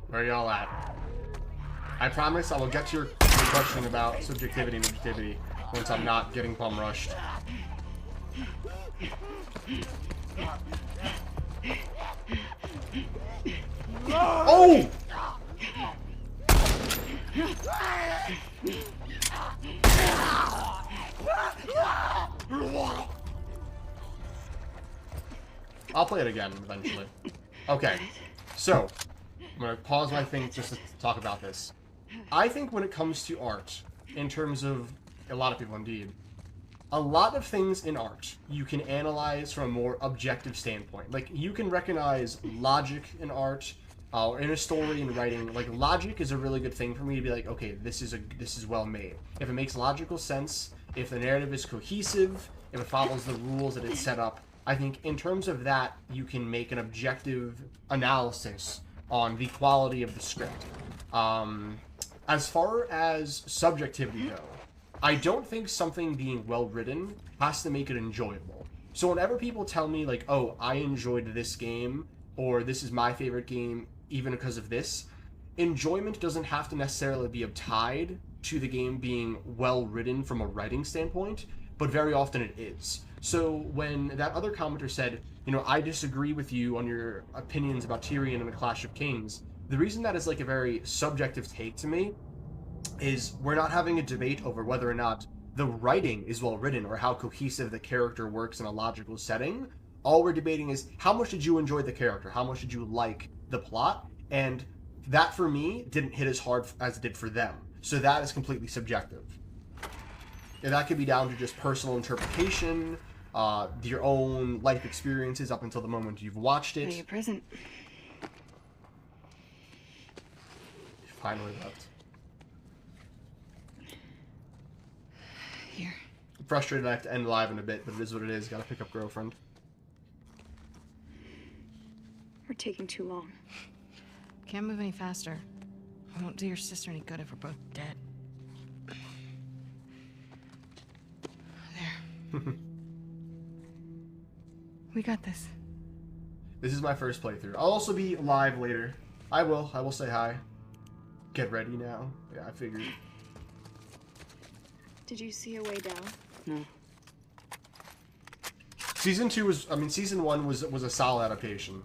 Where y'all at? I promise I will get to your question about subjectivity and objectivity once I'm not getting bum rushed. Oh! I'll play it again eventually. Okay, so I'm gonna pause my thing just to talk about this. I think when it comes to art, in terms of a lot of people indeed, a lot of things in art you can analyze from a more objective standpoint. Like, you can recognize logic in art, or in a story and writing. Like, logic is a really good thing for me to be like, okay, this is well made. If it makes logical sense, if the narrative is cohesive, if it follows the rules that it's set up, I think in terms of that, you can make an objective analysis on the quality of the script. As far as subjectivity though, I don't think something being well written has to make it enjoyable. So whenever people tell me like, oh, I enjoyed this game, or this is my favorite game even because of this, enjoyment doesn't have to necessarily be tied to the game being well written from a writing standpoint, but very often it is. So when that other commenter said, you know, I disagree with you on your opinions about Tyrion and the Clash of Kings, the reason that is like a very subjective take to me is we're not having a debate over whether or not the writing is well written or how cohesive the character works in a logical setting. All we're debating is how much did you enjoy the character? How much did you like the plot? And that for me didn't hit as hard as it did for them. So that is completely subjective. And that could be down to just personal interpretation, your own life experiences up until the moment you've watched it. Hey, your present. You finally left. Here. I'm frustrated I have to end live in a bit, but it is what it is. Gotta pick up girlfriend. taking too long. Can't move any faster. I won't do your sister any good if we're both dead. There. We got this. This is my first playthrough. I'll also be live later. I will say hi. Get ready now. Yeah, I figured. Did you see a way down? No. Season 2 was, I mean, Season 1 was a solid adaptation.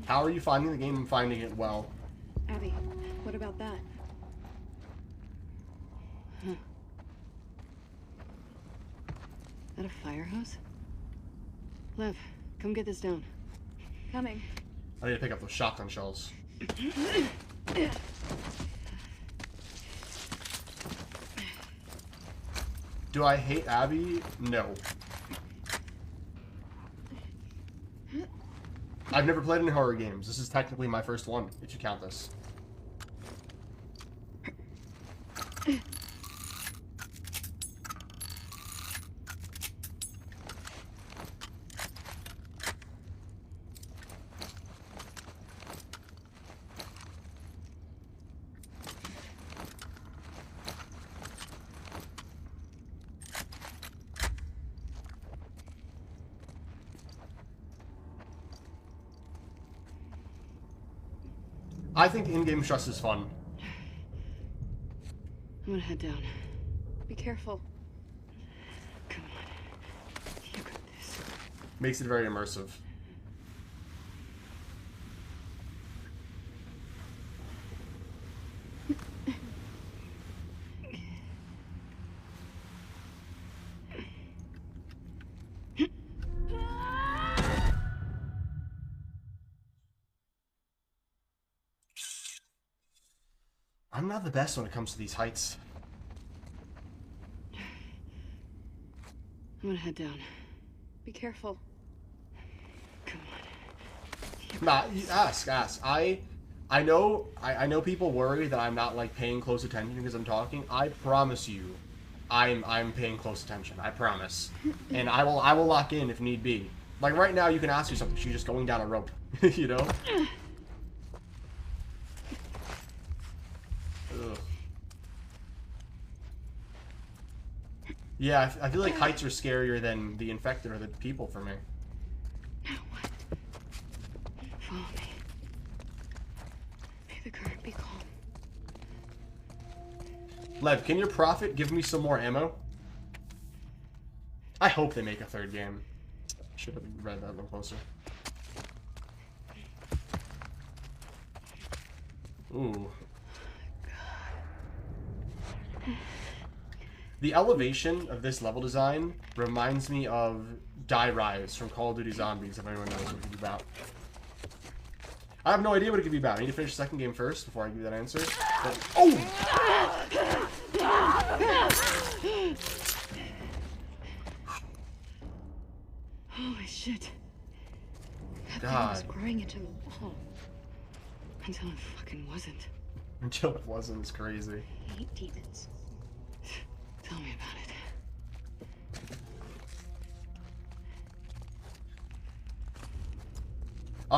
How are you finding the game? I'm finding it well. Abby, what about that? Huh. Is that a fire hose? Lev, come get this down. Coming. I need to pick up those shotgun shells. Do I hate Abby? No. I've never played any horror games. This is technically my first one, if you count this. I think in-game stress is fun. I'm gonna head down. Be careful. Come on. You got this. Makes it very immersive. I'm not the best when it comes to these heights. I'm gonna head down. Be careful. Come on. Nah, ask. I know people worry that I'm not like paying close attention because I'm talking. I promise you, I'm paying close attention. I promise. And I will lock in if need be. Like right now you can ask me something, she's just going down a rope. You know? Ugh. Yeah, I feel like heights are scarier than the infected or the people for me. Now what? Follow me. May the current be calm. Lev, can your prophet give me some more ammo? I hope they make a third game. Should have read that a little closer. Ooh. The elevation of this level design reminds me of Die Rise from Call of Duty Zombies, if anyone knows what it could be about. I have no idea what it could be about. I need to finish the second game first before I give you that answer. But, oh! Holy shit. That God. thing was growing into the wall. Until it fucking wasn't. Until it wasn't, it's crazy. I hate demons. Tell me about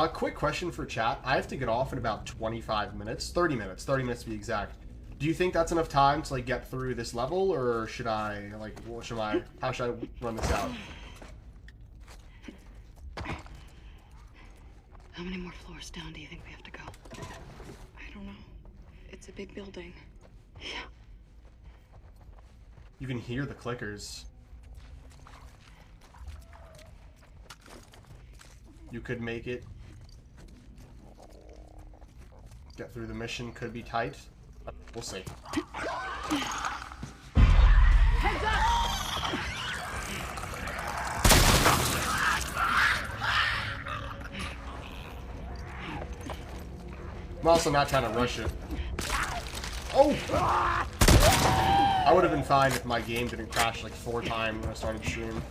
it. Quick question for chat. I have to get off in about 25 minutes. 30 minutes. 30 minutes to be exact. Do you think that's enough time to, like, get through this level? Or should I, like, how should I run this out? How many more floors down do you think we have to go? I don't know. It's a big building. Yeah. You can hear the clickers. You could make it. Get through the mission could be tight. We'll see. Heads up! I'm also not trying to rush it. Oh! I would have been fine if my game didn't crash like 4 times when I started the stream.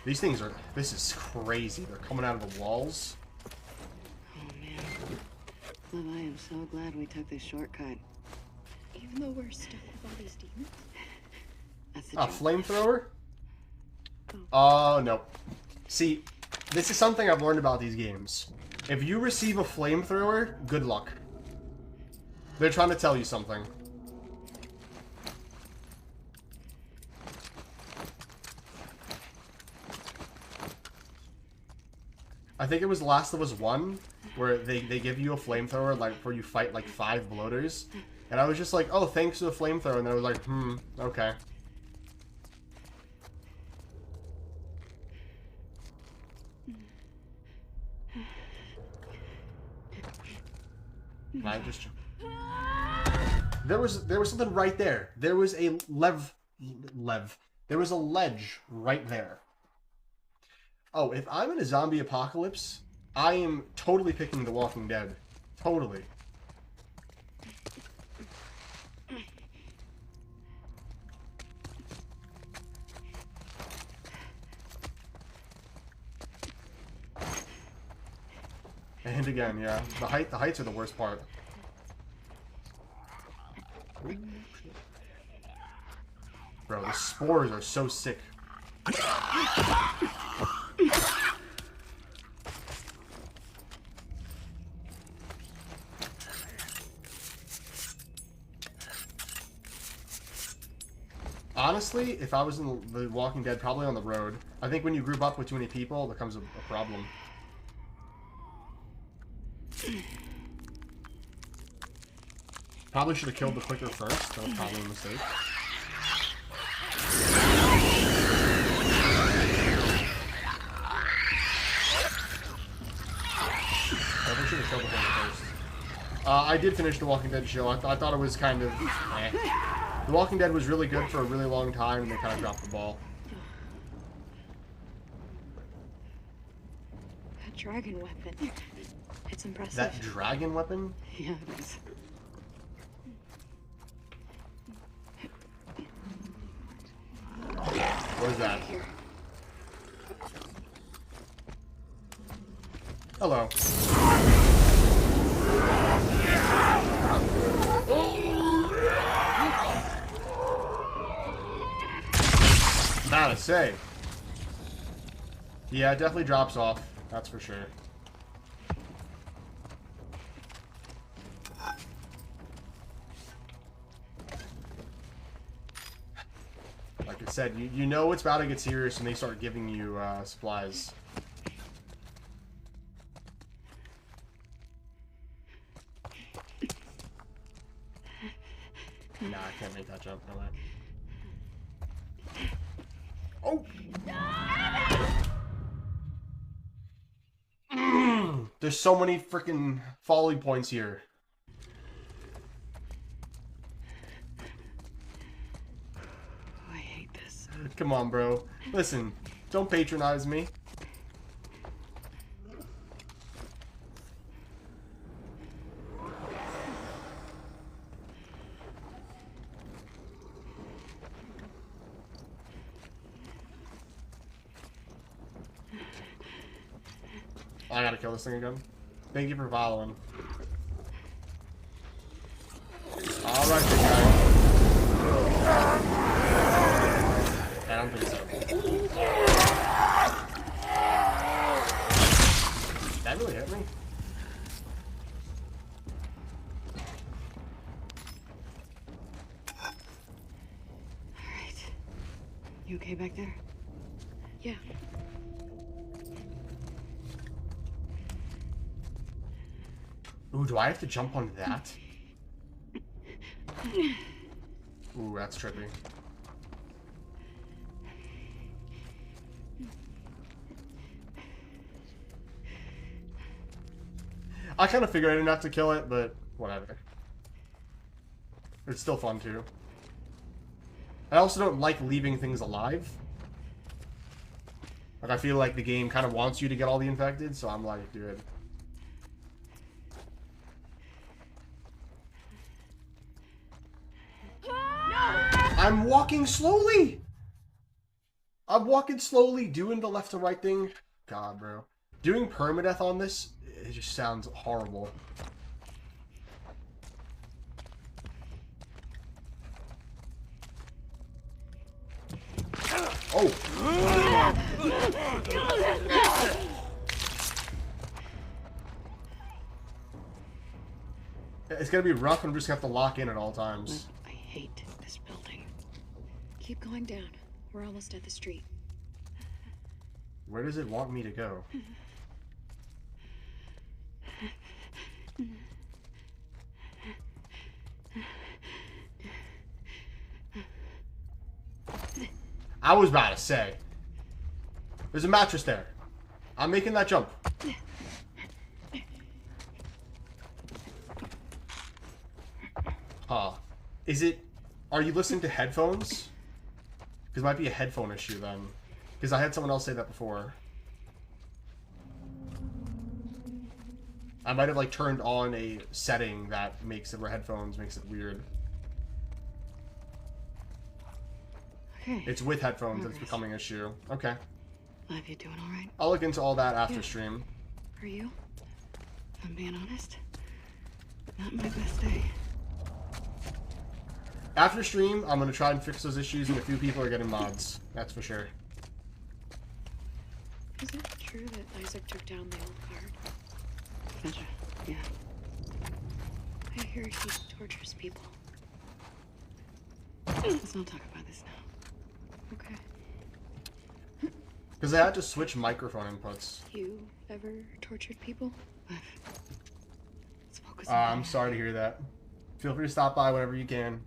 These things are... This is crazy. They're coming out of the walls. Oh, man. Liv, I am so glad we took this shortcut. Even though we're stuck with all these demons? That's the A joke. flamethrower? Oh, no. See, this is something I've learned about these games. If you receive a flamethrower, good luck. They're trying to tell you something. I think it was Last of Us 1, where they give you a flamethrower, like, where you fight, like, 5 bloaters. And I was just like, oh, thanks to the flamethrower. And then I was like, okay. Can I just... There was something right there. There was a There was a ledge right there. Oh, if I'm in a zombie apocalypse, I am totally picking The Walking Dead. Totally. And again, yeah, the heights are the worst part. Bro, the spores are so sick. Honestly, if I was in The Walking Dead, probably on the road. I think when you group up with too many people, it becomes a problem. Probably should have killed the clicker first. That was probably a mistake. Probably should have killed the clicker first. I did finish The Walking Dead show. I thought it was kind of... The Walking Dead was really good for a really long time, and they kind of dropped the ball. That dragon weapon. It's impressive. That dragon weapon? Yeah, it is. What is that? Hello. Bad to say. Yeah, it definitely drops off. That's for sure. Like I said, you know it's about to get serious when they start giving you supplies. Nah, I can't make that jump. No way. Oh! There's so many freaking folly points here. Oh, I hate this. Come on, bro. Listen, don't patronize me. I gotta kill this thing again. Thank you for following. Alright, big guy. I don't think so. That really hit me? Alright. You okay back there? Yeah. Ooh, do I have to jump on that? Ooh, that's trippy. I kind of figured I didn't have to kill it, but whatever. It's still fun, too. I also don't like leaving things alive. Like, I feel like the game kind of wants you to get all the infected, so I'm like, dude. I'm walking slowly! I'm walking slowly, doing the left to right thing. God, bro. Doing permadeath on this, it just sounds horrible. Oh! It's gonna be rough, and I'm just gonna have to lock in at all times. I hate this building. Keep going down. We're almost at the street. Where does it want me to go? I was about to say. There's a mattress there. I'm making that jump. Huh. Is it... Are you listening to headphones? Because it might be a headphone issue then. Because I had someone else say that before. I might have like turned on a setting that makes it where headphones makes it weird. Okay. It's with headphones that it's becoming an issue. Okay. Live, you doing alright? I'll look into all that after stream. Are you? If I'm being honest, not my best day. After stream, I'm going to try and fix those issues, and a few people are getting mods. That's for sure. Is it true that Isaac took down the old guard? Gotcha. Yeah. I hear he tortures people. Let's not talk about this now. Okay. Because I had to switch microphone inputs. You ever tortured people? Let's focus on I'm sorry to hear that. Feel free to stop by whenever you can.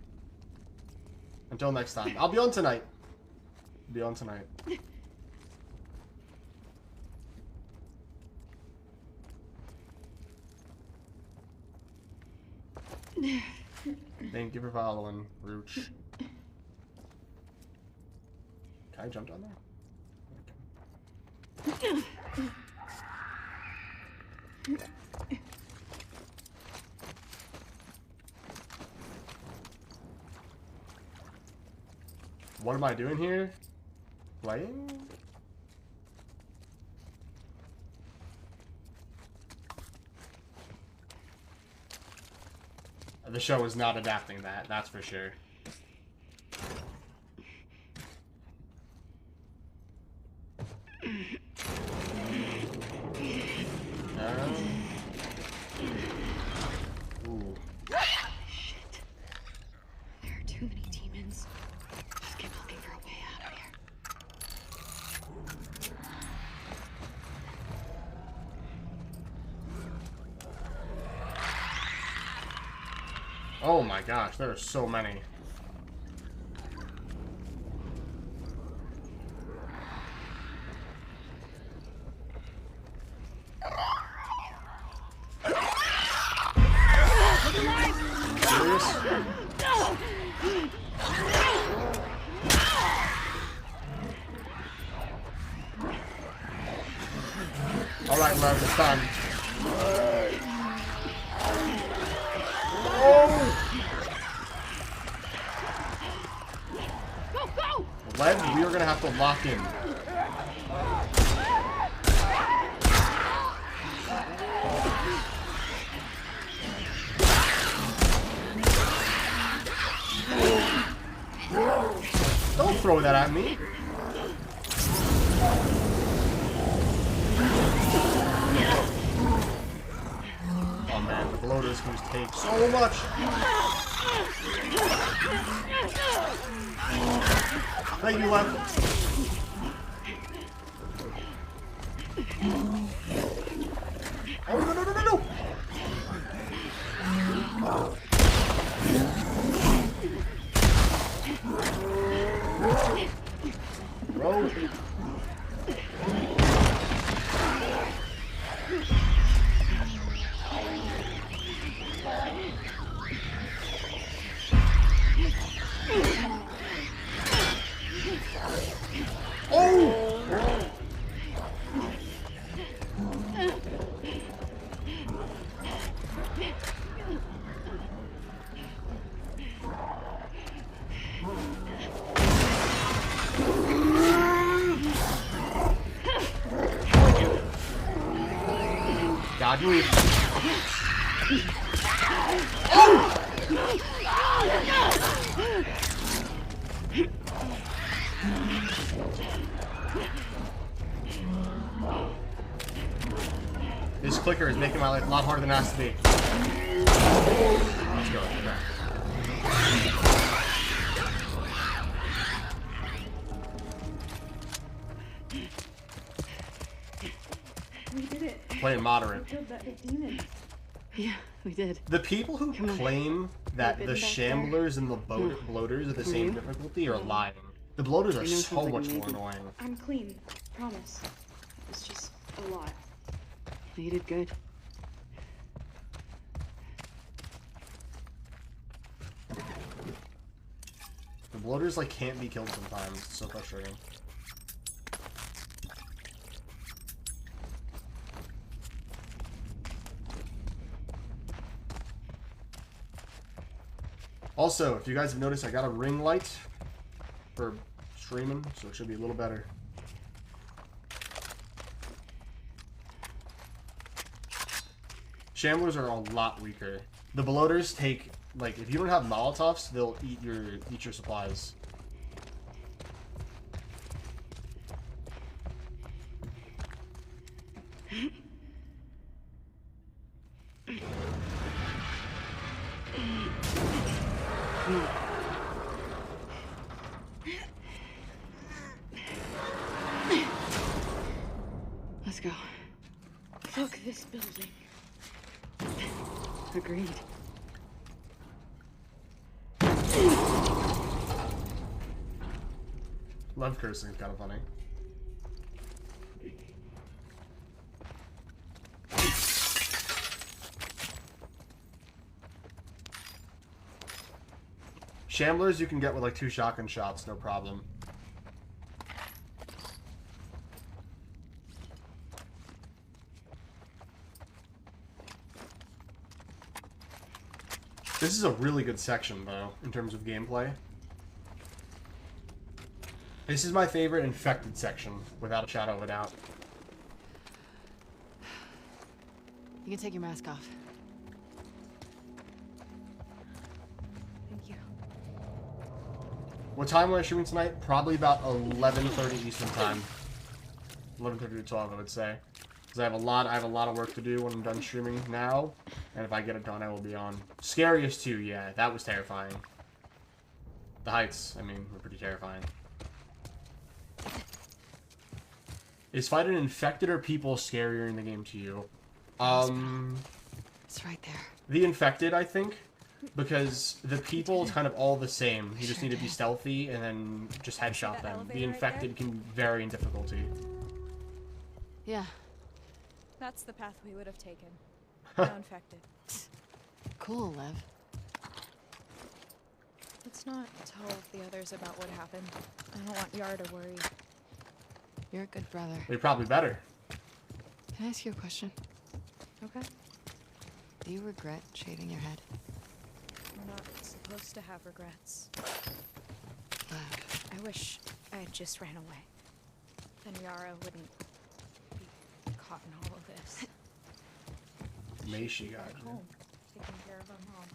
Until next time. I'll be on tonight. Be on tonight. Thank you for following, Rooch. Can I jump down there? Okay. What am I doing here? Playing? The show is not adapting that, that's for sure. Ooh. Shit. There are too many demons. Just keep looking for a way out of here. Oh my gosh, there are so many. Serious? Alright, Lev, it's done. Lev, we are gonna have to lock in. Don't throw that at me. Oh man, the bloaters can just take so much. Thank you, Lev. Oh, no, no, no, no, no. Bro. god, you need... This clicker is making my life a lot harder than it has to be. Let's go. We did it. Playing moderate. We killed that big demon. Yeah, we did. The people who claim that the Shamblers and the Bloaters are the same difficulty are lying. The Bloaters are so much more annoying. I'm clean. Promise. It's just a lot. You did good. The Bloaters like can't be killed sometimes. It's so frustrating. Also, if you guys have noticed, I got a ring light for streaming, so it should be a little better. Shamblers are a lot weaker. The Bloaters take, like, if you don't have Molotovs, they'll eat your supplies. Let's go. Fuck this building. Agreed. Love cursing is kind of funny. Shamblers you can get with like 2 shotgun shots, no problem. This is a really good section, though, in terms of gameplay. This is my favorite infected section, without a shadow of a doubt. You can take your mask off. Thank you. What time am I streaming tonight? Probably about 11:30 Eastern time. 11:30 to 12, I would say. Because I have a lot of work to do when I'm done streaming now, and if I get it done, I will be on. Scariest too, yeah, that was terrifying. The heights, I mean, were pretty terrifying. Is fighting infected or people scarier in the game to you? It's right there. The infected, I think, because the people is kind of all the same. You just need to be stealthy and then just headshot them. The infected can vary in difficulty. Yeah. That's the path we would have taken. Now infected. Cool, Lev. Let's not tell the others about what happened. I don't want Yara to worry. You're a good brother. They're probably better. Can I ask you a question? Okay. Do you regret shaving your head? We're not supposed to have regrets. Lev. I wish I had just ran away. Then Yara wouldn't be caught in all of this. May she got Back home, taking care of our mom.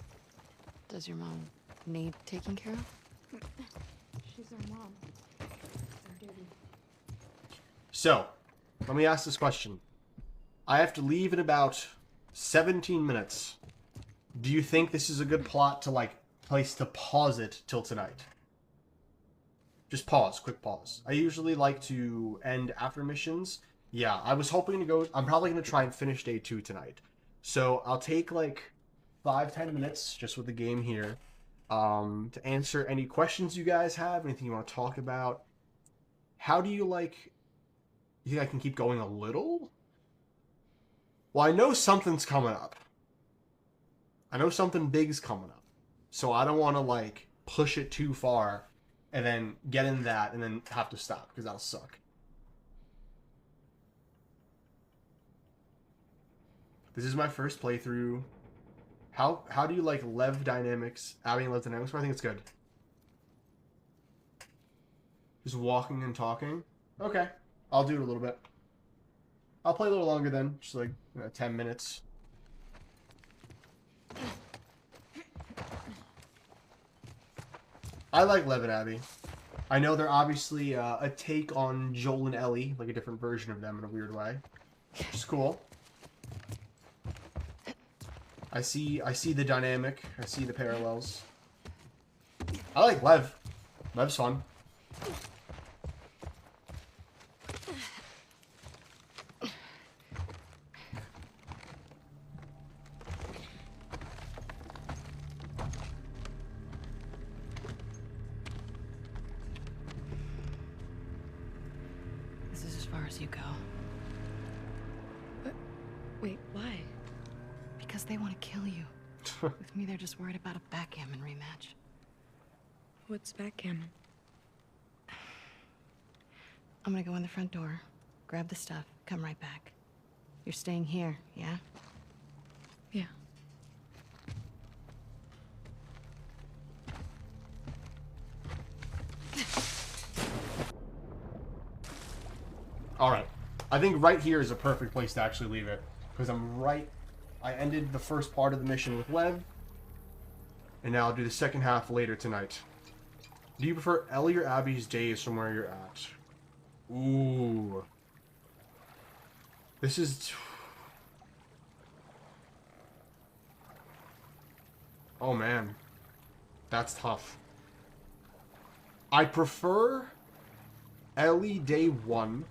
Does your mom need taking care of? She's our mom. It's our duty. So, let me ask this question. I have to leave in about 17 minutes. Do you think this is a good plot to, like, place to pause it till tonight? Just pause, quick pause. I usually like to end after missions. Yeah, I was hoping to go... I'm probably going to try and finish day 2 tonight. So, I'll take, like, 5-10 minutes just with the game here to answer any questions you guys have, anything you want to talk about. How do you, like... You think I can keep going a little? Well, I know something's coming up. I know something big's coming up. So I don't want to, like, push it too far and then get in that and then have to stop, because that'll suck. This is my first playthrough. How do you like Lev dynamics? Abby and Lev dynamics? Well, I think it's good. Just walking and talking? Okay. I'll do it a little bit. I'll play a little longer then, just like 10 minutes. I like Lev and Abby. I know they're obviously a take on Joel and Ellie, like a different version of them in a weird way, which is cool. I see the dynamic. I see the parallels. I like Lev. Lev's fun. This is as far as you go. Wait, why? Because they want to kill you. With me, they're just worried about a backgammon rematch. What's backgammon? I'm gonna go in the front door, grab the stuff, come right back. You're staying here, yeah? Yeah. Alright. I think right here is a perfect place to actually leave it. Because I ended the first part of the mission with Lev. And now I'll do the second half later tonight. Do you prefer Ellie or Abby's days from where you're at? Ooh. This is... Oh man. That's tough. I prefer Ellie day one.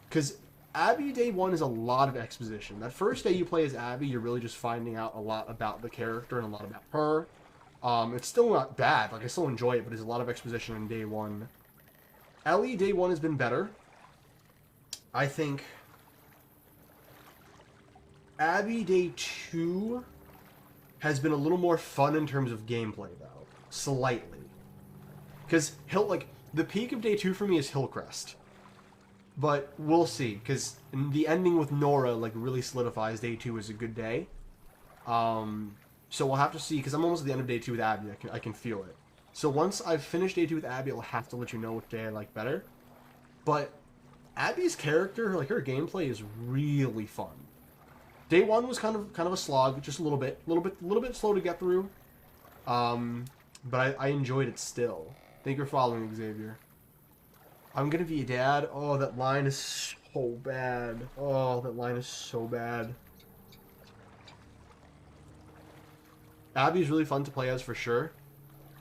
Because Abby day one is a lot of exposition. That first day you play as Abby, you're really just finding out a lot about the character and a lot about her. It's still not bad. Like, I still enjoy it, but there's a lot of exposition in day one. Ellie day one has been better. I think Abby day two has been a little more fun in terms of gameplay, though. Slightly. Because, the peak of day two for me is Hillcrest. But we'll see, because the ending with Nora, really solidifies day two as a good day. So we'll have to see, because I'm almost at the end of day two with Abby. I can feel it. So once I've finished day two with Abby, I'll have to let you know which day I like better. But Abby's character, her gameplay is really fun. Day one was kind of a slog, just a little bit slow to get through. But I enjoyed it still. Thank you for following, Xavier. I'm gonna be a dad. Oh, that line is so bad. Oh, that line is so bad. Abby's really fun to play as for sure.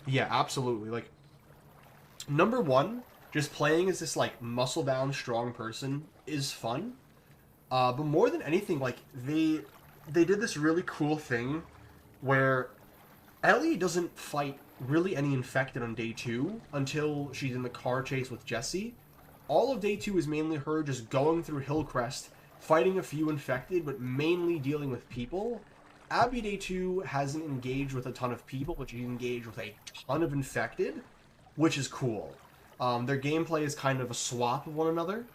Yeah, absolutely. Number one, just playing as this muscle-bound, strong person is fun. But more than anything, they did this really cool thing where Ellie doesn't fight really any infected on day two until she's in the car chase with Jesse. All of day two is mainly her just going through Hillcrest, fighting a few infected, but mainly dealing with people. Abby day two hasn't engaged with a ton of people, but she's engaged with a ton of infected, which is cool. Their gameplay is kind of a swap of one another.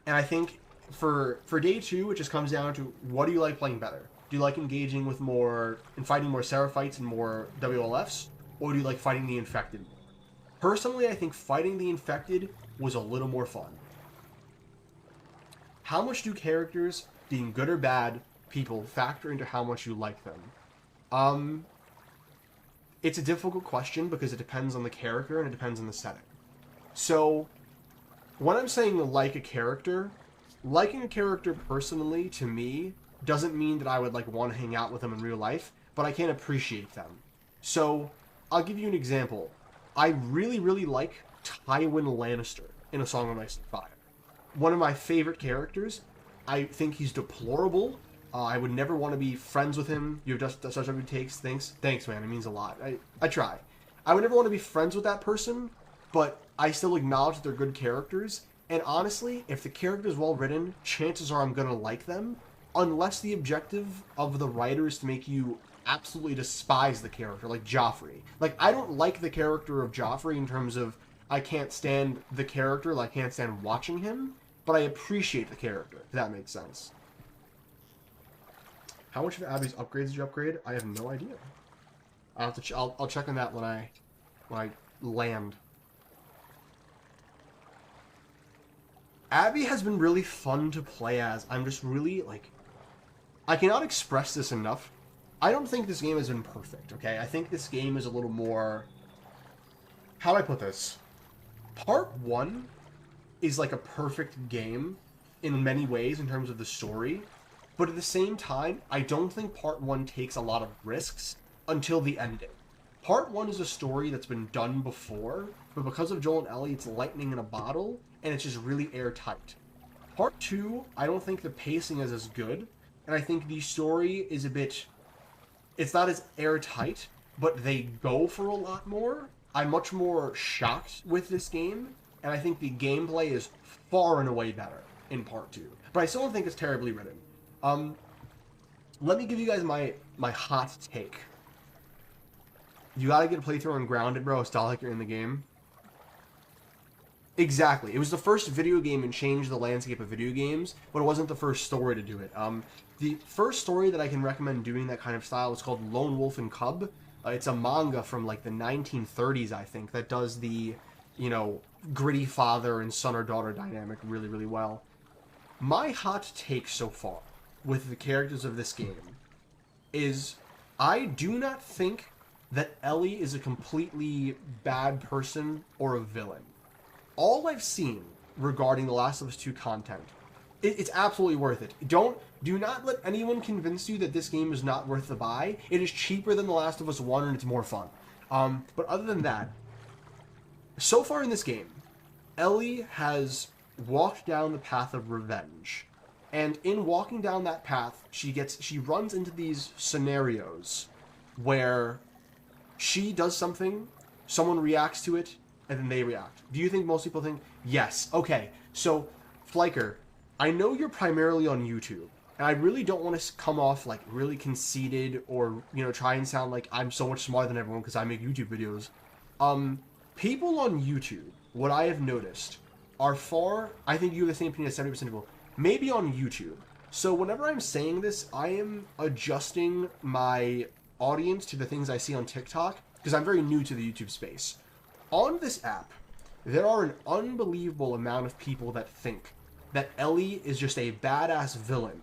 And I think for day two, it just comes down to, what do you like playing better? Do you like engaging with and fighting more Seraphites and more WLFs? Or do you like fighting the infected? Personally, I think fighting the infected was a little more fun. How much do characters, being good or bad, people factor into how much you like them? It's a difficult question because it depends on the character and it depends on the setting. So, when I'm saying like a character, liking a character personally, to me, doesn't mean that I would want to hang out with them in real life, but I can appreciate them. So, I'll give you an example. I really, really like Tywin Lannister in A Song of Ice and Fire. One of my favorite characters. I think he's deplorable. I would never want to be friends with him. You have just such a good takes. Thanks, man. It means a lot. I try. I would never want to be friends with that person, but I still acknowledge that they're good characters. And honestly, if the character is well written, chances are I'm going to like them, unless the objective of the writer is to make you absolutely despise the character, like Joffrey. I don't like the character of Joffrey in terms of I can't stand the character, I can't stand watching him, but I appreciate the character, if that makes sense. How much of Abby's upgrades did you upgrade? I have no idea. I'll have to I'll check on that when I land. Abby has been really fun to play as. I'm just really, like... I cannot express this enough. I don't think this game has been perfect, okay? I think this game is a little more... How do I put this? Part 1 is like a perfect game in many ways in terms of the story. But at the same time, I don't think Part 1 takes a lot of risks until the ending. Part 1 is a story that's been done before, but because of Joel and Ellie, it's lightning in a bottle, and it's just really airtight. Part 2, I don't think the pacing is as good, and I think the story is a bit... It's not as airtight, but they go for a lot more. I'm much more shocked with this game, and I think the gameplay is far and away better in Part 2. But I still don't think it's terribly written. Let me give you guys my hot take. You gotta get a playthrough on Grounded, bro. It's not like you're in the game. Exactly. It was the first video game and changed the landscape of video games, but it wasn't the first story to do it. The first story that I can recommend doing that kind of style is called Lone Wolf and Cub. It's a manga from like the 1930s, I think, that does the, you know, gritty father and son or daughter dynamic really, really well. My hot take so far with the characters of this game is I do not think that Ellie is a completely bad person or a villain. All I've seen regarding The Last of Us 2 content, it's absolutely worth it. Do not let anyone convince you that this game is not worth the buy. It is cheaper than The Last of Us 1 and it's more fun. But other than that, so far in this game, Ellie has walked down the path of revenge. And in walking down that path, she runs into these scenarios where she does something, someone reacts to it, and then they react. Do you think most people think, yes, okay, so, Flyker, I know you're primarily on YouTube, and I really don't want to come off, like, really conceited or, you know, try and sound like I'm so much smarter than everyone because I make YouTube videos. People on YouTube, what I have noticed, are far, I think you have the same opinion as 70% of people, maybe on YouTube. So whenever I'm saying this, I am adjusting my audience to the things I see on TikTok, because I'm very new to the YouTube space. On this app, there are an unbelievable amount of people that think that Ellie is just a badass villain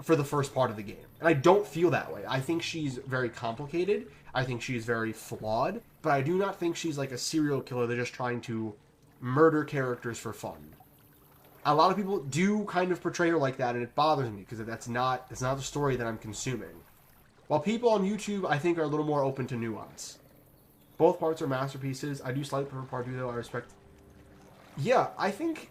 for the first part of the game. And I don't feel that way. I think she's very complicated. I think she's very flawed. But I do not think she's like a serial killer that's just trying to murder characters for fun. A lot of people do kind of portray her like that, and it bothers me because that's not the story that I'm consuming. While people on YouTube, I think, are a little more open to nuance. Both parts are masterpieces. I do slightly prefer Part 2, though. I respect... Yeah, I think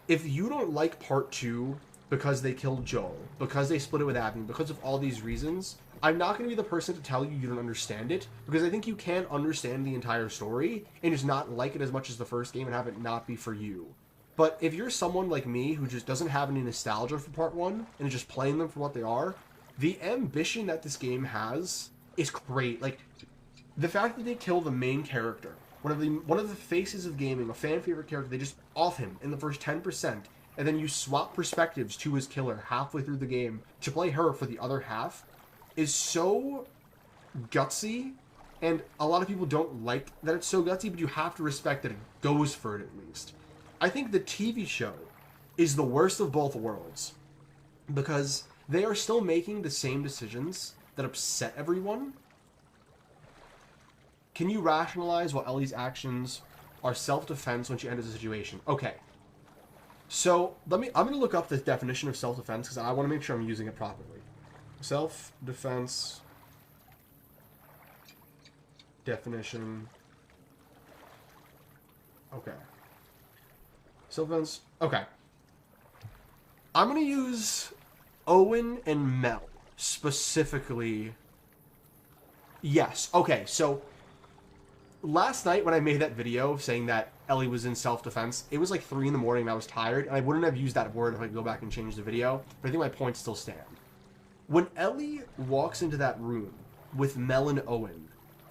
if you don't like Part 2 because they killed Joel, because they split it with Abby, because of all these reasons, I'm not going to be the person to tell you you don't understand it, because I think you can understand the entire story and just not like it as much as the first game and have it not be for you. But if you're someone like me who just doesn't have any nostalgia for Part 1 and is just playing them for what they are, the ambition that this game has is great. Like, the fact that they kill the main character, one of the faces of gaming, a fan favorite character, they just off him in the first 10%, and then you swap perspectives to his killer halfway through the game to play her for the other half, is so gutsy. And a lot of people don't like that it's so gutsy, but you have to respect that it goes for it at least. I think the TV show is the worst of both worlds, because they are still making the same decisions that upset everyone. Can you rationalize why Ellie's actions are self-defense when she enters a situation? Okay. So, I'm going to look up the definition of self-defense because I want to make sure I'm using it properly. Self-defense definition. Okay. Self-defense. Okay. I'm going to use Owen and Mel specifically. Yes. Okay, so last night when I made that video saying that Ellie was in self-defense, it was like 3 in the morning and I was tired, and I wouldn't have used that word if I could go back and change the video, but I think my points still stand. When Ellie walks into that room with Mel and Owen,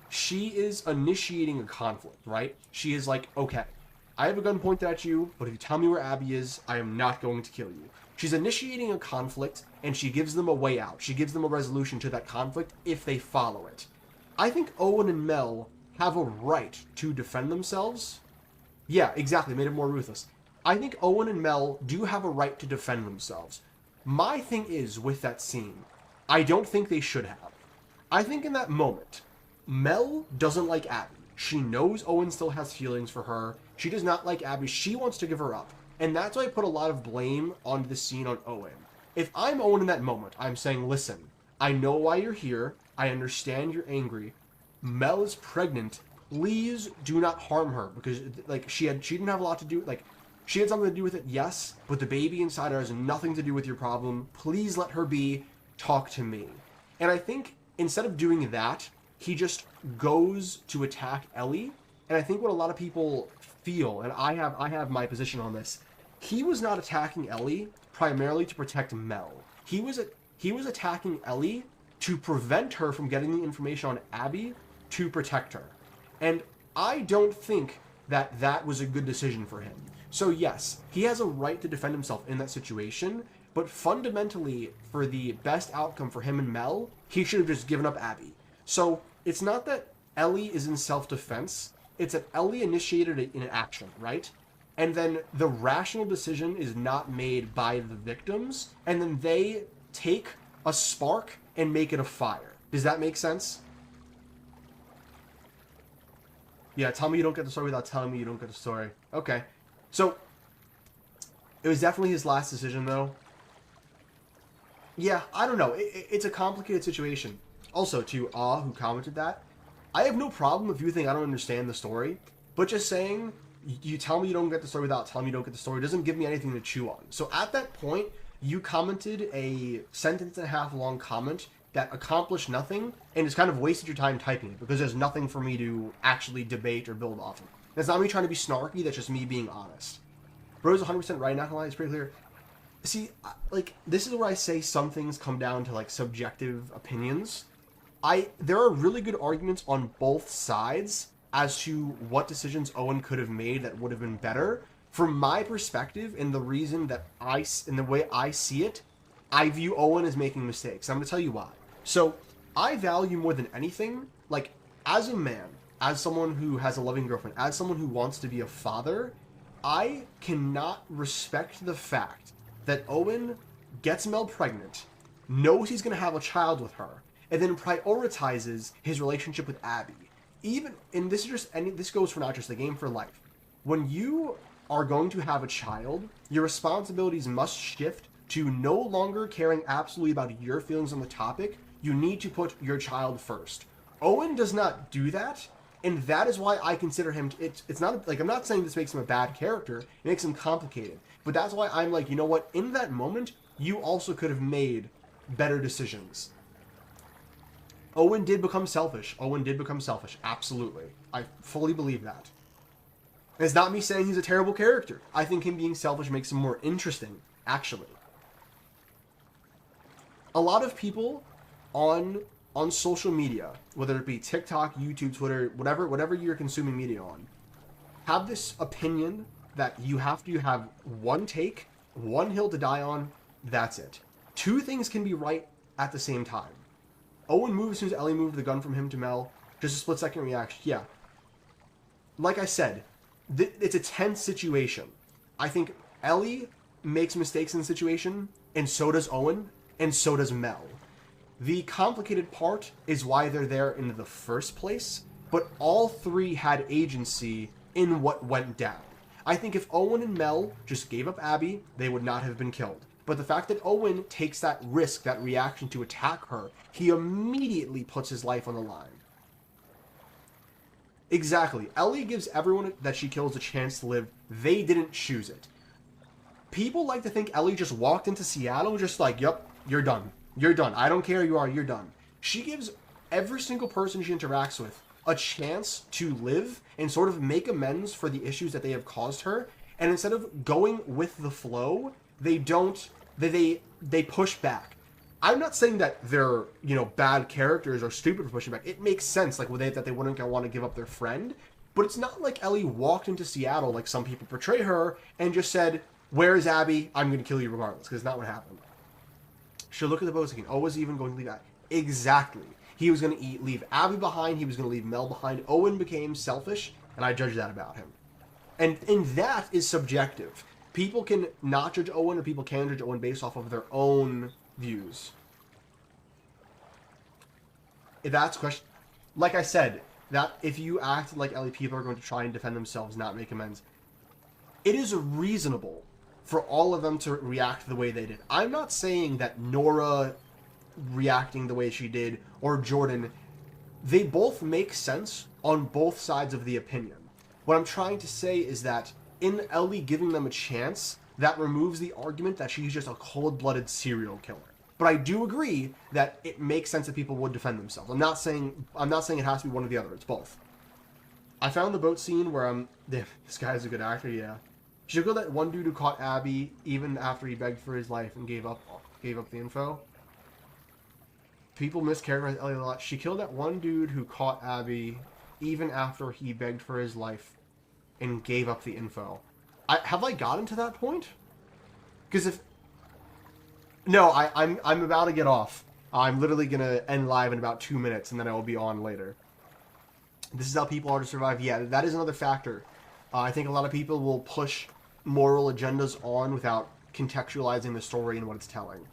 she is initiating a conflict, right? She is like, okay, I have a gun pointed at you, but if you tell me where Abby is, I am not going to kill you. She's initiating a conflict, and she gives them a way out. She gives them a resolution to that conflict if they follow it. I think Owen and Mel have a right to defend themselves. Yeah, exactly, made it more ruthless. I think Owen and Mel do have a right to defend themselves. My thing is, with that scene, I don't think they should have. I think in that moment, Mel doesn't like Abby. She knows Owen still has feelings for her. She does not like Abby. She wants to give her up. And that's why I put a lot of blame on the scene on Owen. If I'm Owen in that moment, I'm saying, listen, I know why you're here. I understand you're angry. Mel is pregnant. Please do not harm her, because like she didn't have a lot to do, like she had something to do with it, yes, but the baby inside her has nothing to do with your problem. Please let her be. Talk to me. And I think instead of doing that, he just goes to attack Ellie. And I think what a lot of people feel, and I have my position on this, he was not attacking Ellie primarily to protect Mel. He was attacking Ellie to prevent her from getting the information on Abby to protect her. And I don't think that that was a good decision for him. So yes, he has a right to defend himself in that situation, but fundamentally, for the best outcome for him and Mel, he should have just given up Abby. So it's not that Ellie is in self-defense, it's that Ellie initiated an action, right? And then the rational decision is not made by the victims, and then they take a spark and make it a fire. Does that make sense? Yeah, tell me you don't get the story without telling me you don't get the story. Okay. So, it was definitely his last decision, though. Yeah, I don't know. It's a complicated situation. Also, to who commented that, I have no problem if you think I don't understand the story, but just saying, you tell me you don't get the story without telling me you don't get the story doesn't give me anything to chew on. So at that point, you commented a sentence and a half long comment that accomplished nothing and just kind of wasted your time typing it because there's nothing for me to actually debate or build off of. That's not me trying to be snarky, that's just me being honest. Bro's 100% right, not gonna lie, it's pretty clear. See, like, this is where I say some things come down to, like, subjective opinions. There are really good arguments on both sides as to what decisions Owen could have made that would have been better. From my perspective, and the reason that in the way I see it, I view Owen as making mistakes. I'm gonna tell you why. So, I value more than anything, like, as a man, as someone who has a loving girlfriend, as someone who wants to be a father, I cannot respect the fact that Owen gets Mel pregnant, knows he's going to have a child with her, and then prioritizes his relationship with Abby. And this goes for not just the game, for life. When you are going to have a child, your responsibilities must shift to no longer caring absolutely about your feelings on the topic. You need to put your child first. Owen does not do that, and that is why I consider him, it's not, like, I'm not saying this makes him a bad character, it makes him complicated, but that's why I'm like, you know what, in that moment, you also could have made better decisions. Owen did become selfish, absolutely. I fully believe that. And it's not me saying he's a terrible character. I think him being selfish makes him more interesting, actually. A lot of people on social media, whether it be TikTok, YouTube, Twitter, whatever you're consuming media on, have this opinion that you have to have one take, one hill to die on, that's it. Two things can be right at the same time. Owen moved as soon as Ellie moved the gun from him to Mel. Just a split-second reaction. Yeah. Like I said, it's a tense situation. I think Ellie makes mistakes in the situation, and so does Owen, and so does Mel. The complicated part is why they're there in the first place, but all three had agency in what went down. I think if Owen and Mel just gave up Abby, they would not have been killed. But the fact that Owen takes that risk, that reaction to attack her, he immediately puts his life on the line. Exactly. Ellie gives everyone that she kills a chance to live. They didn't choose it. People like to think Ellie just walked into Seattle just like, yep, you're done. You're done. I don't care who you are, you're done. She gives every single person she interacts with a chance to live and sort of make amends for the issues that they have caused her. And instead of going with the flow, they push back. I'm not saying that they're, bad characters or stupid for pushing back. It makes sense, like, that they wouldn't want to give up their friend. But it's not like Ellie walked into Seattle, like some people portray her, and just said, where is Abby? I'm going to kill you regardless, because it's not what happened. She'll look at the boats again. Oh, was he even going to leave Abby? Exactly. He was going to leave Abby behind. He was going to leave Mel behind. Owen became selfish, and I judge that about him. And that is subjective. People can not judge Owen, or people can judge Owen based off of their own views. If that's a question, like I said, that if you act like Ellie, people are going to try and defend themselves, not make amends. It is reasonable for all of them to react the way they did. I'm not saying that Nora reacting the way she did, or Jordan, they both make sense on both sides of the opinion. What I'm trying to say is that in Ellie giving them a chance, that removes the argument that she's just a cold-blooded serial killer. But I do agree that it makes sense that people would defend themselves. I'm not saying it has to be one or the other. It's both. I found the boat scene where this guy's a good actor, yeah. She killed that one dude who caught Abby even after he begged for his life and gave up the info. People mischaracterize Ellie a lot. She killed that one dude who caught Abby even after he begged for his life and gave up the info. Have I gotten to that point? Because if... No, I'm about to get off. I'm literally going to end live in about 2 minutes, and then I will be on later. This is how people are to survive. Yeah, that is another factor. I think a lot of people will push moral agendas on without contextualizing the story and what it's telling.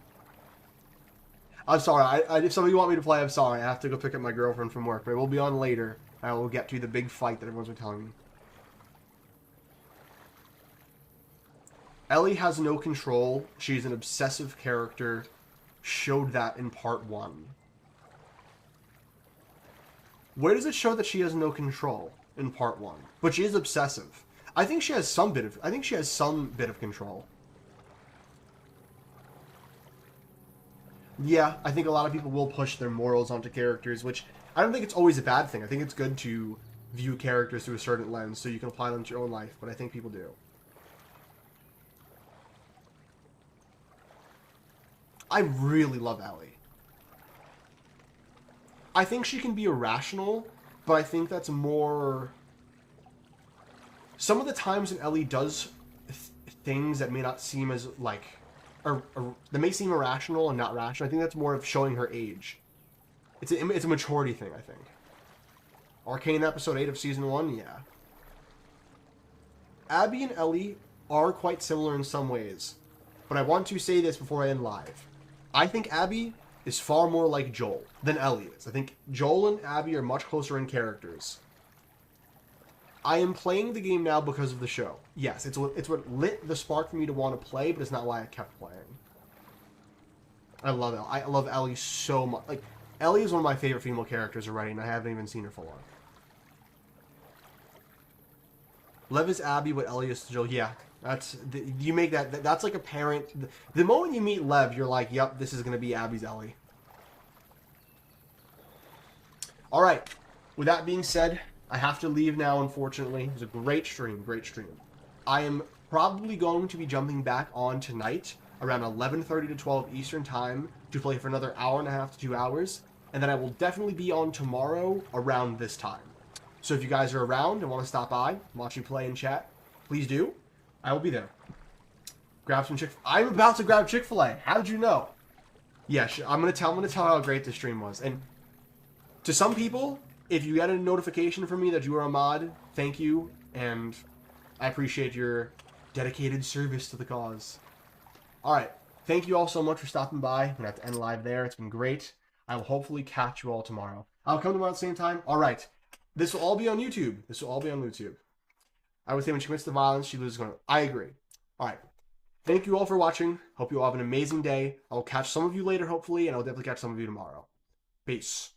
I'm sorry. If somebody want me to play, I'm sorry. I have to go pick up my girlfriend from work, but I will be on later. I will get to the big fight that everyone's been telling me. Ellie has no control. She's an obsessive character. Showed that in part 1. Where does it show that she has no control in part 1? But she is obsessive. I think she has some bit of control. Yeah, I think a lot of people will push their morals onto characters, which I don't think it's always a bad thing. I think it's good to view characters through a certain lens so you can apply them to your own life, but I think people do. I really love Ellie. I think she can be irrational, but I think that's more... Some of the times when Ellie does things that may not seem as, like... Or that may seem irrational and not rational, I think that's more of showing her age. It's a maturity thing, I think. Arcane episode 8 of season 1, yeah. Abby and Ellie are quite similar in some ways, but I want to say this before I end live. I think Abby is far more like Joel than Ellie is. I think Joel and Abby are much closer in characters. I am playing the game now because of the show. Yes, it's what lit the spark for me to want to play, but it's not why I kept playing. I love Ellie. I love Ellie so much. Like, Ellie is one of my favorite female characters already, and I haven't even seen her full on. Lev is Abby, what Ellie is to Joel. Yeah, you make that's like a parent. The moment you meet Lev, you're like, yep, this is going to be Abby's Ellie. All right. With that being said, I have to leave now, unfortunately. It was a great stream, I am probably going to be jumping back on tonight around 11:30 to 12 Eastern Time to play for another hour and a half to 2 hours. And then I will definitely be on tomorrow around this time. So if you guys are around and want to stop by, watch me play and chat, please do. I will be there. Grab some I'm about to grab Chick-fil-A. How did you know? Yeah, I'm gonna tell how great this stream was. And to some people, if you get a notification from me that you are a mod, thank you, and I appreciate your dedicated service to the cause. Alright, thank you all so much for stopping by. I'm gonna have to end live there. It's been great. I will hopefully catch you all tomorrow. I'll come tomorrow at the same time. Alright, this will all be on YouTube. I would say when she commits to violence, she loses control. I agree. Alright, thank you all for watching. Hope you all have an amazing day. I will catch some of you later, hopefully, and I'll definitely catch some of you tomorrow. Peace.